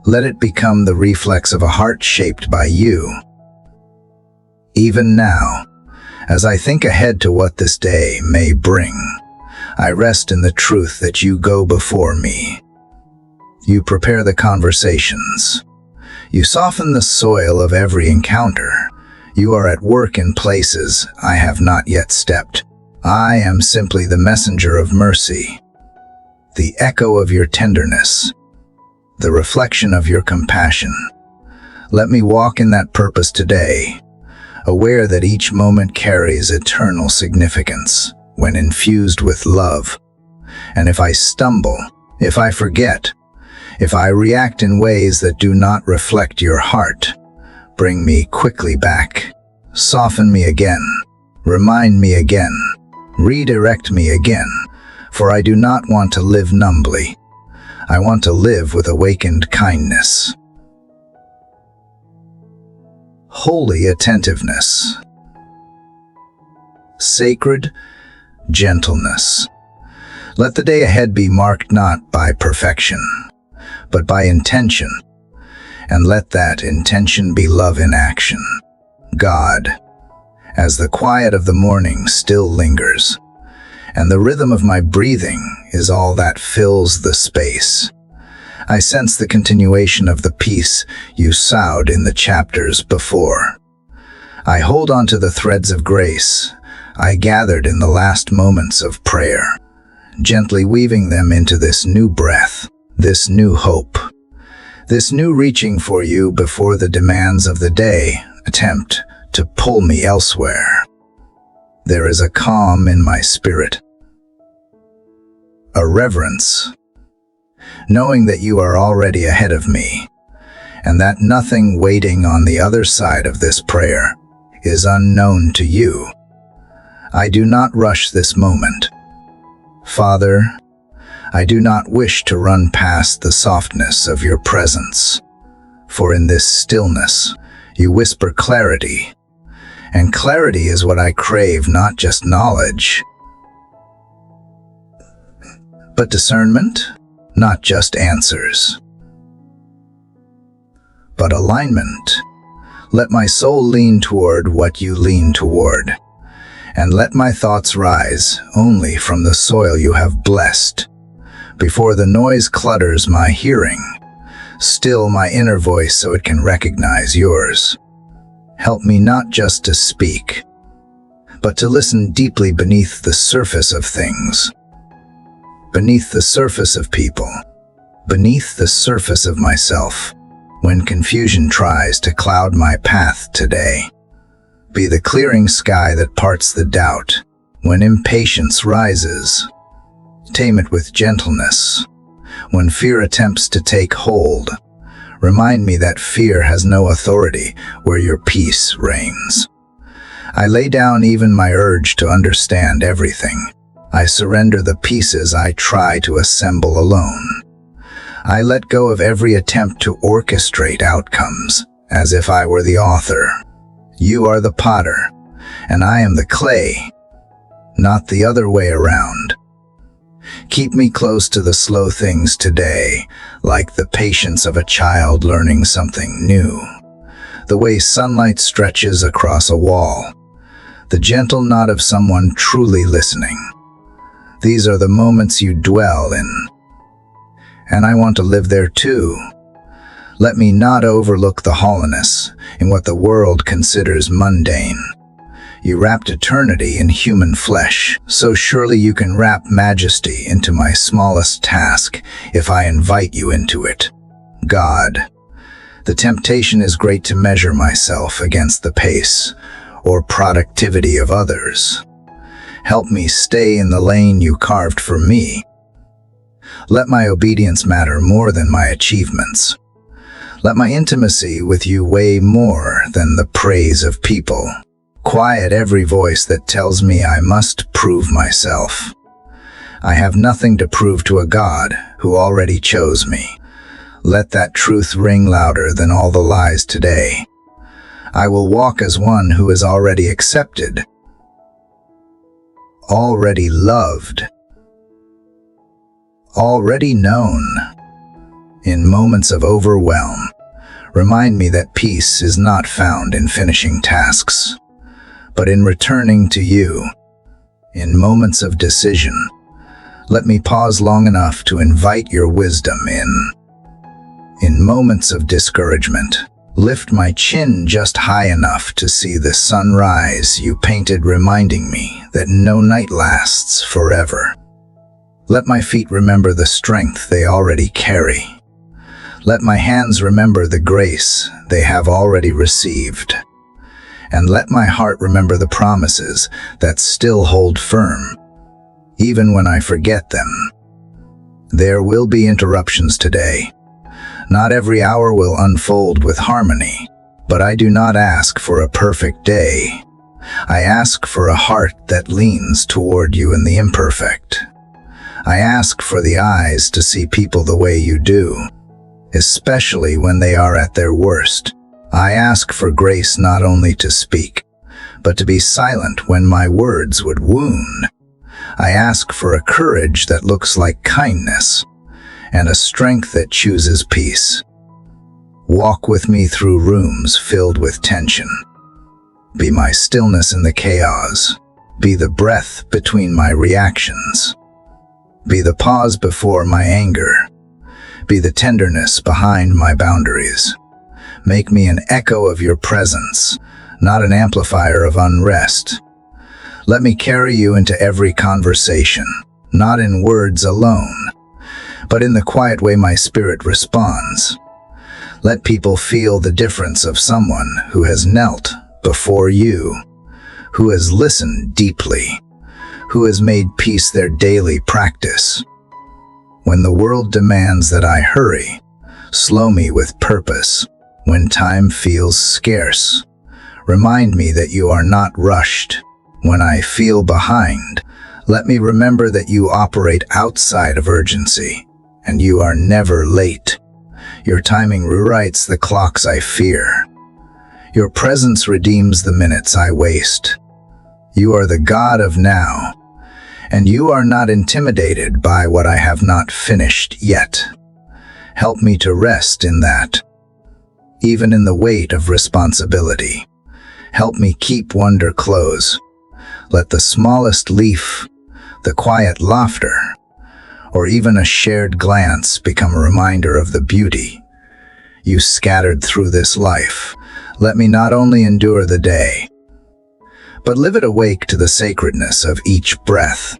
Let it become the reflex of a heart shaped by you. Even now, as I think ahead to what this day may bring, I rest in the truth that you go before me. You prepare the conversations. You soften the soil of every encounter. You are at work in places I have not yet stepped. I am simply the messenger of mercy, the echo of your tenderness, the reflection of your compassion. Let me walk in that purpose today, aware that each moment carries eternal significance when infused with love. And if I stumble, if I forget, if I react in ways that do not reflect your heart, bring me quickly back. Soften me again. Remind me again. Redirect me again. For I do not want to live numbly. I want to live with awakened kindness. Holy attentiveness. Sacred gentleness. Let the day ahead be marked not by perfection, but by intention, and let that intention be love in action. God, as the quiet of the morning still lingers, and the rhythm of my breathing is all that fills the space, I sense the continuation of the peace you sowed in the chapters before. I hold on to the threads of grace I gathered in the last moments of prayer, gently weaving them into this new breath, this new hope, this new reaching for you before the demands of the day attempt to pull me elsewhere. There is a calm in my spirit, a reverence, knowing that you are already ahead of me, and that nothing waiting on the other side of this prayer is unknown to you. I do not rush this moment. Father, I do not wish to run past the softness of your presence, for in this stillness you whisper clarity, and clarity is what I crave, not just knowledge, but discernment, not just answers, but alignment. Let my soul lean toward what you lean toward, and let my thoughts rise only from the soil you have blessed. Before the noise clutters my hearing, still my inner voice so it can recognize yours. Help me not just to speak, but to listen deeply beneath the surface of things, beneath the surface of people, beneath the surface of myself. When confusion tries to cloud my path today, be the clearing sky that parts the doubt. When impatience rises, tame it with gentleness. When fear attempts to take hold, remind me that fear has no authority where your peace reigns. I lay down even my urge to understand everything. I surrender the pieces I try to assemble alone. I let go of every attempt to orchestrate outcomes, as if I were the author. You are the potter, and I am the clay, not the other way around. Keep me close to the slow things today, like the patience of a child learning something new. The way sunlight stretches across a wall. The gentle nod of someone truly listening. These are the moments you dwell in. And I want to live there too. Let me not overlook the hollowness in what the world considers mundane. You wrapped eternity in human flesh, so surely you can wrap majesty into my smallest task if I invite you into it. God, the temptation is great to measure myself against the pace or productivity of others. Help me stay in the lane you carved for me. Let my obedience matter more than my achievements. Let my intimacy with you weigh more than the praise of people. Quiet every voice that tells me I must prove myself. I have nothing to prove to a God who already chose me. Let that truth ring louder than all the lies today. I will walk as one who is already accepted, already loved, already known. In moments of overwhelm, remind me that peace is not found in finishing tasks, but in returning to you. In moments of decision, let me pause long enough to invite your wisdom in. In moments of discouragement, lift my chin just high enough to see the sunrise you painted, reminding me that no night lasts forever. Let my feet remember the strength they already carry. Let my hands remember the grace they have already received. And let my heart remember the promises that still hold firm, even when I forget them. There will be interruptions today. Not every hour will unfold with harmony, but I do not ask for a perfect day. I ask for a heart that leans toward you in the imperfect. I ask for the eyes to see people the way you do, especially when they are at their worst. I ask for grace not only to speak, but to be silent when my words would wound. I ask for a courage that looks like kindness, and a strength that chooses peace. Walk with me through rooms filled with tension. Be my stillness in the chaos. Be the breath between my reactions. Be the pause before my anger. Be the tenderness behind my boundaries. Make me an echo of your presence, not an amplifier of unrest. Let me carry you into every conversation, not in words alone, but in the quiet way my spirit responds. Let people feel the difference of someone who has knelt before you, who has listened deeply, who has made peace their daily practice. When the world demands that I hurry, slow me with purpose. When time feels scarce, remind me that you are not rushed. When I feel behind, let me remember that you operate outside of urgency, and you are never late. Your timing rewrites the clocks I fear. Your presence redeems the minutes I waste. You are the God of now, and you are not intimidated by what I have not finished yet. Help me to rest in that. Even in the weight of responsibility, help me keep wonder close. Let the smallest leaf, the quiet laughter, or even a shared glance become a reminder of the beauty you scattered through this life. Let me not only endure the day, but live it awake to the sacredness of each breath,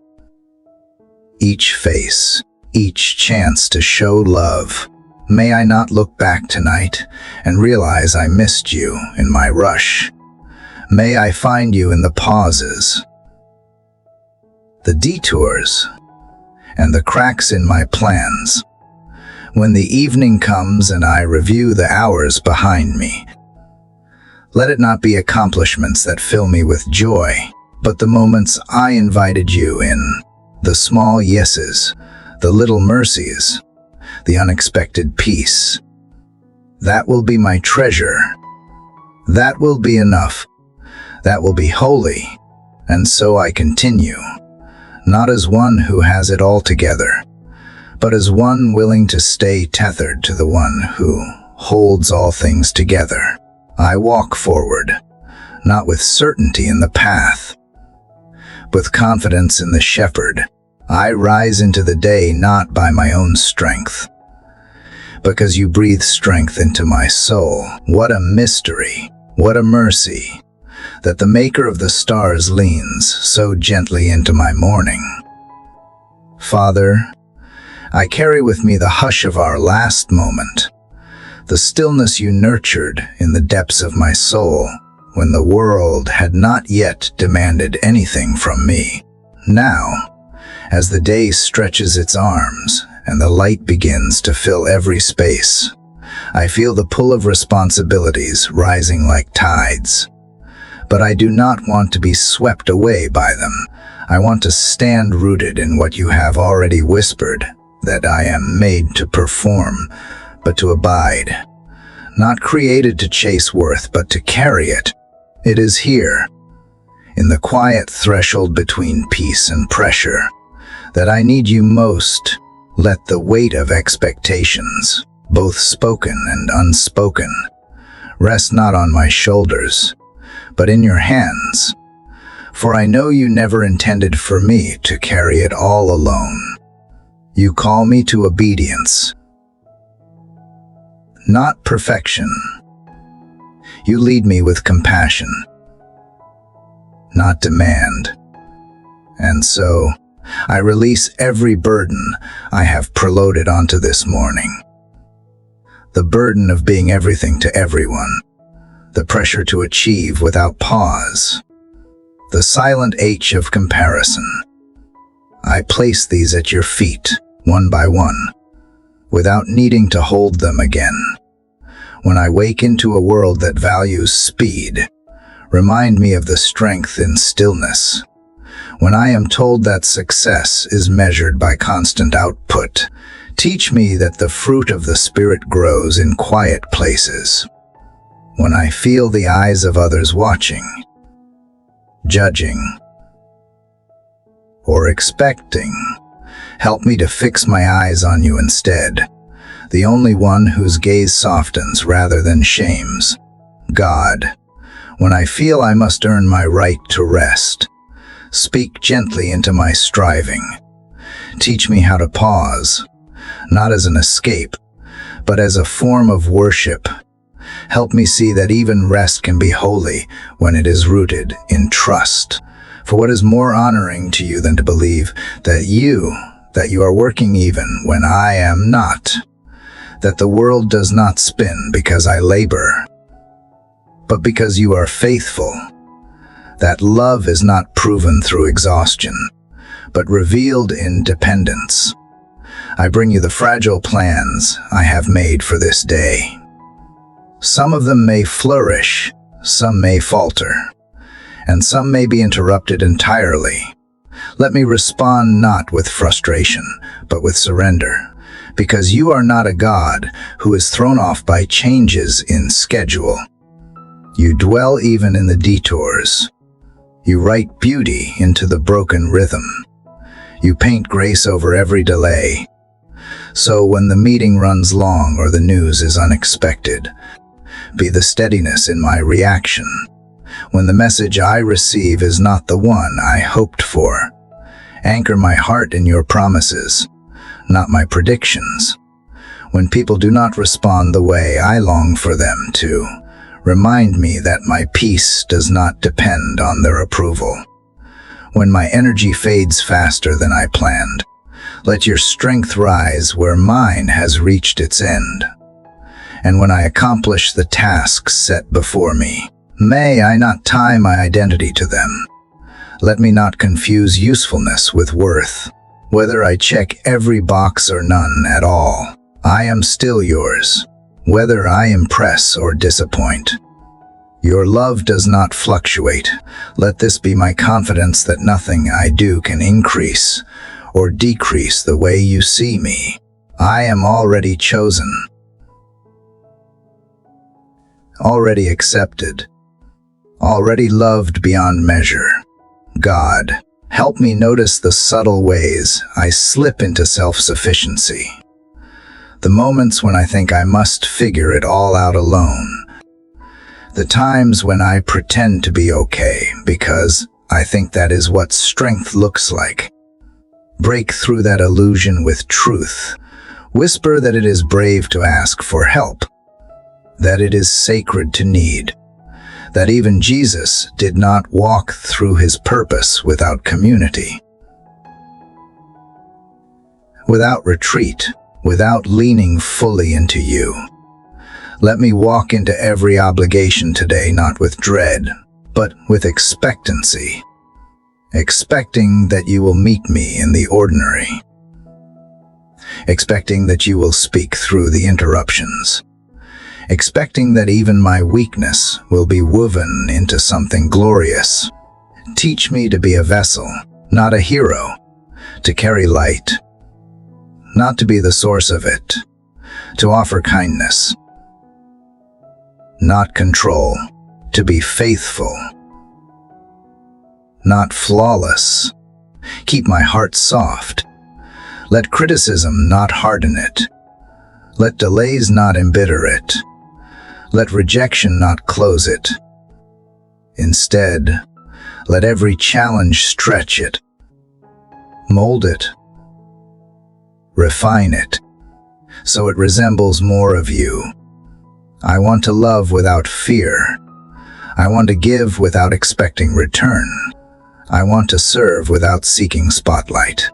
each face, each chance to show love. May I not look back tonight and realize I missed you in my rush. May I find you in the pauses, the detours, and the cracks in my plans. When the evening comes and I review the hours behind me, let it not be accomplishments that fill me with joy, but the moments I invited you in, the small yeses, the little mercies, the unexpected peace. That will be my treasure. That will be enough. That will be holy. And so I continue, not as one who has it all together, but as one willing to stay tethered to the one who holds all things together. I walk forward, not with certainty in the path, with confidence in the shepherd. I rise into the day not by my own strength, because you breathe strength into my soul. What a mystery, what a mercy, that the maker of the stars leans so gently into my morning. Father, I carry with me the hush of our last moment, the stillness you nurtured in the depths of my soul when the world had not yet demanded anything from me. Now, as the day stretches its arms and the light begins to fill every space, I feel the pull of responsibilities rising like tides. But I do not want to be swept away by them. I want to stand rooted in what you have already whispered, that I am made to perform, but to abide. Not created to chase worth, but to carry it. It is here, in the quiet threshold between peace and pressure, that I need you most. Let the weight of expectations, both spoken and unspoken, rest not on my shoulders, but in your hands. For I know you never intended for me to carry it all alone. You call me to obedience, not perfection. You lead me with compassion, not demand. And so, I release every burden I have preloaded onto this morning. The burden of being everything to everyone, the pressure to achieve without pause, the silent H of comparison. I place these at your feet, one by one, without needing to hold them again. When I wake into a world that values speed, remind me of the strength in stillness. When I am told that success is measured by constant output, teach me that the fruit of the Spirit grows in quiet places. When I feel the eyes of others watching, judging, or expecting, help me to fix my eyes on you instead, the only one whose gaze softens rather than shames. God, when I feel I must earn my right to rest, speak gently into my striving. Teach me how to pause, not as an escape, but as a form of worship. Help me see that even rest can be holy when it is rooted in trust. For what is more honoring to you than to believe that you are working even when I am not, that the world does not spin because I labor, but because you are faithful, that love is not proven through exhaustion, but revealed in dependence. I bring you the fragile plans I have made for this day. Some of them may flourish, some may falter, and some may be interrupted entirely. Let me respond not with frustration, but with surrender, because you are not a God who is thrown off by changes in schedule. You dwell even in the detours. You write beauty into the broken rhythm. You paint grace over every delay. So when the meeting runs long or the news is unexpected, be the steadiness in my reaction. When the message I receive is not the one I hoped for, anchor my heart in your promises, not my predictions. When people do not respond the way I long for them to, remind me that my peace does not depend on their approval. When my energy fades faster than I planned, let your strength rise where mine has reached its end. And when I accomplish the tasks set before me, may I not tie my identity to them. Let me not confuse usefulness with worth. Whether I check every box or none at all, I am still yours, whether I impress or disappoint. Your love does not fluctuate. Let this be my confidence that nothing I do can increase or decrease the way you see me. I am already chosen, already accepted, already loved beyond measure. God, help me notice the subtle ways I slip into self-sufficiency. The moments when I think I must figure it all out alone. The times when I pretend to be okay because I think that is what strength looks like. Break through that illusion with truth. Whisper that it is brave to ask for help, that it is sacred to need, that even Jesus did not walk through his purpose without community, without retreat, without leaning fully into you. Let me walk into every obligation today not with dread, but with expectancy, expecting that you will meet me in the ordinary, expecting that you will speak through the interruptions, expecting that even my weakness will be woven into something glorious. Teach me to be a vessel, not a hero, to carry light, not to be the source of it, to offer kindness, not control, to be faithful, not flawless. Keep my heart soft. Let criticism not harden it. Let delays not embitter it. Let rejection not close it. Instead, let every challenge stretch it, mold it, refine it, so it resembles more of you. I want to love without fear. I want to give without expecting return. I want to serve without seeking spotlight.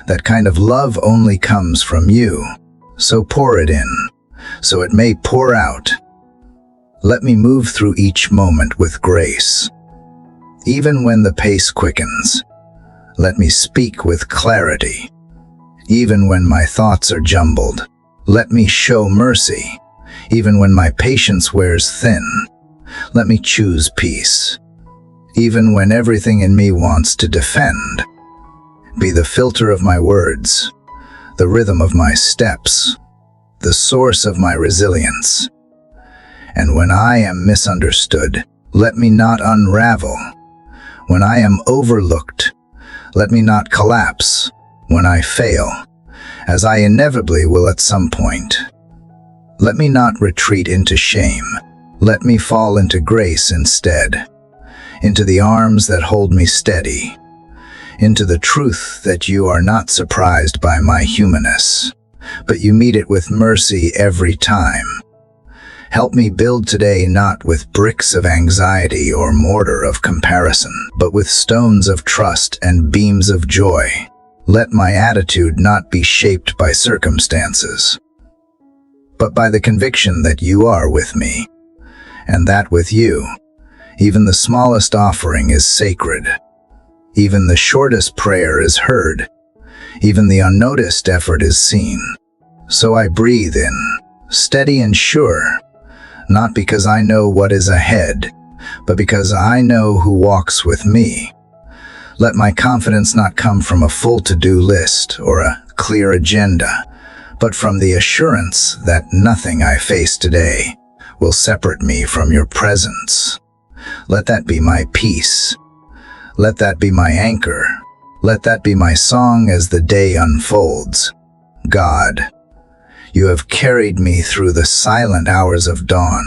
That kind of love only comes from you. So pour it in, so it may pour out. Let me move through each moment with grace. Even when the pace quickens, let me speak with clarity. Even when my thoughts are jumbled, let me show mercy. Even when my patience wears thin, let me choose peace. Even when everything in me wants to defend, be the filter of my words, the rhythm of my steps, the source of my resilience. And when I am misunderstood, let me not unravel. When I am overlooked, let me not collapse. When I fail, as I inevitably will at some point, let me not retreat into shame. Let me fall into grace instead, into the arms that hold me steady, into the truth that you are not surprised by my humanness, but you meet it with mercy every time. Help me build today not with bricks of anxiety or mortar of comparison, but with stones of trust and beams of joy. Let my attitude not be shaped by circumstances, but by the conviction that you are with me, and that with you, even the smallest offering is sacred. Even the shortest prayer is heard. Even the unnoticed effort is seen. So I breathe in, steady and sure, not because I know what is ahead, but because I know who walks with me. Let my confidence not come from a full to-do list or a clear agenda, but from the assurance that nothing I face today will separate me from your presence. Let that be my peace. Let that be my anchor. Let that be my song as the day unfolds. God, you have carried me through the silent hours of dawn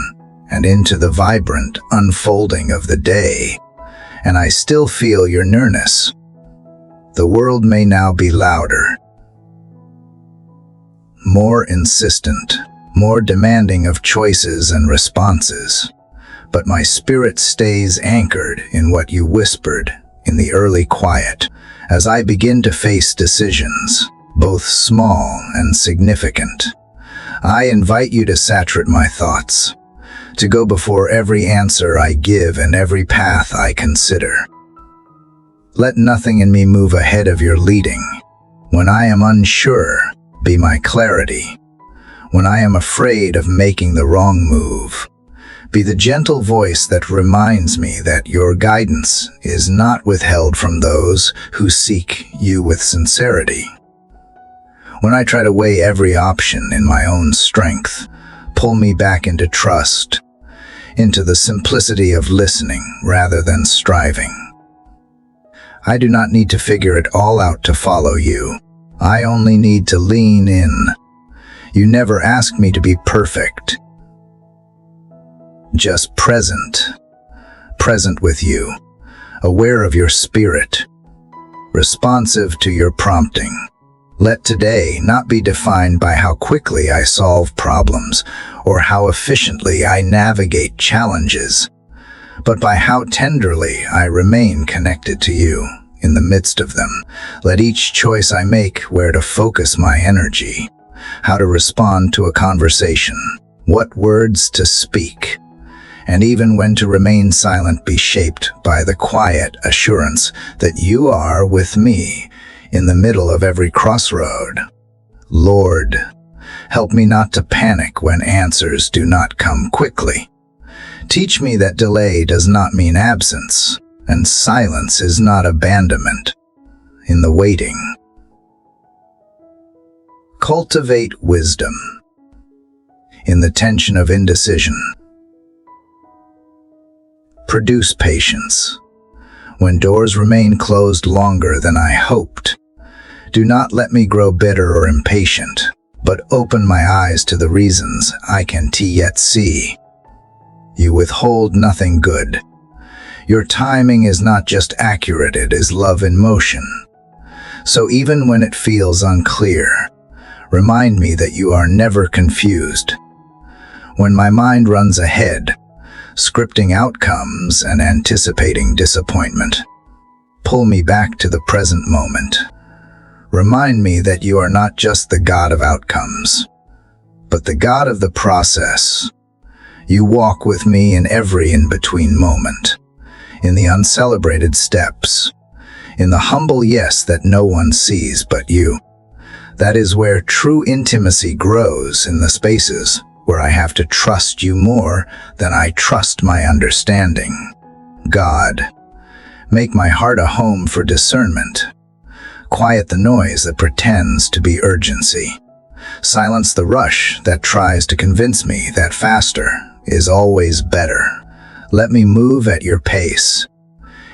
and into the vibrant unfolding of the day, and I still feel your nearness. The world may now be louder, more insistent, more demanding of choices and responses, but my spirit stays anchored in what you whispered in the early quiet as I begin to face decisions, both small and significant. I invite you to saturate my thoughts, to go before every answer I give and every path I consider. Let nothing in me move ahead of your leading. When I am unsure, be my clarity. when I am afraid of making the wrong move. Be the gentle voice that reminds me that your guidance is not withheld from those who seek you with sincerity. When I try to weigh every option in my own strength, pull me back into trust, into the simplicity of listening rather than striving. I do not need to figure it all out to follow you. I only need to lean in. You never asked me to be perfect, just present with you, aware of your spirit, responsive to your prompting. Let today not be defined by how quickly I solve problems or how efficiently I navigate challenges, but by how tenderly I remain connected to you in the midst of them. Let each choice I make where to focus my energy, how to respond to a conversation, what words to speak, and even when to remain silent be shaped by the quiet assurance that you are with me in the middle of every crossroad. Lord, help me not to panic when answers do not come quickly. Teach me that delay does not mean absence, and silence is not abandonment in the waiting. Cultivate wisdom in the tension of indecision. Produce patience when doors remain closed longer than I hoped. Do not let me grow bitter or impatient, but open my eyes to the reasons I can yet see. You withhold nothing good. Your timing is not just accurate, it is love in motion. So even when it feels unclear, remind me that you are never confused. When my mind runs ahead, scripting outcomes and anticipating disappointment, pull me back to the present moment. Remind me that you are not just the God of outcomes, but the God of the process. You walk with me in every in-between moment, in the uncelebrated steps, in the humble yes that no one sees but you. That is where true intimacy grows, in the spaces where I have to trust you more than I trust my understanding. God, make my heart a home for discernment. Quiet the noise that pretends to be urgency. Silence the rush that tries to convince me that faster is always better. Let me move at your pace,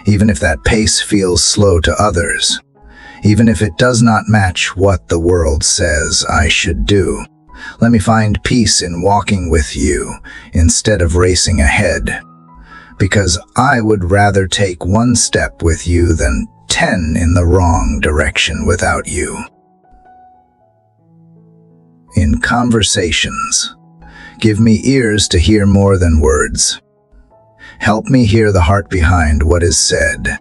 even if that pace feels slow to others, even if it does not match what the world says I should do. Let me find peace in walking with you instead of racing ahead, because I would rather take one step with you than 10 in the wrong direction without you. In conversations, give me ears to hear more than words. Help me hear the heart behind what is said,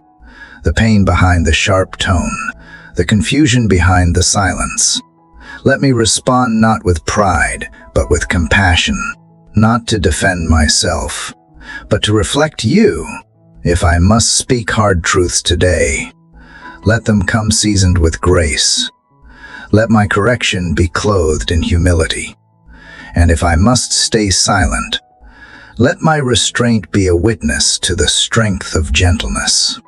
the pain behind the sharp tone, the confusion behind the silence. Let me respond not with pride, but with compassion, not to defend myself, but to reflect you. If I must speak hard truths today, let them come seasoned with grace. Let my correction be clothed in humility. And if I must stay silent, let my restraint be a witness to the strength of gentleness.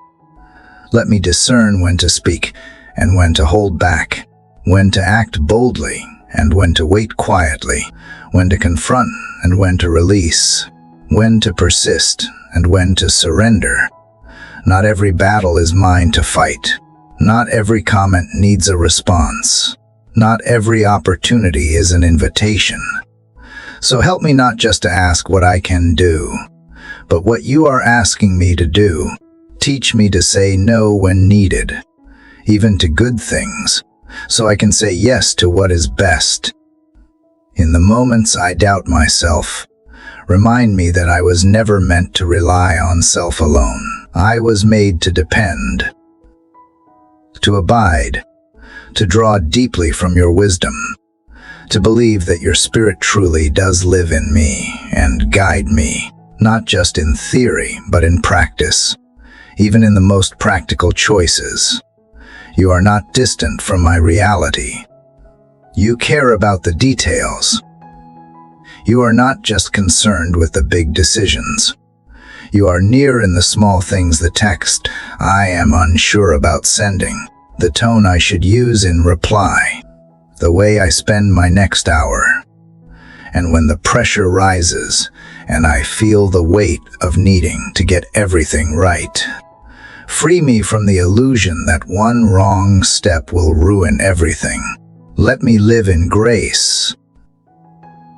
Let me discern when to speak and when to hold back, when to act boldly and when to wait quietly, when to confront and when to release, when to persist and when to surrender. Not every battle is mine to fight. Not every comment needs a response. Not every opportunity is an invitation. So help me not just to ask what I can do, but what you are asking me to do. Teach me to say no when needed, even to good things, so I can say yes to what is best. In the moments I doubt myself, remind me that I was never meant to rely on self alone. I was made to depend, to abide, to draw deeply from your wisdom, to believe that your spirit truly does live in me and guide me, not just in theory, but in practice, even in the most practical choices. You are not distant from my reality. You care about the details, You are not just concerned with the big decisions. You are near in the small things, the text I am unsure about sending, the tone I should use in reply, the way I spend my next hour. And when the pressure rises and I feel the weight of needing to get everything right, free me from the illusion that one wrong step will ruin everything. Let me live in grace,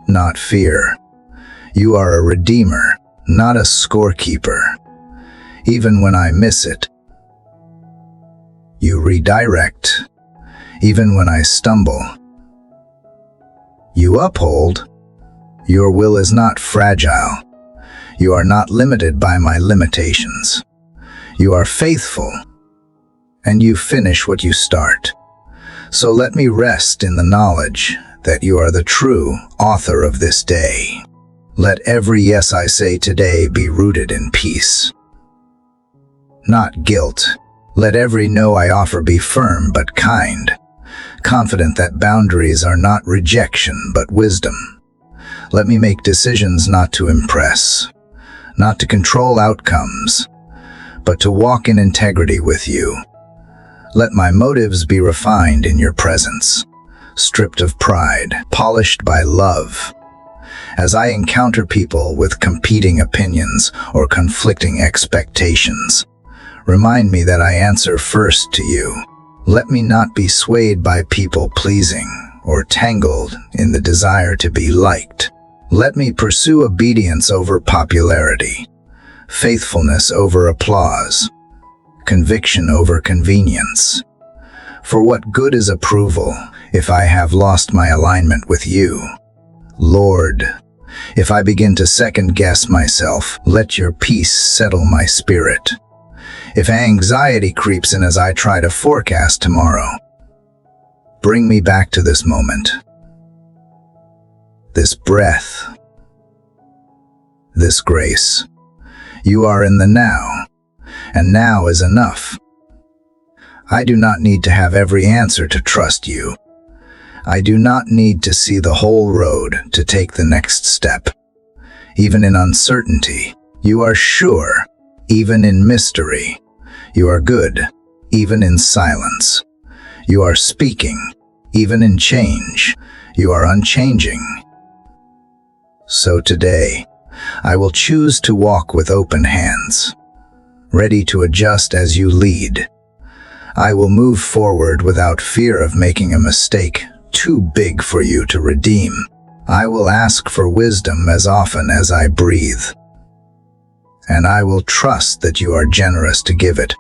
not fear. You are a redeemer, not a scorekeeper. Even when I miss it, you redirect. Even when I stumble, you uphold. Your will is not fragile. You are not limited by my limitations. You are faithful, and you finish what you start. So let me rest in the knowledge that you are the true author of this day. Let every yes I say today be rooted in peace, not guilt. Let every no I offer be firm but kind, confident that boundaries are not rejection but wisdom. Let me make decisions not to impress, not to control outcomes, but to walk in integrity with you. Let my motives be refined in your presence, stripped of pride, polished by love. As I encounter people with competing opinions or conflicting expectations, remind me that I answer first to you. Let me not be swayed by people-pleasing or tangled in the desire to be liked. Let me pursue obedience over popularity, faithfulness over applause, conviction over convenience. For what good is approval if I have lost my alignment with you? Lord, if I begin to second-guess myself, let your peace settle my spirit. If anxiety creeps in as I try to forecast tomorrow, bring me back to this moment, this breath, this grace. You are in the now, and now is enough. I do not need to have every answer to trust you. I do not need to see the whole road to take the next step. Even in uncertainty, you are sure. Even in mystery, you are good. Even in silence, you are speaking. Even in change, you are unchanging. So today, I will choose to walk with open hands, ready to adjust as you lead. I will move forward without fear of making a mistake too big for you to redeem. I will ask for wisdom as often as I breathe, and I will trust that you are generous to give it.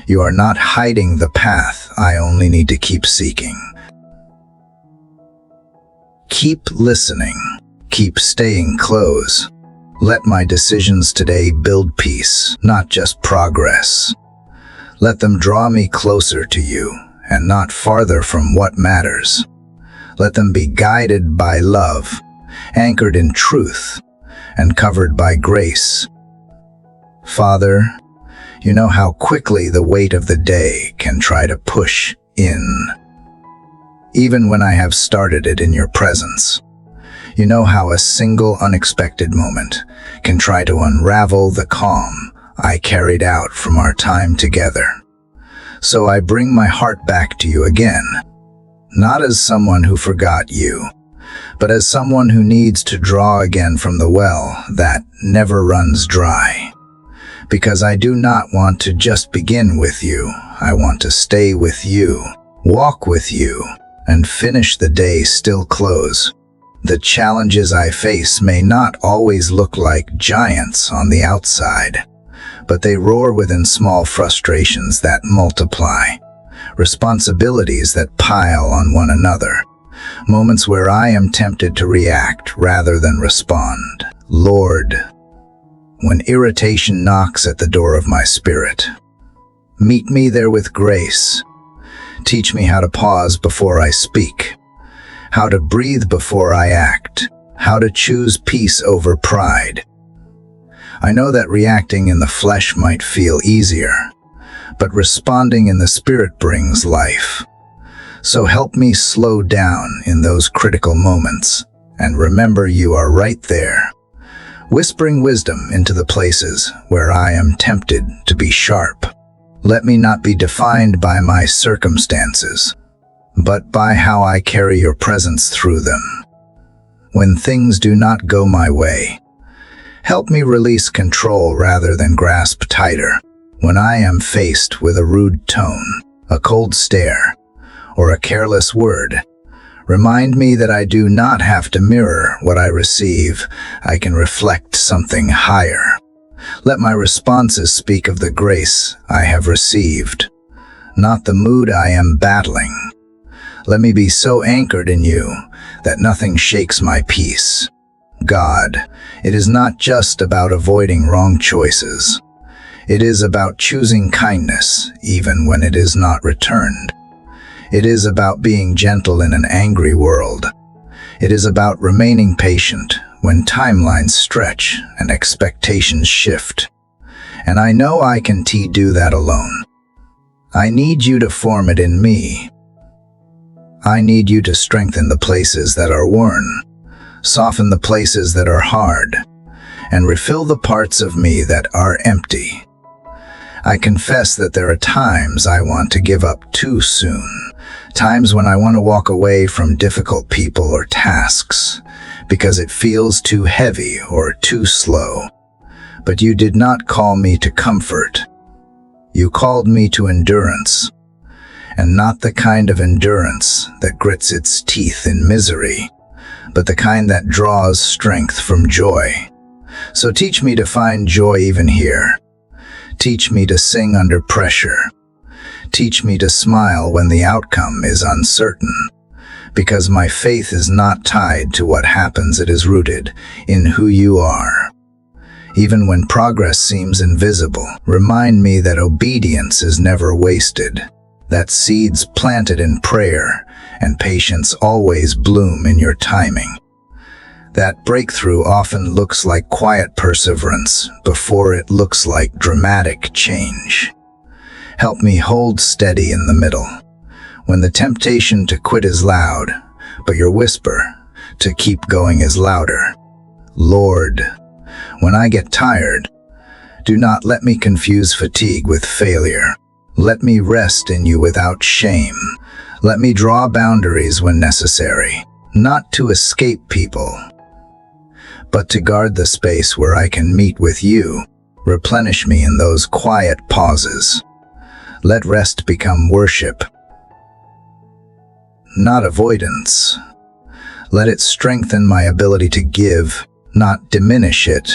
You are not hiding the path I only need to keep seeking. Keep listening. Keep staying close. Let my decisions today build peace, not just progress. Let them draw me closer to you and not farther from what matters. Let them be guided by love, anchored in truth, and covered by grace. Father, you know how quickly the weight of the day can try to push in, even when I have started it in your presence. You know how a single unexpected moment can try to unravel the calm I carried out from our time together. So I bring my heart back to you again, not as someone who forgot you, but as someone who needs to draw again from the well that never runs dry. Because I do not want to just begin with you, I want to stay with you, walk with you, and finish the day still close. The challenges I face may not always look like giants on the outside, but they roar within small frustrations that multiply, responsibilities that pile on one another, moments where I am tempted to react rather than respond. Lord, when irritation knocks at the door of my spirit, meet me there with grace. Teach me how to pause before I speak, how to breathe before I act, how to choose peace over pride. I know that reacting in the flesh might feel easier, but responding in the spirit brings life. So help me slow down in those critical moments And remember, you are right there, whispering wisdom into the places where I am tempted to be sharp. Let me not be defined by my circumstances, but by how I carry your presence through them. When things do not go my way, help me release control rather than grasp tighter. When I am faced with a rude tone, a cold stare, or a careless word, remind me that I do not have to mirror what I receive. I can reflect something higher. Let my responses speak of the grace I have received, not the mood I am battling. Let me be so anchored in you that nothing shakes my peace. God, it is not just about avoiding wrong choices. It is about choosing kindness even when it is not returned. It is about being gentle in an angry world. It is about remaining patient when timelines stretch and expectations shift. And I know I can do that alone. I need you to form it in me. I need you to strengthen the places that are worn, soften the places that are hard, and refill the parts of me that are empty. I confess that there are times I want to give up too soon, times when I want to walk away from difficult people or tasks because it feels too heavy or too slow. But you did not call me to comfort. You called me to endurance, and not the kind of endurance that grits its teeth in misery, but the kind that draws strength from joy. So teach me to find joy even here. Teach me to sing under pressure. Teach me to smile when the outcome is uncertain, because my faith is not tied to what happens, it is rooted in who you are. Even when progress seems invisible, remind me that obedience is never wasted, that seeds planted in prayer and patience always bloom in your timing. That breakthrough often looks like quiet perseverance before it looks like dramatic change. Help me hold steady in the middle, when the temptation to quit is loud, but your whisper to keep going is louder. Lord, when I get tired, do not let me confuse fatigue with failure. Let me rest in you without shame. Let me draw boundaries when necessary, not to escape people, but to guard the space where I can meet with you. Replenish me in those quiet pauses. Let rest become worship, not avoidance. Let it strengthen my ability to give, not diminish it.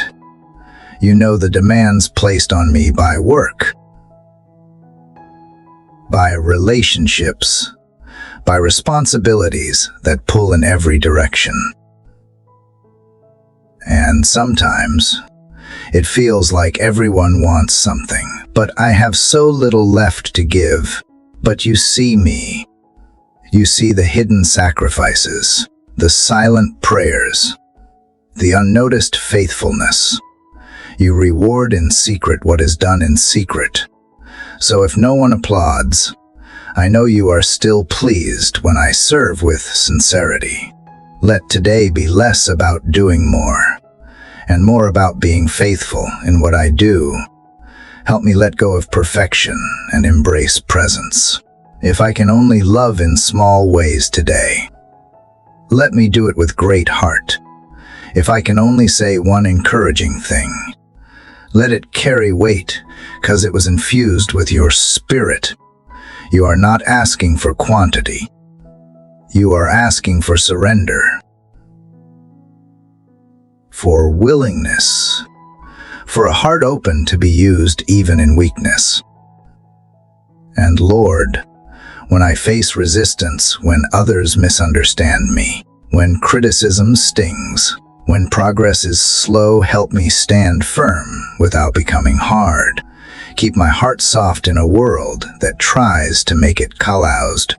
You know the demands placed on me by work, by relationships, by responsibilities that pull in every direction. And sometimes it feels like everyone wants something, but I have so little left to give. But you see me. You see the hidden sacrifices, the silent prayers, the unnoticed faithfulness. You reward in secret what is done in secret. So if no one applauds, I know you are still pleased when I serve with sincerity. Let today be less about doing more, and more about being faithful in what I do. Help me let go of perfection and embrace presence. If I can only love in small ways today, let me do it with great heart. If I can only say one encouraging thing, let it carry weight, 'cause it was infused with your spirit. You are not asking for quantity. You are asking for surrender, for willingness, for a heart open to be used even in weakness. And Lord, when I face resistance, when others misunderstand me, when criticism stings, when progress is slow, help me stand firm without becoming hard. Keep my heart soft in a world that tries to make it calloused.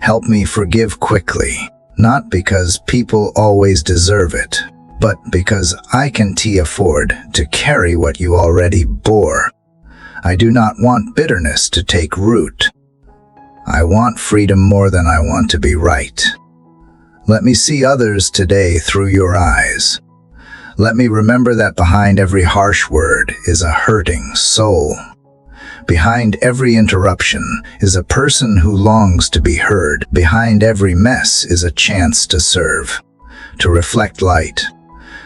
Help me forgive quickly, not because people always deserve it, but because I can afford to carry what you already bore. I do not want bitterness to take root. I want freedom more than I want to be right. Let me see others today through your eyes. Let me remember that behind every harsh word is a hurting soul. Behind every interruption is a person who longs to be heard. Behind every mess is a chance to serve, to reflect light,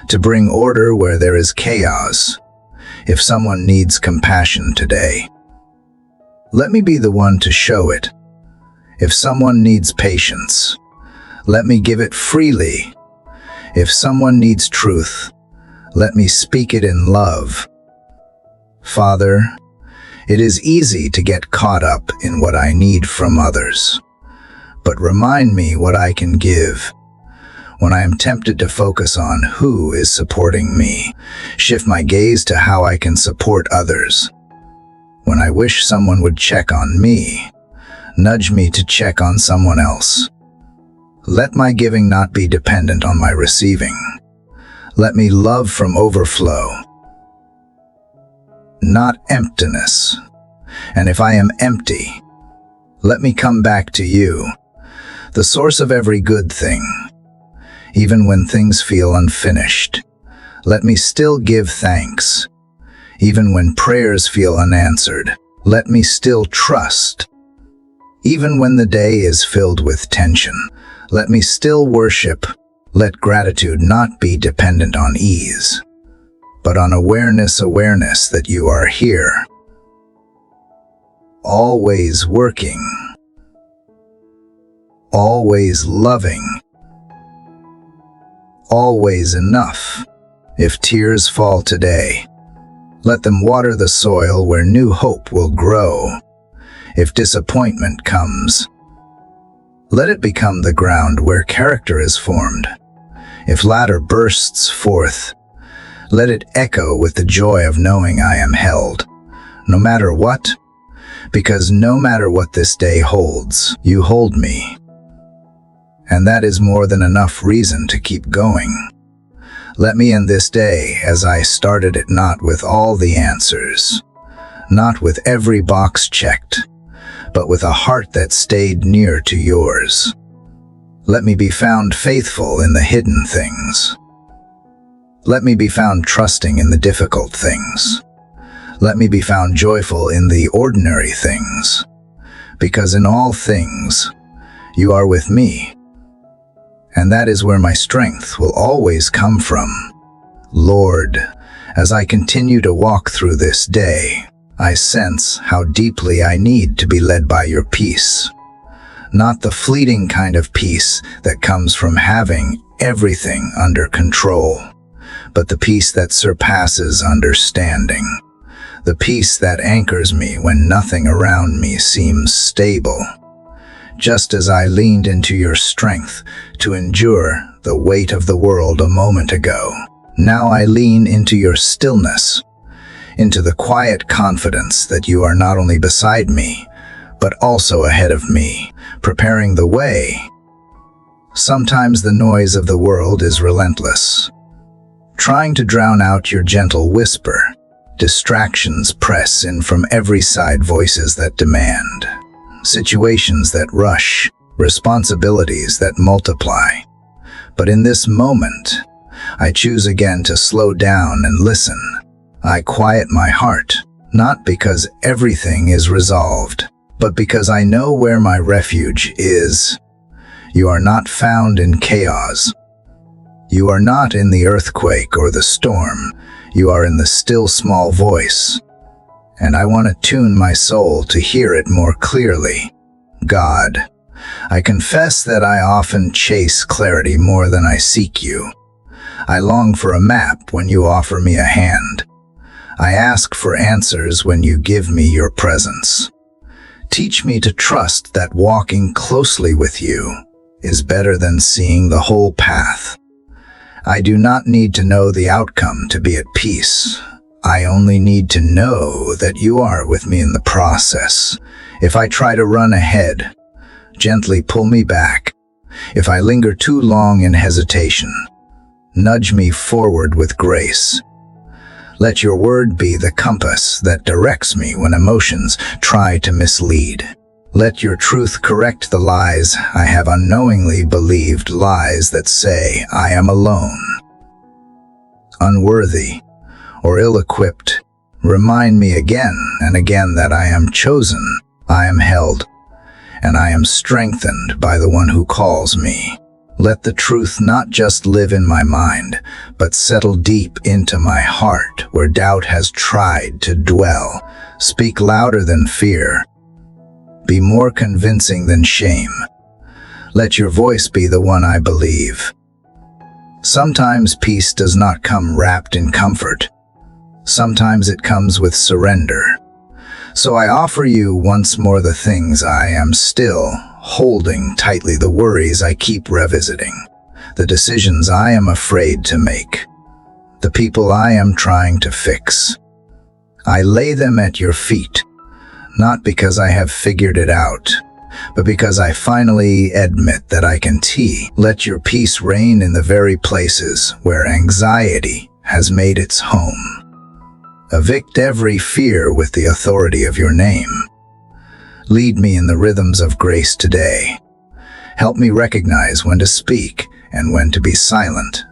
to bring order where there is chaos. If someone needs compassion today, let me be the one to show it. If someone needs patience, let me give it freely. If someone needs truth, let me speak it in love. Father, it is easy to get caught up in what I need from others, but remind me what I can give. When I am tempted to focus on who is supporting me, shift my gaze to how I can support others. When I wish someone would check on me, nudge me to check on someone else. Let my giving not be dependent on my receiving. Let me love from overflow, not emptiness. And if I am empty, let me come back to you, the source of every good thing. Even when things feel unfinished, let me still give thanks. Even when prayers feel unanswered, let me still trust. Even when the day is filled with tension, let me still worship. Let gratitude not be dependent on ease, but on awareness that you are here, always working, always loving, always enough. If tears fall today, let them water the soil where new hope will grow. If disappointment comes, let it become the ground where character is formed. If laughter bursts forth, let it echo with the joy of knowing I am held, no matter what, because no matter what this day holds, you hold me. And that is more than enough reason to keep going. Let me end this day as I started it, not with all the answers, not with every box checked, but with a heart that stayed near to yours. Let me be found faithful in the hidden things. Let me be found trusting in the difficult things. Let me be found joyful in the ordinary things, because in all things you are with me, and that is where my strength will always come from. Lord, as I continue to walk through this day, I sense how deeply I need to be led by your peace. Not the fleeting kind of peace that comes from having everything under control, but the peace that surpasses understanding. The peace that anchors me when nothing around me seems stable. Just as I leaned into your strength to endure the weight of the world a moment ago, now I lean into your stillness, into the quiet confidence that you are not only beside me, but also ahead of me, preparing the way. Sometimes the noise of the world is relentless, trying to drown out your gentle whisper. Distractions press in from every side, voices that demand, situations that rush, responsibilities that multiply. But in this moment, I choose again to slow down and listen. I quiet my heart, not because everything is resolved, but because I know where my refuge is. You are not found in chaos. You are not in the earthquake or the storm. You are in the still small voice. And I want to tune my soul to hear it more clearly. God, I confess that I often chase clarity more than I seek you. I long for a map when you offer me a hand. I ask for answers when you give me your presence. Teach me to trust that walking closely with you is better than seeing the whole path. I do not need to know the outcome to be at peace. I only need to know that you are with me in the process. If I try to run ahead, gently pull me back. If I linger too long in hesitation, nudge me forward with grace. Let your word be the compass that directs me when emotions try to mislead. Let your truth correct the lies I have unknowingly believed, lies that say I am alone, unworthy, or ill-equipped. Remind me again and again that I am chosen, I am held, and I am strengthened by the one who calls me. Let the truth not just live in my mind, but settle deep into my heart where doubt has tried to dwell. Speak louder than fear. Be more convincing than shame. Let your voice be the one I believe. Sometimes peace does not come wrapped in comfort. Sometimes it comes with surrender. So I offer you once more the things I am still holding tightly, the worries I keep revisiting, the decisions I am afraid to make, the people I am trying to fix. I lay them at your feet, not because I have figured it out, but because I finally admit that I can let your peace reign in the very places where anxiety has made its home. Evict every fear with the authority of your name. Lead me in the rhythms of grace today. Help me recognize when to speak and when to be silent,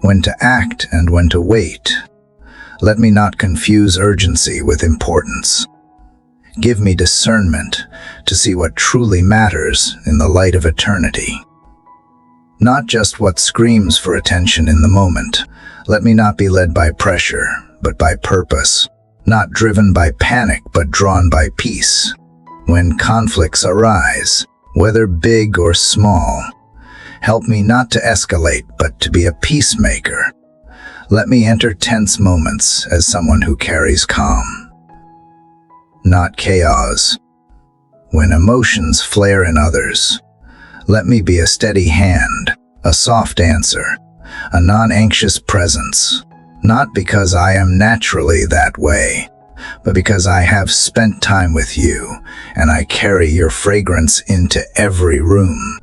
when to act and when to wait. Let me not confuse urgency with importance. Give me discernment to see what truly matters in the light of eternity, not just what screams for attention in the moment. Let me not be led by pressure, but by purpose, not driven by panic, but drawn by peace. When conflicts arise, whether big or small, help me not to escalate, but to be a peacemaker. Let me enter tense moments as someone who carries calm, not chaos. When emotions flare in others, let me be a steady hand, a soft answer, a non-anxious presence, not because I am naturally that way, but because I have spent time with you and I carry your fragrance into every room.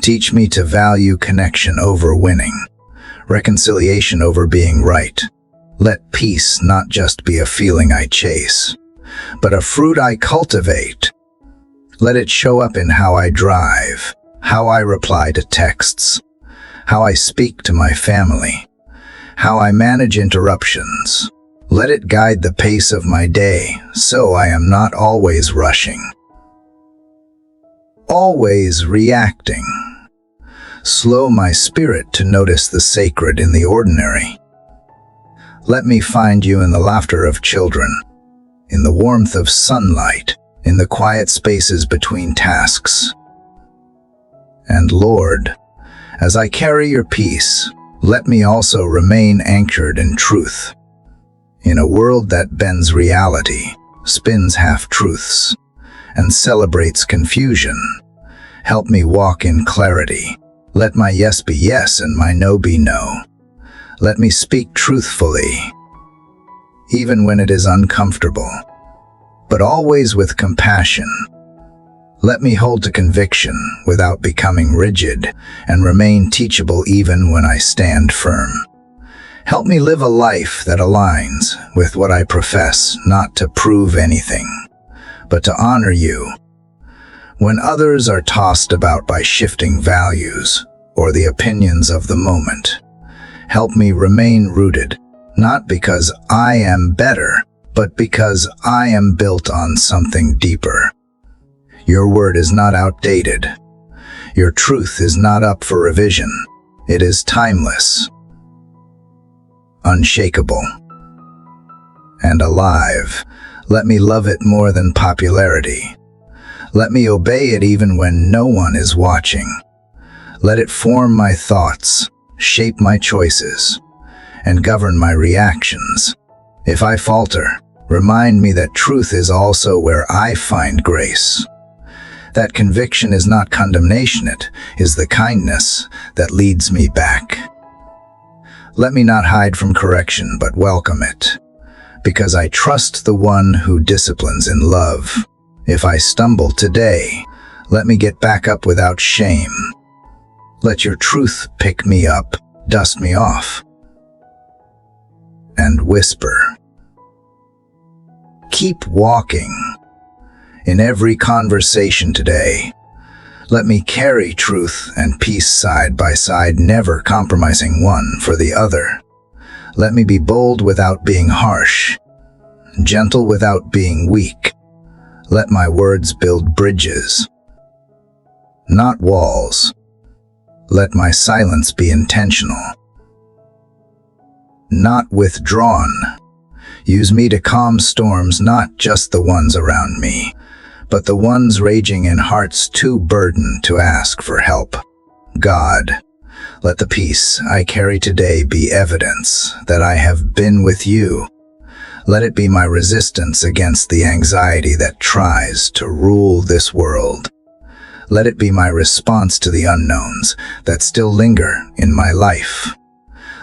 Teach me to value connection over winning, reconciliation over being right. Let peace not just be a feeling I chase, but a fruit I cultivate. Let it show up in how I drive, how I reply to texts, how I speak to my family, how I manage interruptions. Let it guide the pace of my day, so I am not always rushing, always reacting. Slow my spirit to notice the sacred in the ordinary. Let me find you in the laughter of children, in the warmth of sunlight, in the quiet spaces between tasks. And Lord, as I carry your peace, let me also remain anchored in truth. In a world that bends reality, spins half-truths, and celebrates confusion, help me walk in clarity. Let my yes be yes and my no be no. Let me speak truthfully, even when it is uncomfortable, but always with compassion. Let me hold to conviction without becoming rigid and remain teachable even when I stand firm. Help me live a life that aligns with what I profess, not to prove anything, but to honor you. When others are tossed about by shifting values or the opinions of the moment, help me remain rooted, not because I am better, but because I am built on something deeper. Your word is not outdated. Your truth is not up for revision. It is timeless, unshakable, and alive. Let me love it more than popularity. Let me obey it even when no one is watching. Let it form my thoughts, shape my choices, and govern my reactions. If I falter, remind me that truth is also where I find grace. That conviction is not condemnation, it is the kindness that leads me back. Let me not hide from correction, but welcome it, because I trust the one who disciplines in love. If I stumble today, let me get back up without shame. Let your truth pick me up, dust me off, and whisper, keep walking. In every conversation today, let me carry truth and peace side by side, never compromising one for the other. Let me be bold without being harsh, gentle without being weak. Let my words build bridges, not walls. Let my silence be intentional, not withdrawn. Use me to calm storms, not just the ones around me, but the ones raging in hearts too burdened to ask for help. God, let the peace I carry today be evidence that I have been with you. Let it be my resistance against the anxiety that tries to rule this world. Let it be my response to the unknowns that still linger in my life.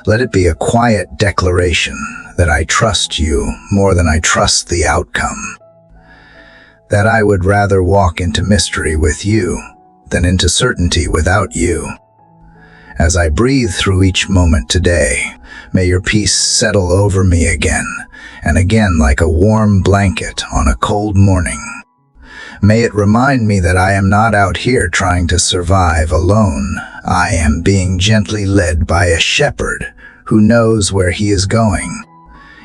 Let it be a quiet declaration that I trust you more than I trust the outcome. That I would rather walk into mystery with you than into certainty without you. As I breathe through each moment today, may your peace settle over me again and again like a warm blanket on a cold morning. May it remind me that I am not out here trying to survive alone. I am being gently led by a shepherd who knows where he is going,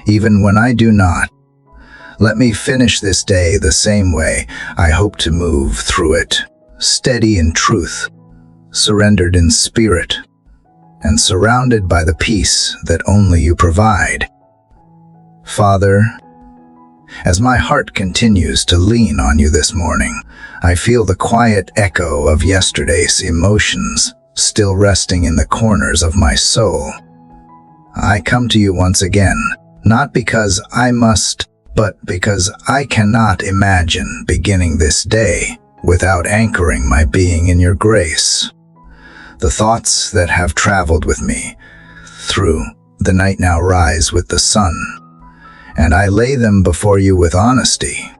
even when I do not. Let me finish this day the same way I hope to move through it, steady in truth, surrendered in spirit, and surrounded by the peace that only you provide. Father, as my heart continues to lean on you this morning, I feel the quiet echo of yesterday's emotions still resting in the corners of my soul. I come to you once again, not because I must, but because I cannot imagine beginning this day without anchoring my being in your grace. The thoughts that have traveled with me through the night now rise with the sun, and I lay them before you with honesty.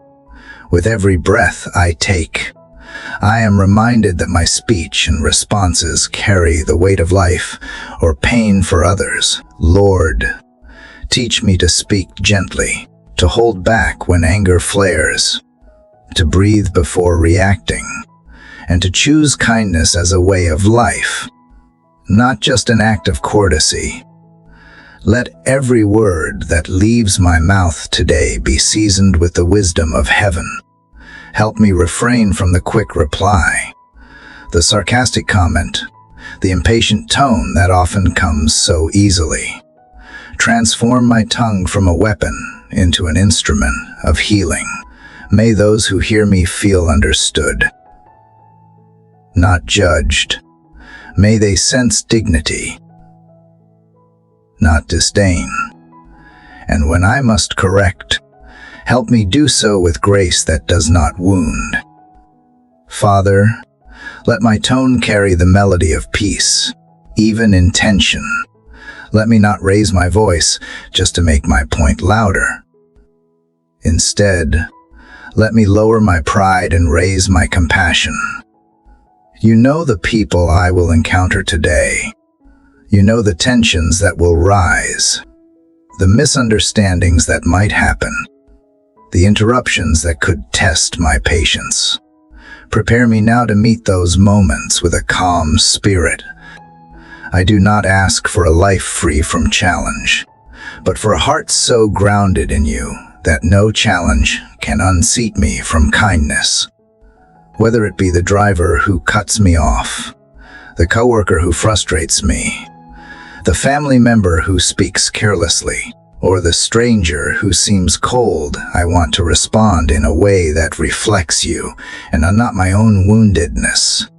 With every breath I take, I am reminded that my speech and responses carry the weight of life or pain for others. Lord, teach me to speak gently, to hold back when anger flares, to breathe before reacting, and to choose kindness as a way of life, not just an act of courtesy. Let every word that leaves my mouth today be seasoned with the wisdom of heaven. Help me refrain from the quick reply, the sarcastic comment, the impatient tone that often comes so easily. Transform my tongue from a weapon into an instrument of healing. May those who hear me feel understood, not judged. May they sense dignity, not disdain. And when I must correct, help me do so with grace that does not wound. Father, let my tone carry the melody of peace, even in tension. Let me not raise my voice just to make my point louder. Instead, let me lower my pride and raise my compassion. You know the people I will encounter today. You know the tensions that will rise, the misunderstandings that might happen, the interruptions that could test my patience. Prepare me now to meet those moments with a calm spirit. I do not ask for a life free from challenge, but for a heart so grounded in you that no challenge can unseat me from kindness. Whether it be the driver who cuts me off, the coworker who frustrates me, the family member who speaks carelessly, or the stranger who seems cold, I want to respond in a way that reflects you and not my own woundedness.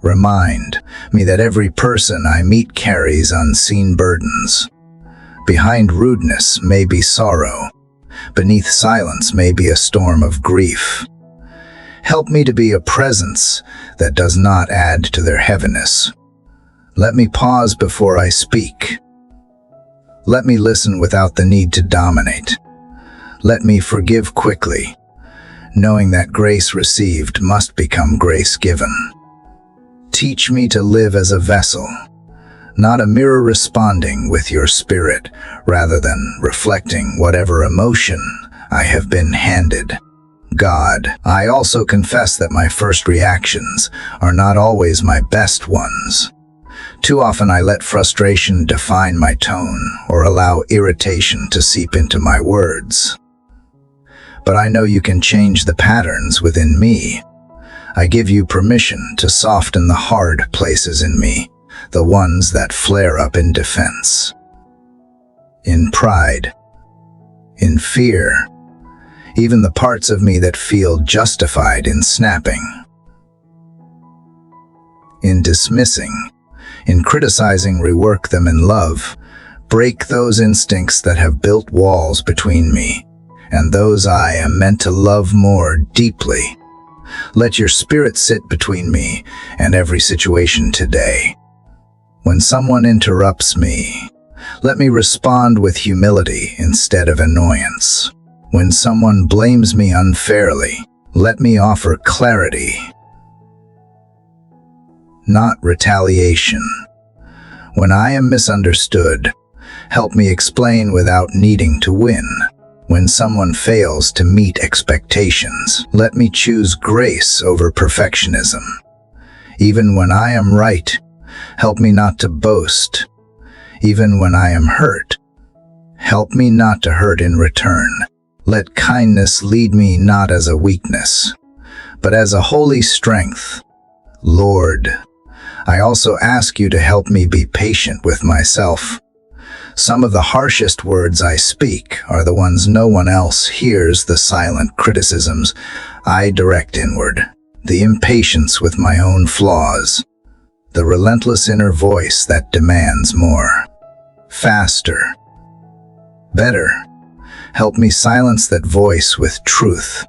Remind me that every person I meet carries unseen burdens. Behind rudeness may be sorrow. Beneath silence may be a storm of grief. Help me to be a presence that does not add to their heaviness. Let me pause before I speak. Let me listen without the need to dominate. Let me forgive quickly, knowing that grace received must become grace given. Teach me to live as a vessel, not a mirror responding with your spirit, rather than reflecting whatever emotion I have been handed. God, I also confess that my first reactions are not always my best ones. Too often I let frustration define my tone or allow irritation to seep into my words. But I know you can change the patterns within me. I give you permission to soften the hard places in me, the ones that flare up in defense, in pride, in fear, even the parts of me that feel justified in snapping, in dismissing, in criticizing. Rework them in love. Break those instincts that have built walls between me and those I am meant to love more deeply. Let your spirit sit between me and every situation today. When someone interrupts me, let me respond with humility instead of annoyance. When someone blames me unfairly, let me offer clarity, not retaliation. When I am misunderstood, help me explain without needing to win. When someone fails to meet expectations, let me choose grace over perfectionism. Even when I am right, help me not to boast. Even when I am hurt, help me not to hurt in return. Let kindness lead me not as a weakness, but as a holy strength. Lord, I also ask you to help me be patient with myself. Some of the harshest words I speak are the ones no one else hears, the silent criticisms I direct inward, the impatience with my own flaws, the relentless inner voice that demands more, faster, better. Help me silence that voice with truth.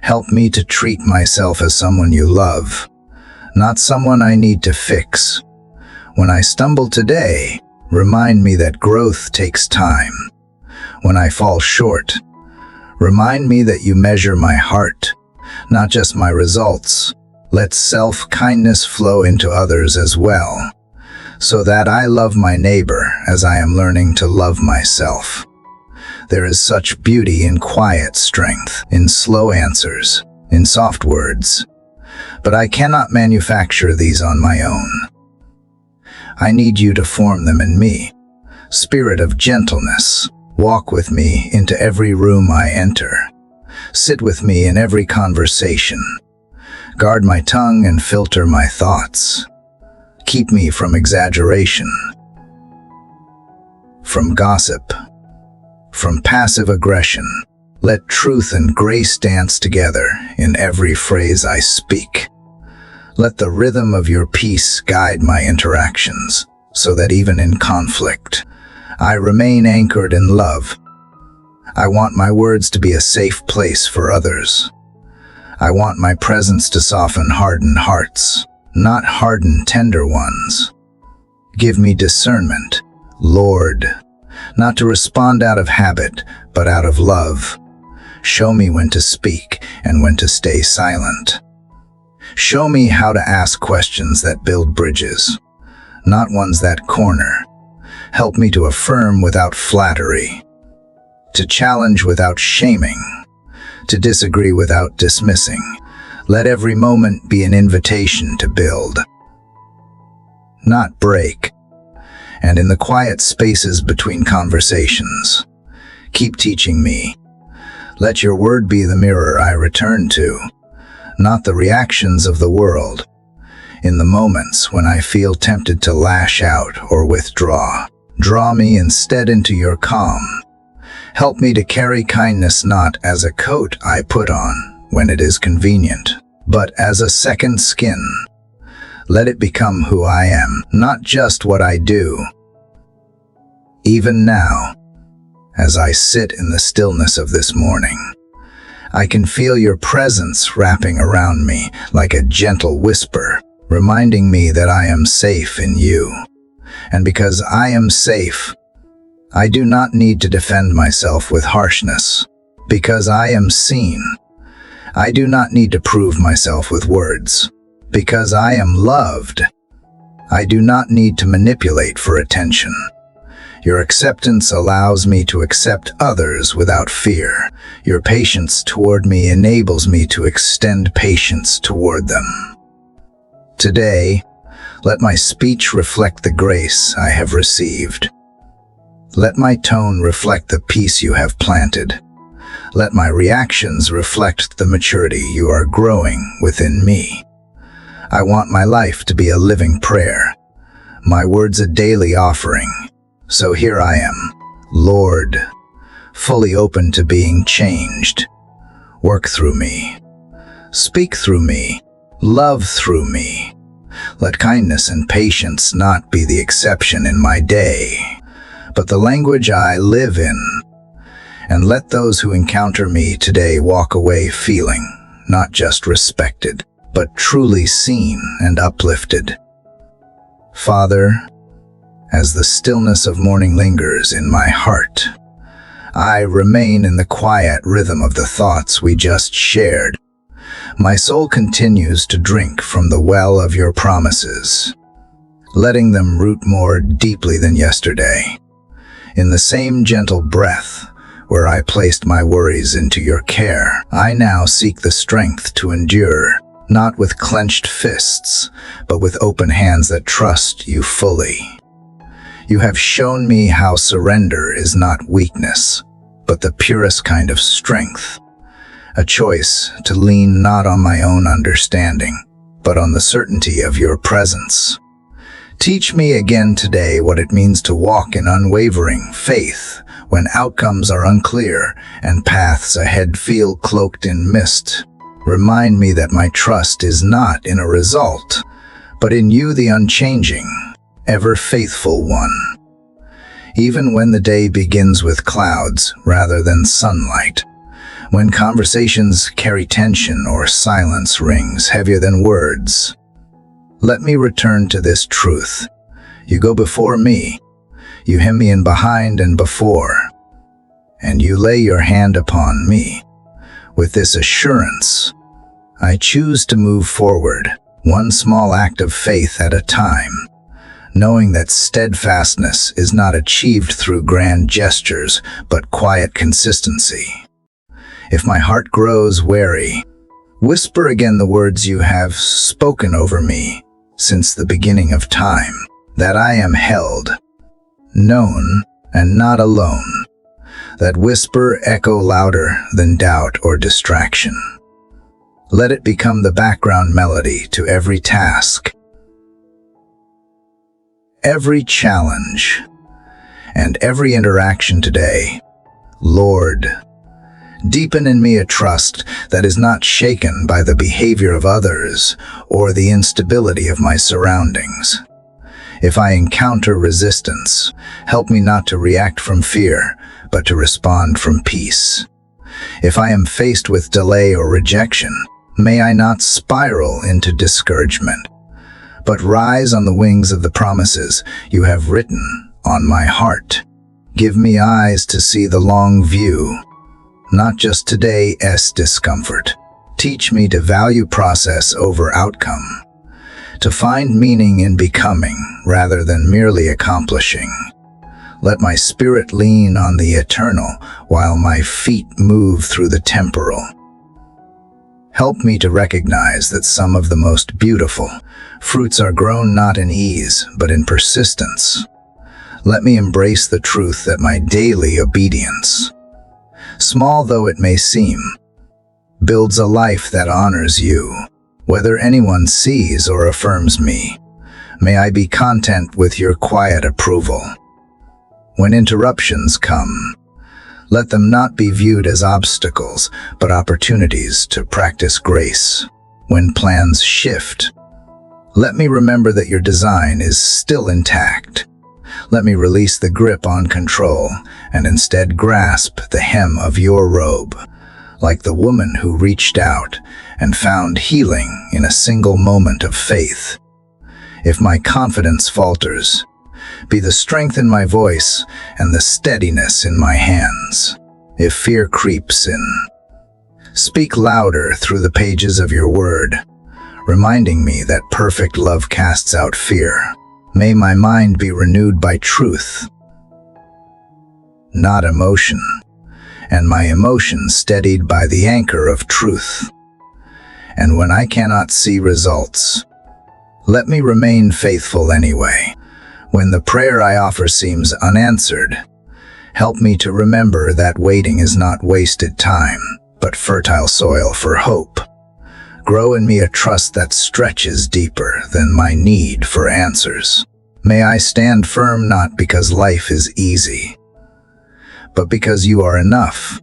Help me to treat myself as someone you love, not someone I need to fix. When I stumble today, remind me that growth takes time. When I fall short, remind me that you measure my heart, not just my results. Let self-kindness flow into others as well, so that I love my neighbor as I am learning to love myself. There is such beauty in quiet strength, in slow answers, in soft words. But I cannot manufacture these on my own. I need you to form them in me. Spirit of gentleness, walk with me into every room I enter. Sit with me in every conversation. Guard my tongue and filter my thoughts. Keep me from exaggeration, from gossip, from passive aggression. Let truth and grace dance together in every phrase I speak. Let the rhythm of your peace guide my interactions, so that even in conflict, I remain anchored in love. I want my words to be a safe place for others. I want my presence to soften hardened hearts, not harden tender ones. Give me discernment, Lord, not to respond out of habit, but out of love. Show me when to speak and when to stay silent. Show me how to ask questions that build bridges, not ones that corner. Help me to affirm without flattery, to challenge without shaming, to disagree without dismissing. Let every moment be an invitation to build, not break. And in the quiet spaces between conversations, keep teaching me. Let your word be the mirror I return to, not the reactions of the world. In the moments when I feel tempted to lash out or withdraw, draw me instead into your calm. Help me to carry kindness not as a coat I put on when it is convenient, but as a second skin. Let it become who I am, not just what I do. Even now, as I sit in the stillness of this morning, I can feel your presence wrapping around me like a gentle whisper, reminding me that I am safe in you. And because I am safe, I do not need to defend myself with harshness. Because I am seen, I do not need to prove myself with words. Because I am loved, I do not need to manipulate for attention. Your acceptance allows me to accept others without fear. Your patience toward me enables me to extend patience toward them. Today, let my speech reflect the grace I have received. Let my tone reflect the peace you have planted. Let my reactions reflect the maturity you are growing within me. I want my life to be a living prayer, my words a daily offering. So here I am, Lord, fully open to being changed. Work through me. Speak through me. Love through me. Let kindness and patience not be the exception in my day, but the language I live in. And let those who encounter me today walk away feeling not just respected, but truly seen and uplifted. Father, as the stillness of morning lingers in my heart, I remain in the quiet rhythm of the thoughts we just shared. My soul continues to drink from the well of your promises, letting them root more deeply than yesterday. In the same gentle breath where I placed my worries into your care, I now seek the strength to endure, not with clenched fists, but with open hands that trust you fully. You have shown me how surrender is not weakness, but the purest kind of strength. A choice to lean not on my own understanding, but on the certainty of your presence. Teach me again today what it means to walk in unwavering faith when outcomes are unclear and paths ahead feel cloaked in mist. Remind me that my trust is not in a result, but in you, the unchanging, ever faithful one. Even when the day begins with clouds rather than sunlight, when conversations carry tension or silence rings heavier than words, let me return to this truth. You go before me, you hem me in behind and before, and you lay your hand upon me. With this assurance, I choose to move forward, one small act of faith at a time, knowing that steadfastness is not achieved through grand gestures, but quiet consistency. If my heart grows weary, whisper again the words you have spoken over me since the beginning of time, that I am held, known, and not alone. That whisper echo louder than doubt or distraction. Let it become the background melody to every task, every challenge, and every interaction today. Lord, deepen in me a trust that is not shaken by the behavior of others or the instability of my surroundings. If I encounter resistance, help me not to react from fear, but to respond from peace. If I am faced with delay or rejection, may I not spiral into discouragement, but rise on the wings of the promises you have written on my heart. Give me eyes to see the long view, not just today's discomfort. Teach me to value process over outcome, to find meaning in becoming rather than merely accomplishing. Let my spirit lean on the eternal while my feet move through the temporal. Help me to recognize that some of the most beautiful fruits are grown not in ease, but in persistence. Let me embrace the truth that my daily obedience, small though it may seem, builds a life that honors you. Whether anyone sees or affirms me, may I be content with your quiet approval. When interruptions come, let them not be viewed as obstacles, but opportunities to practice grace. When plans shift, let me remember that your design is still intact. Let me release the grip on control and instead grasp the hem of your robe, like the woman who reached out and found healing in a single moment of faith. If my confidence falters, be the strength in my voice and the steadiness in my hands. If fear creeps in, speak louder through the pages of your word, reminding me that perfect love casts out fear. May my mind be renewed by truth, not emotion, and my emotions steadied by the anchor of truth. And when I cannot see results, let me remain faithful anyway. When the prayer I offer seems unanswered, help me to remember that waiting is not wasted time, but fertile soil for hope. Grow in me a trust that stretches deeper than my need for answers. May I stand firm not because life is easy, but because you are enough.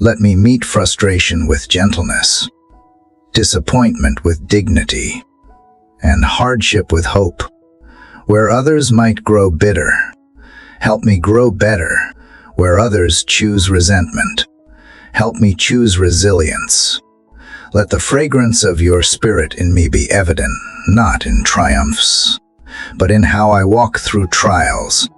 Let me meet frustration with gentleness, disappointment with dignity, and hardship with hope. Where others might grow bitter, help me grow better. Where others choose resentment, help me choose resilience. Let the fragrance of your Spirit in me be evident, not in triumphs, but in how I walk through trials.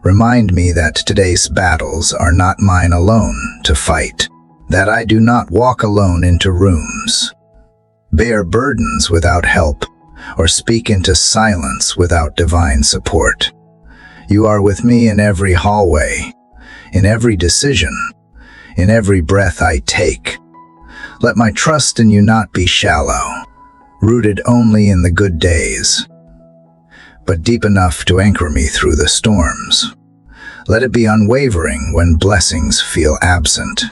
Remind me that today's battles are not mine alone to fight, that I do not walk alone into rooms, bear burdens without help, or speak into silence without divine support. You are with me in every hallway, in every decision, in every breath I take. Let my trust in you not be shallow, rooted only in the good days, but deep enough to anchor me through the storms. Let it be unwavering when blessings feel absent,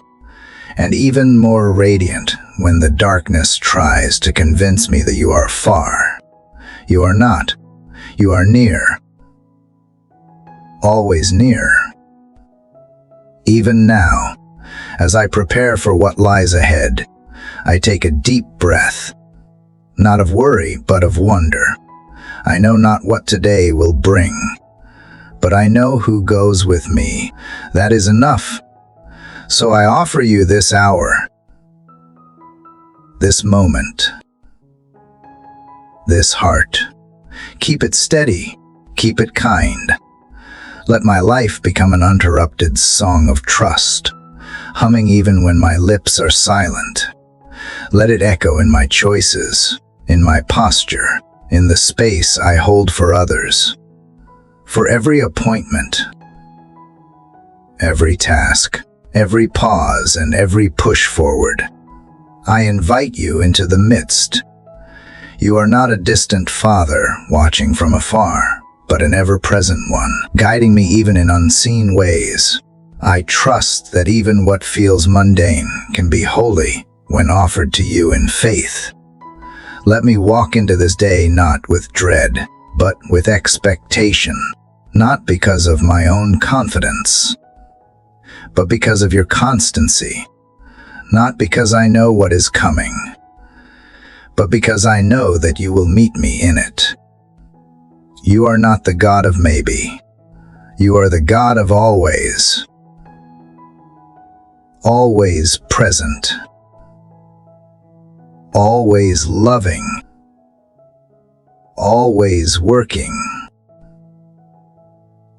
and even more radiant when the darkness tries to convince me that you are far. You are not. You are near. Always near. Even now, as I prepare for what lies ahead, I take a deep breath, not of worry, but of wonder. I know not what today will bring, but I know who goes with me. That is enough. So I offer you this hour, this moment, this heart. Keep it steady, keep it kind. Let my life become an uninterrupted song of trust, humming even when my lips are silent. Let it echo in my choices, in my posture, in the space I hold for others. For every appointment, every task, every pause, and every push forward, I invite you into the midst. You are not a distant father watching from afar, but an ever-present one, guiding me even in unseen ways. I trust that even what feels mundane can be holy when offered to you in faith. Let me walk into this day not with dread, but with expectation, not because of my own confidence, but because of your constancy, not because I know what is coming, but because I know that you will meet me in it. You are not the God of maybe. You are the God of always. Always present. Always loving. Always working.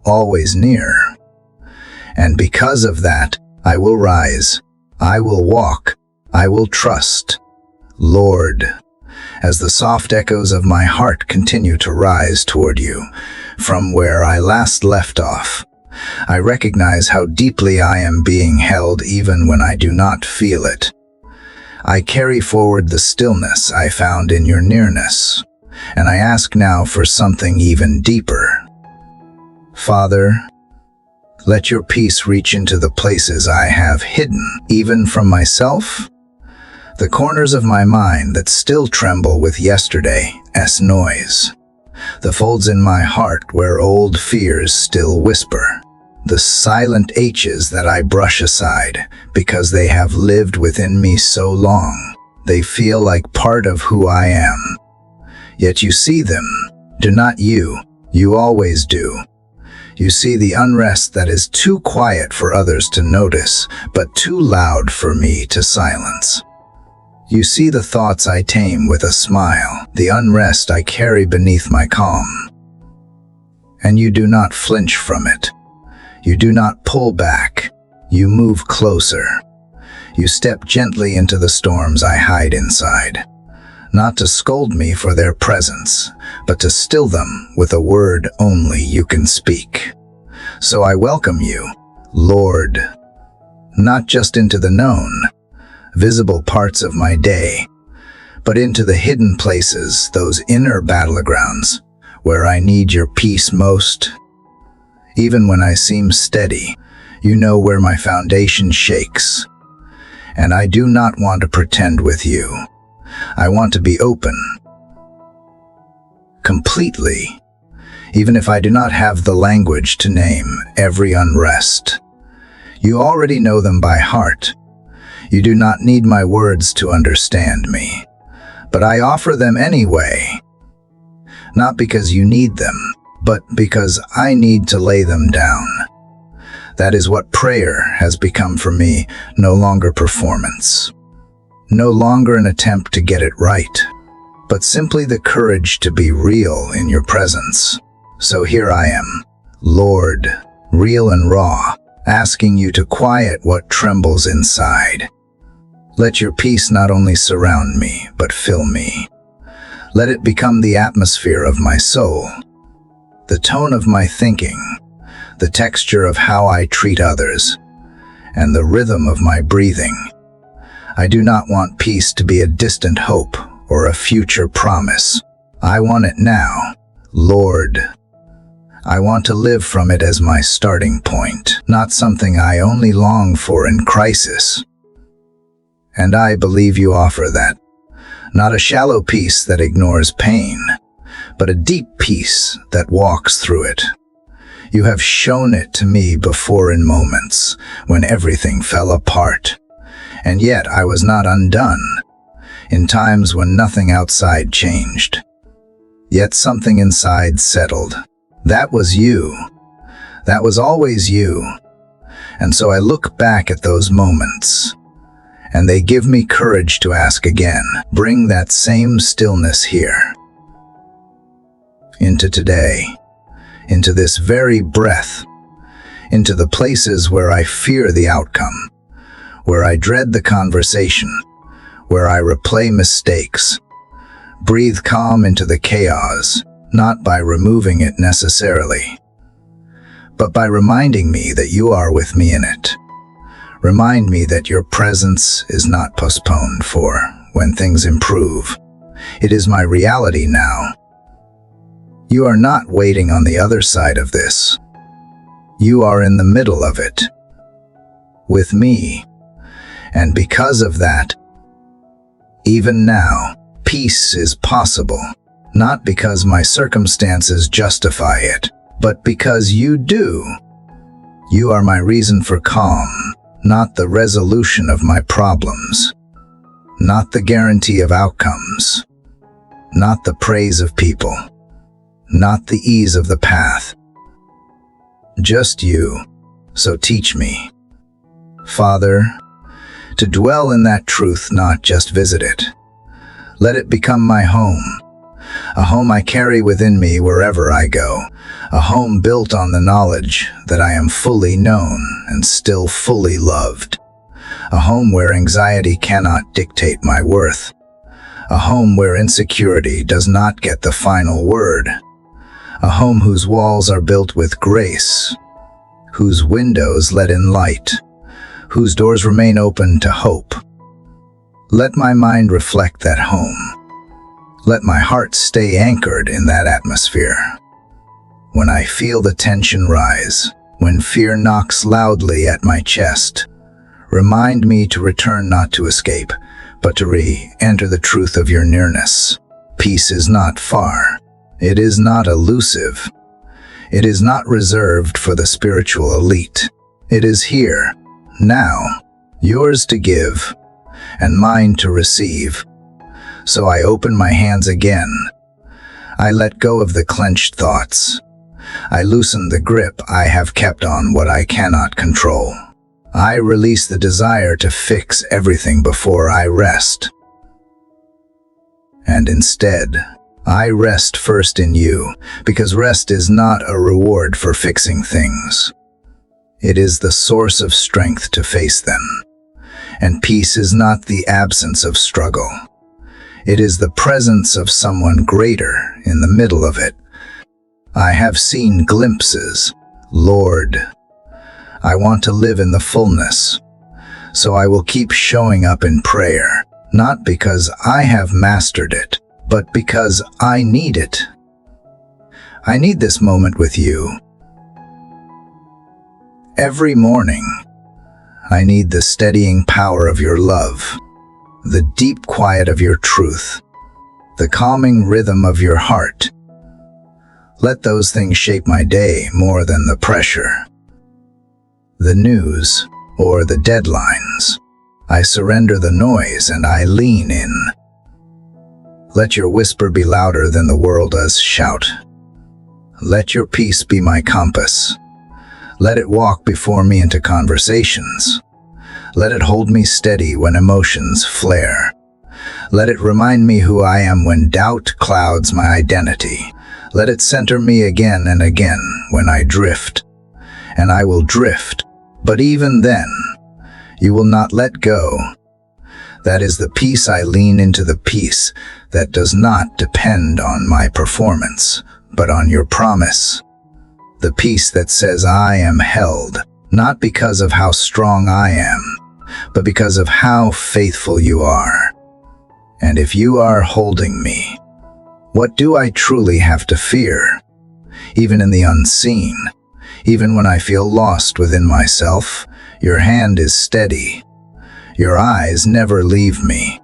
Always near. And because of that, I will rise. I will walk. I will trust. Lord, as the soft echoes of my heart continue to rise toward you from where I last left off, I recognize how deeply I am being held even when I do not feel it. I carry forward the stillness I found in your nearness, and I ask now for something even deeper. Father, let your peace reach into the places I have hidden, even from myself, the corners of my mind that still tremble with yesterday's noise, the folds in my heart where old fears still whisper, the silent H's that I brush aside because they have lived within me so long, they feel like part of who I am. Yet you see them, do not you? You always do. You see the unrest that is too quiet for others to notice, but too loud for me to silence. You see the thoughts I tame with a smile, the unrest I carry beneath my calm. And you do not flinch from it. You do not pull back. You move closer. You step gently into the storms I hide inside, not to scold me for their presence, but to still them with a word only you can speak. So I welcome you, Lord, not just into the known, visible parts of my day, but into the hidden places, those inner battlegrounds, where I need your peace most. Even when I seem steady, you know where my foundation shakes. And I do not want to pretend with you. I want to be open. Completely. Even if I do not have the language to name every unrest. You already know them by heart. You do not need my words to understand me. But I offer them anyway. Not because you need them, but because I need to lay them down. That is what prayer has become for me, no longer performance. No longer an attempt to get it right, but simply the courage to be real in your presence. So here I am, Lord, real and raw, asking you to quiet what trembles inside. Let your peace not only surround me, but fill me. Let it become the atmosphere of my soul, the tone of my thinking, the texture of how I treat others, and the rhythm of my breathing. I do not want peace to be a distant hope or a future promise. I want it now, Lord. I want to live from it as my starting point, not something I only long for in crisis. And I believe you offer that. Not a shallow peace that ignores pain, but a deep peace that walks through it. You have shown it to me before in moments when everything fell apart. And yet I was not undone, in times when nothing outside changed. Yet something inside settled. That was you. That was always you. And so I look back at those moments, and they give me courage to ask again, bring that same stillness here. Into today, into this very breath, into the places where I fear the outcome, where I dread the conversation, where I replay mistakes. Breathe calm into the chaos, not by removing it necessarily, but by reminding me that you are with me in it. Remind me that your presence is not postponed for when things improve. It is my reality now. You are not waiting on the other side of this. You are in the middle of it, with me. And because of that, even now, peace is possible, not because my circumstances justify it, but because you do. You are my reason for calm, not the resolution of my problems, not the guarantee of outcomes, not the praise of people, not the ease of the path. Just you, so teach me, Father, to dwell in that truth, not just visit it. Let it become my home, a home I carry within me wherever I go, a home built on the knowledge that I am fully known and still fully loved, a home where anxiety cannot dictate my worth, a home where insecurity does not get the final word, a home whose walls are built with grace, whose windows let in light, whose doors remain open to hope. Let my mind reflect that home. Let my heart stay anchored in that atmosphere. When I feel the tension rise, when fear knocks loudly at my chest, remind me to return, not to escape, but to re-enter the truth of your nearness. Peace is not far. It is not elusive. It is not reserved for the spiritual elite. It is here, now, yours to give, and mine to receive. So I open my hands again. I let go of the clenched thoughts. I loosen the grip I have kept on what I cannot control. I release the desire to fix everything before I rest. And instead, I rest first in you, because rest is not a reward for fixing things. It is the source of strength to face them. And peace is not the absence of struggle. It is the presence of someone greater in the middle of it. I have seen glimpses, Lord. I want to live in the fullness. So I will keep showing up in prayer, not because I have mastered it, but because I need it. I need this moment with you. Every morning, I need the steadying power of your love, the deep quiet of your truth, the calming rhythm of your heart. Let those things shape my day more than the pressure, the news, or the deadlines. I surrender the noise and I lean in. Let your whisper be louder than the world's shout. Let your peace be my compass. Let it walk before me into conversations. Let it hold me steady when emotions flare. Let it remind me who I am when doubt clouds my identity. Let it center me again and again when I drift. And I will drift, but even then, you will not let go. That is the peace I lean into, the peace that does not depend on my performance, but on your promise. The peace that says I am held, not because of how strong I am, but because of how faithful you are. And if you are holding me, what do I truly have to fear? Even in the unseen, even when I feel lost within myself, your hand is steady. Your eyes never leave me.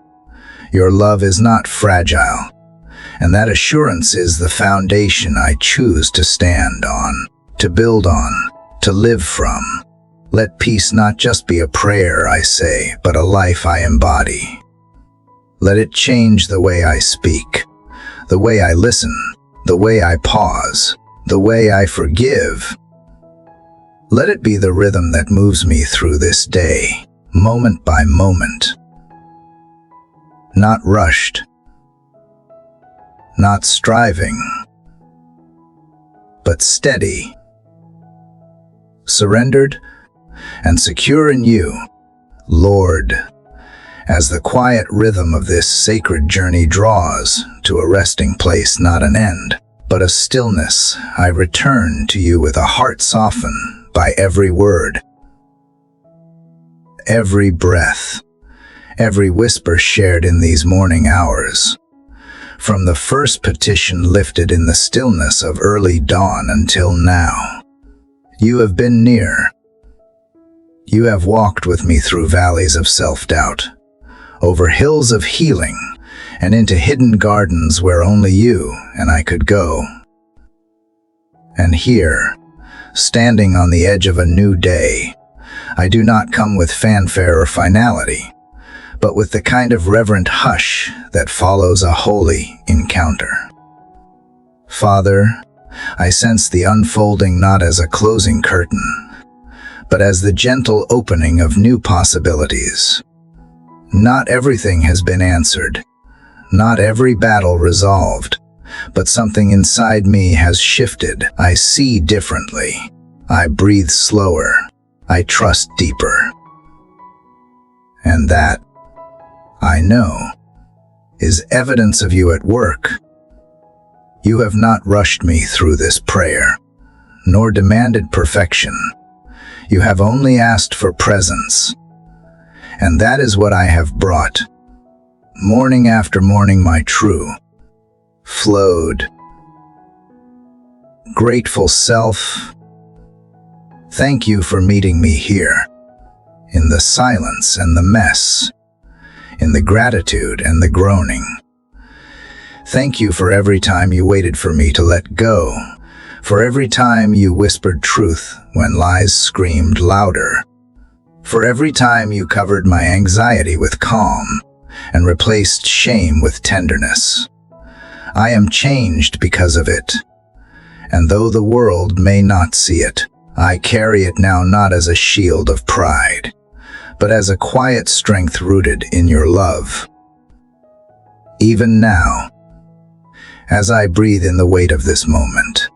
Your love is not fragile. And that assurance is the foundation I choose to stand on, to build on, to live from. Let peace not just be a prayer I say, but a life I embody. Let it change the way I speak, the way I listen, the way I pause, the way I forgive. Let it be the rhythm that moves me through this day, moment by moment. Not rushed, not striving, but steady, surrendered and secure in you, Lord, as the quiet rhythm of this sacred journey draws to a resting place, not an end, but a stillness. I return to you with a heart softened by every word, every breath, every whisper shared in these morning hours. From the first petition lifted in the stillness of early dawn until now, you have been near. You have walked with me through valleys of self-doubt, over hills of healing, and into hidden gardens where only you and I could go. And here, standing on the edge of a new day, I do not come with fanfare or finality, but with the kind of reverent hush that follows a holy encounter. Father, I sense the unfolding not as a closing curtain, but as the gentle opening of new possibilities. Not everything has been answered, not every battle resolved, but something inside me has shifted. I see differently. I breathe slower. I trust deeper. And that, I know, is evidence of you at work. You have not rushed me through this prayer, nor demanded perfection. You have only asked for presence. And that is what I have brought. Morning after morning, my true, flowed, grateful self. Thank you for meeting me here, in the silence and the mess, in the gratitude and the groaning. Thank you for every time you waited for me to let go, for every time you whispered truth when lies screamed louder, for every time you covered my anxiety with calm and replaced shame with tenderness. I am changed because of it, and though the world may not see it, I carry it now not as a shield of pride, but as a quiet strength rooted in your love. Even now, as I breathe in the weight of this moment,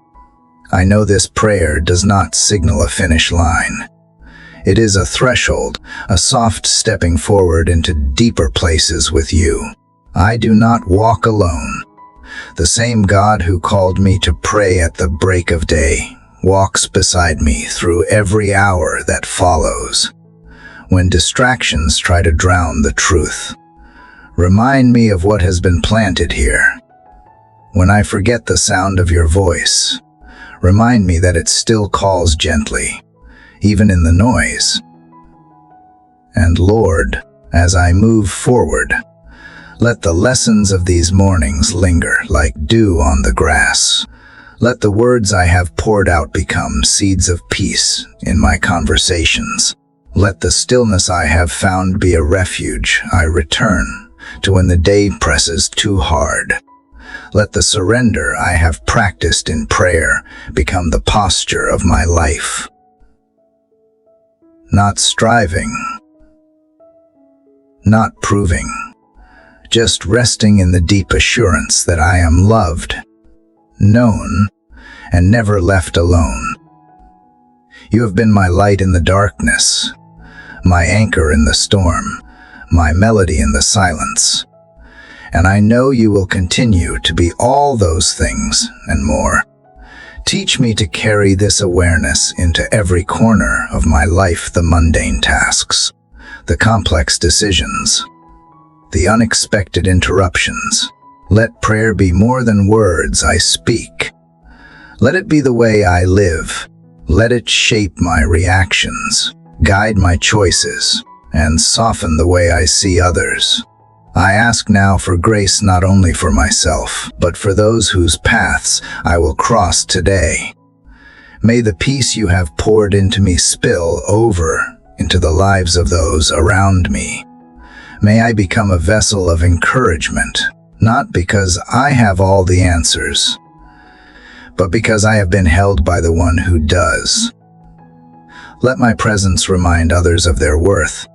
I know this prayer does not signal a finish line. It is a threshold, a soft stepping forward into deeper places with you. I do not walk alone. The same God who called me to pray at the break of day walks beside me through every hour that follows. When distractions try to drown the truth, remind me of what has been planted here. When I forget the sound of your voice, remind me that it still calls gently, even in the noise. And Lord, as I move forward, let the lessons of these mornings linger like dew on the grass. Let the words I have poured out become seeds of peace in my conversations. Let the stillness I have found be a refuge I return to when the day presses too hard. Let the surrender I have practiced in prayer become the posture of my life. Not striving, not proving, just resting in the deep assurance that I am loved, known, and never left alone. You have been my light in the darkness, my anchor in the storm, my melody in the silence. And I know you will continue to be all those things and more. Teach me to carry this awareness into every corner of my life, the mundane tasks, the complex decisions, the unexpected interruptions. Let prayer be more than words I speak. Let it be the way I live. Let it shape my reactions, guide my choices, and soften the way I see others. I ask now for grace not only for myself, but for those whose paths I will cross today. May the peace you have poured into me spill over into the lives of those around me. May I become a vessel of encouragement, not because I have all the answers, but because I have been held by the one who does. Let my presence remind others of their worth.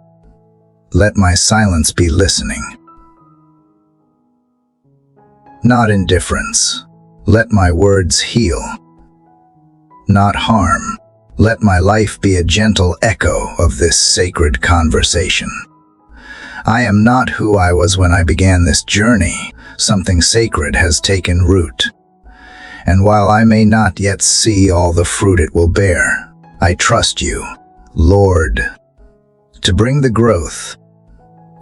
Let my silence be listening, not indifference. Let my words heal, not harm. Let my life be a gentle echo of this sacred conversation. I am not who I was when I began this journey. Something sacred has taken root. And while I may not yet see all the fruit it will bear, I trust you, Lord, to bring the growth.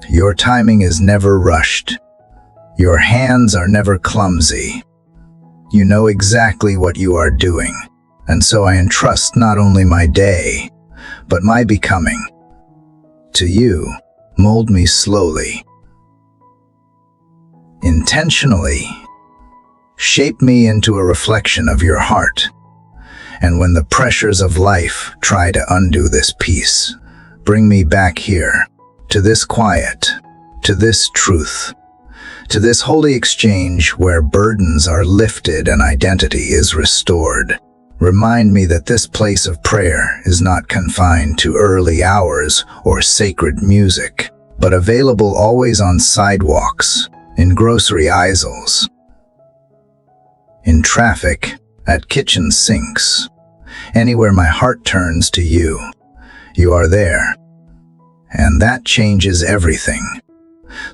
Your timing is never rushed. Your hands are never clumsy. You know exactly what you are doing, and so I entrust not only my day, but my becoming. To you, mold me slowly, intentionally. Shape me into a reflection of your heart. And when the pressures of life try to undo this peace, bring me back here, to this quiet, to this truth, to this holy exchange where burdens are lifted and identity is restored. Remind me that this place of prayer is not confined to early hours or sacred music, but available always on sidewalks, in grocery aisles, in traffic, at kitchen sinks. Anywhere my heart turns to you, you are there. And that changes everything.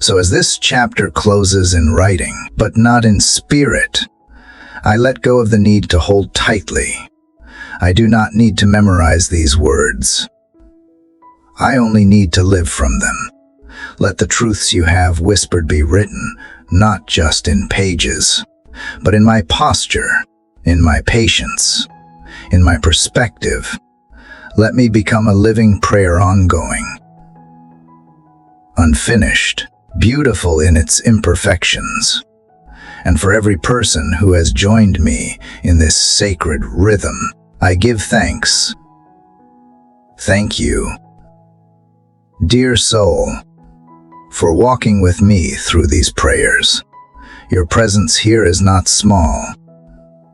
So as this chapter closes in writing, but not in spirit, I let go of the need to hold tightly. I do not need to memorize these words. I only need to live from them. Let the truths you have whispered be written, not just in pages, but in my posture, in my patience, in my perspective. Let me become a living prayer, ongoing, unfinished, beautiful in its imperfections. And for every person who has joined me in this sacred rhythm, I give thanks. Thank you, dear soul, for walking with me through these prayers. Your presence here is not small.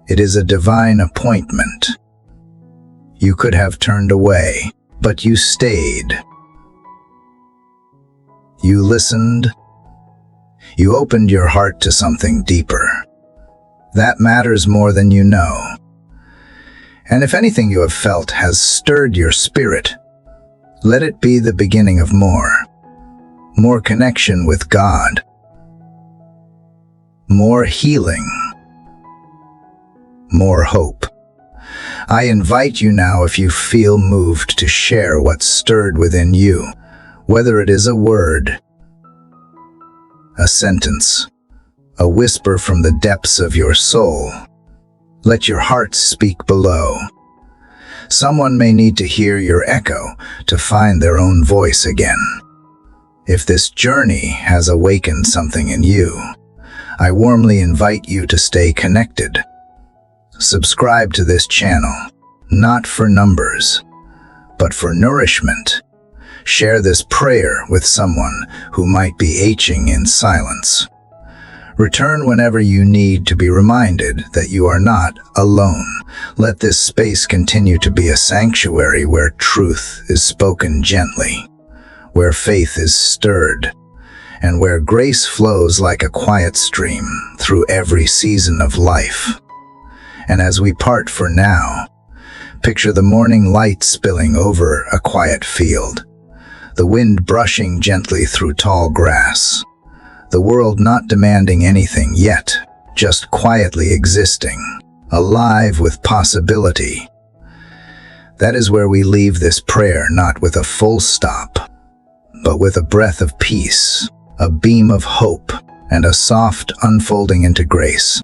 It is a divine appointment. You could have turned away, but you stayed. You listened. You opened your heart to something deeper. That matters more than you know. And if anything you have felt has stirred your spirit, let it be the beginning of more connection with God, more healing, more hope. I invite you now, if you feel moved, to share what's stirred within you, whether it is a word, a sentence, a whisper from the depths of your soul. Let your heart speak below. Someone may need to hear your echo to find their own voice again. If this journey has awakened something in you, I warmly invite you to stay connected. Subscribe to this channel, not for numbers, but for nourishment. Share this prayer with someone who might be aching in silence. Return whenever you need to be reminded that you are not alone. Let this space continue to be a sanctuary where truth is spoken gently, where faith is stirred, and where grace flows like a quiet stream through every season of life. And as we part for now, picture the morning light spilling over a quiet field, the wind brushing gently through tall grass, the world not demanding anything yet, just quietly existing, alive with possibility. That is where we leave this prayer, not with a full stop, but with a breath of peace, a beam of hope, and a soft unfolding into grace.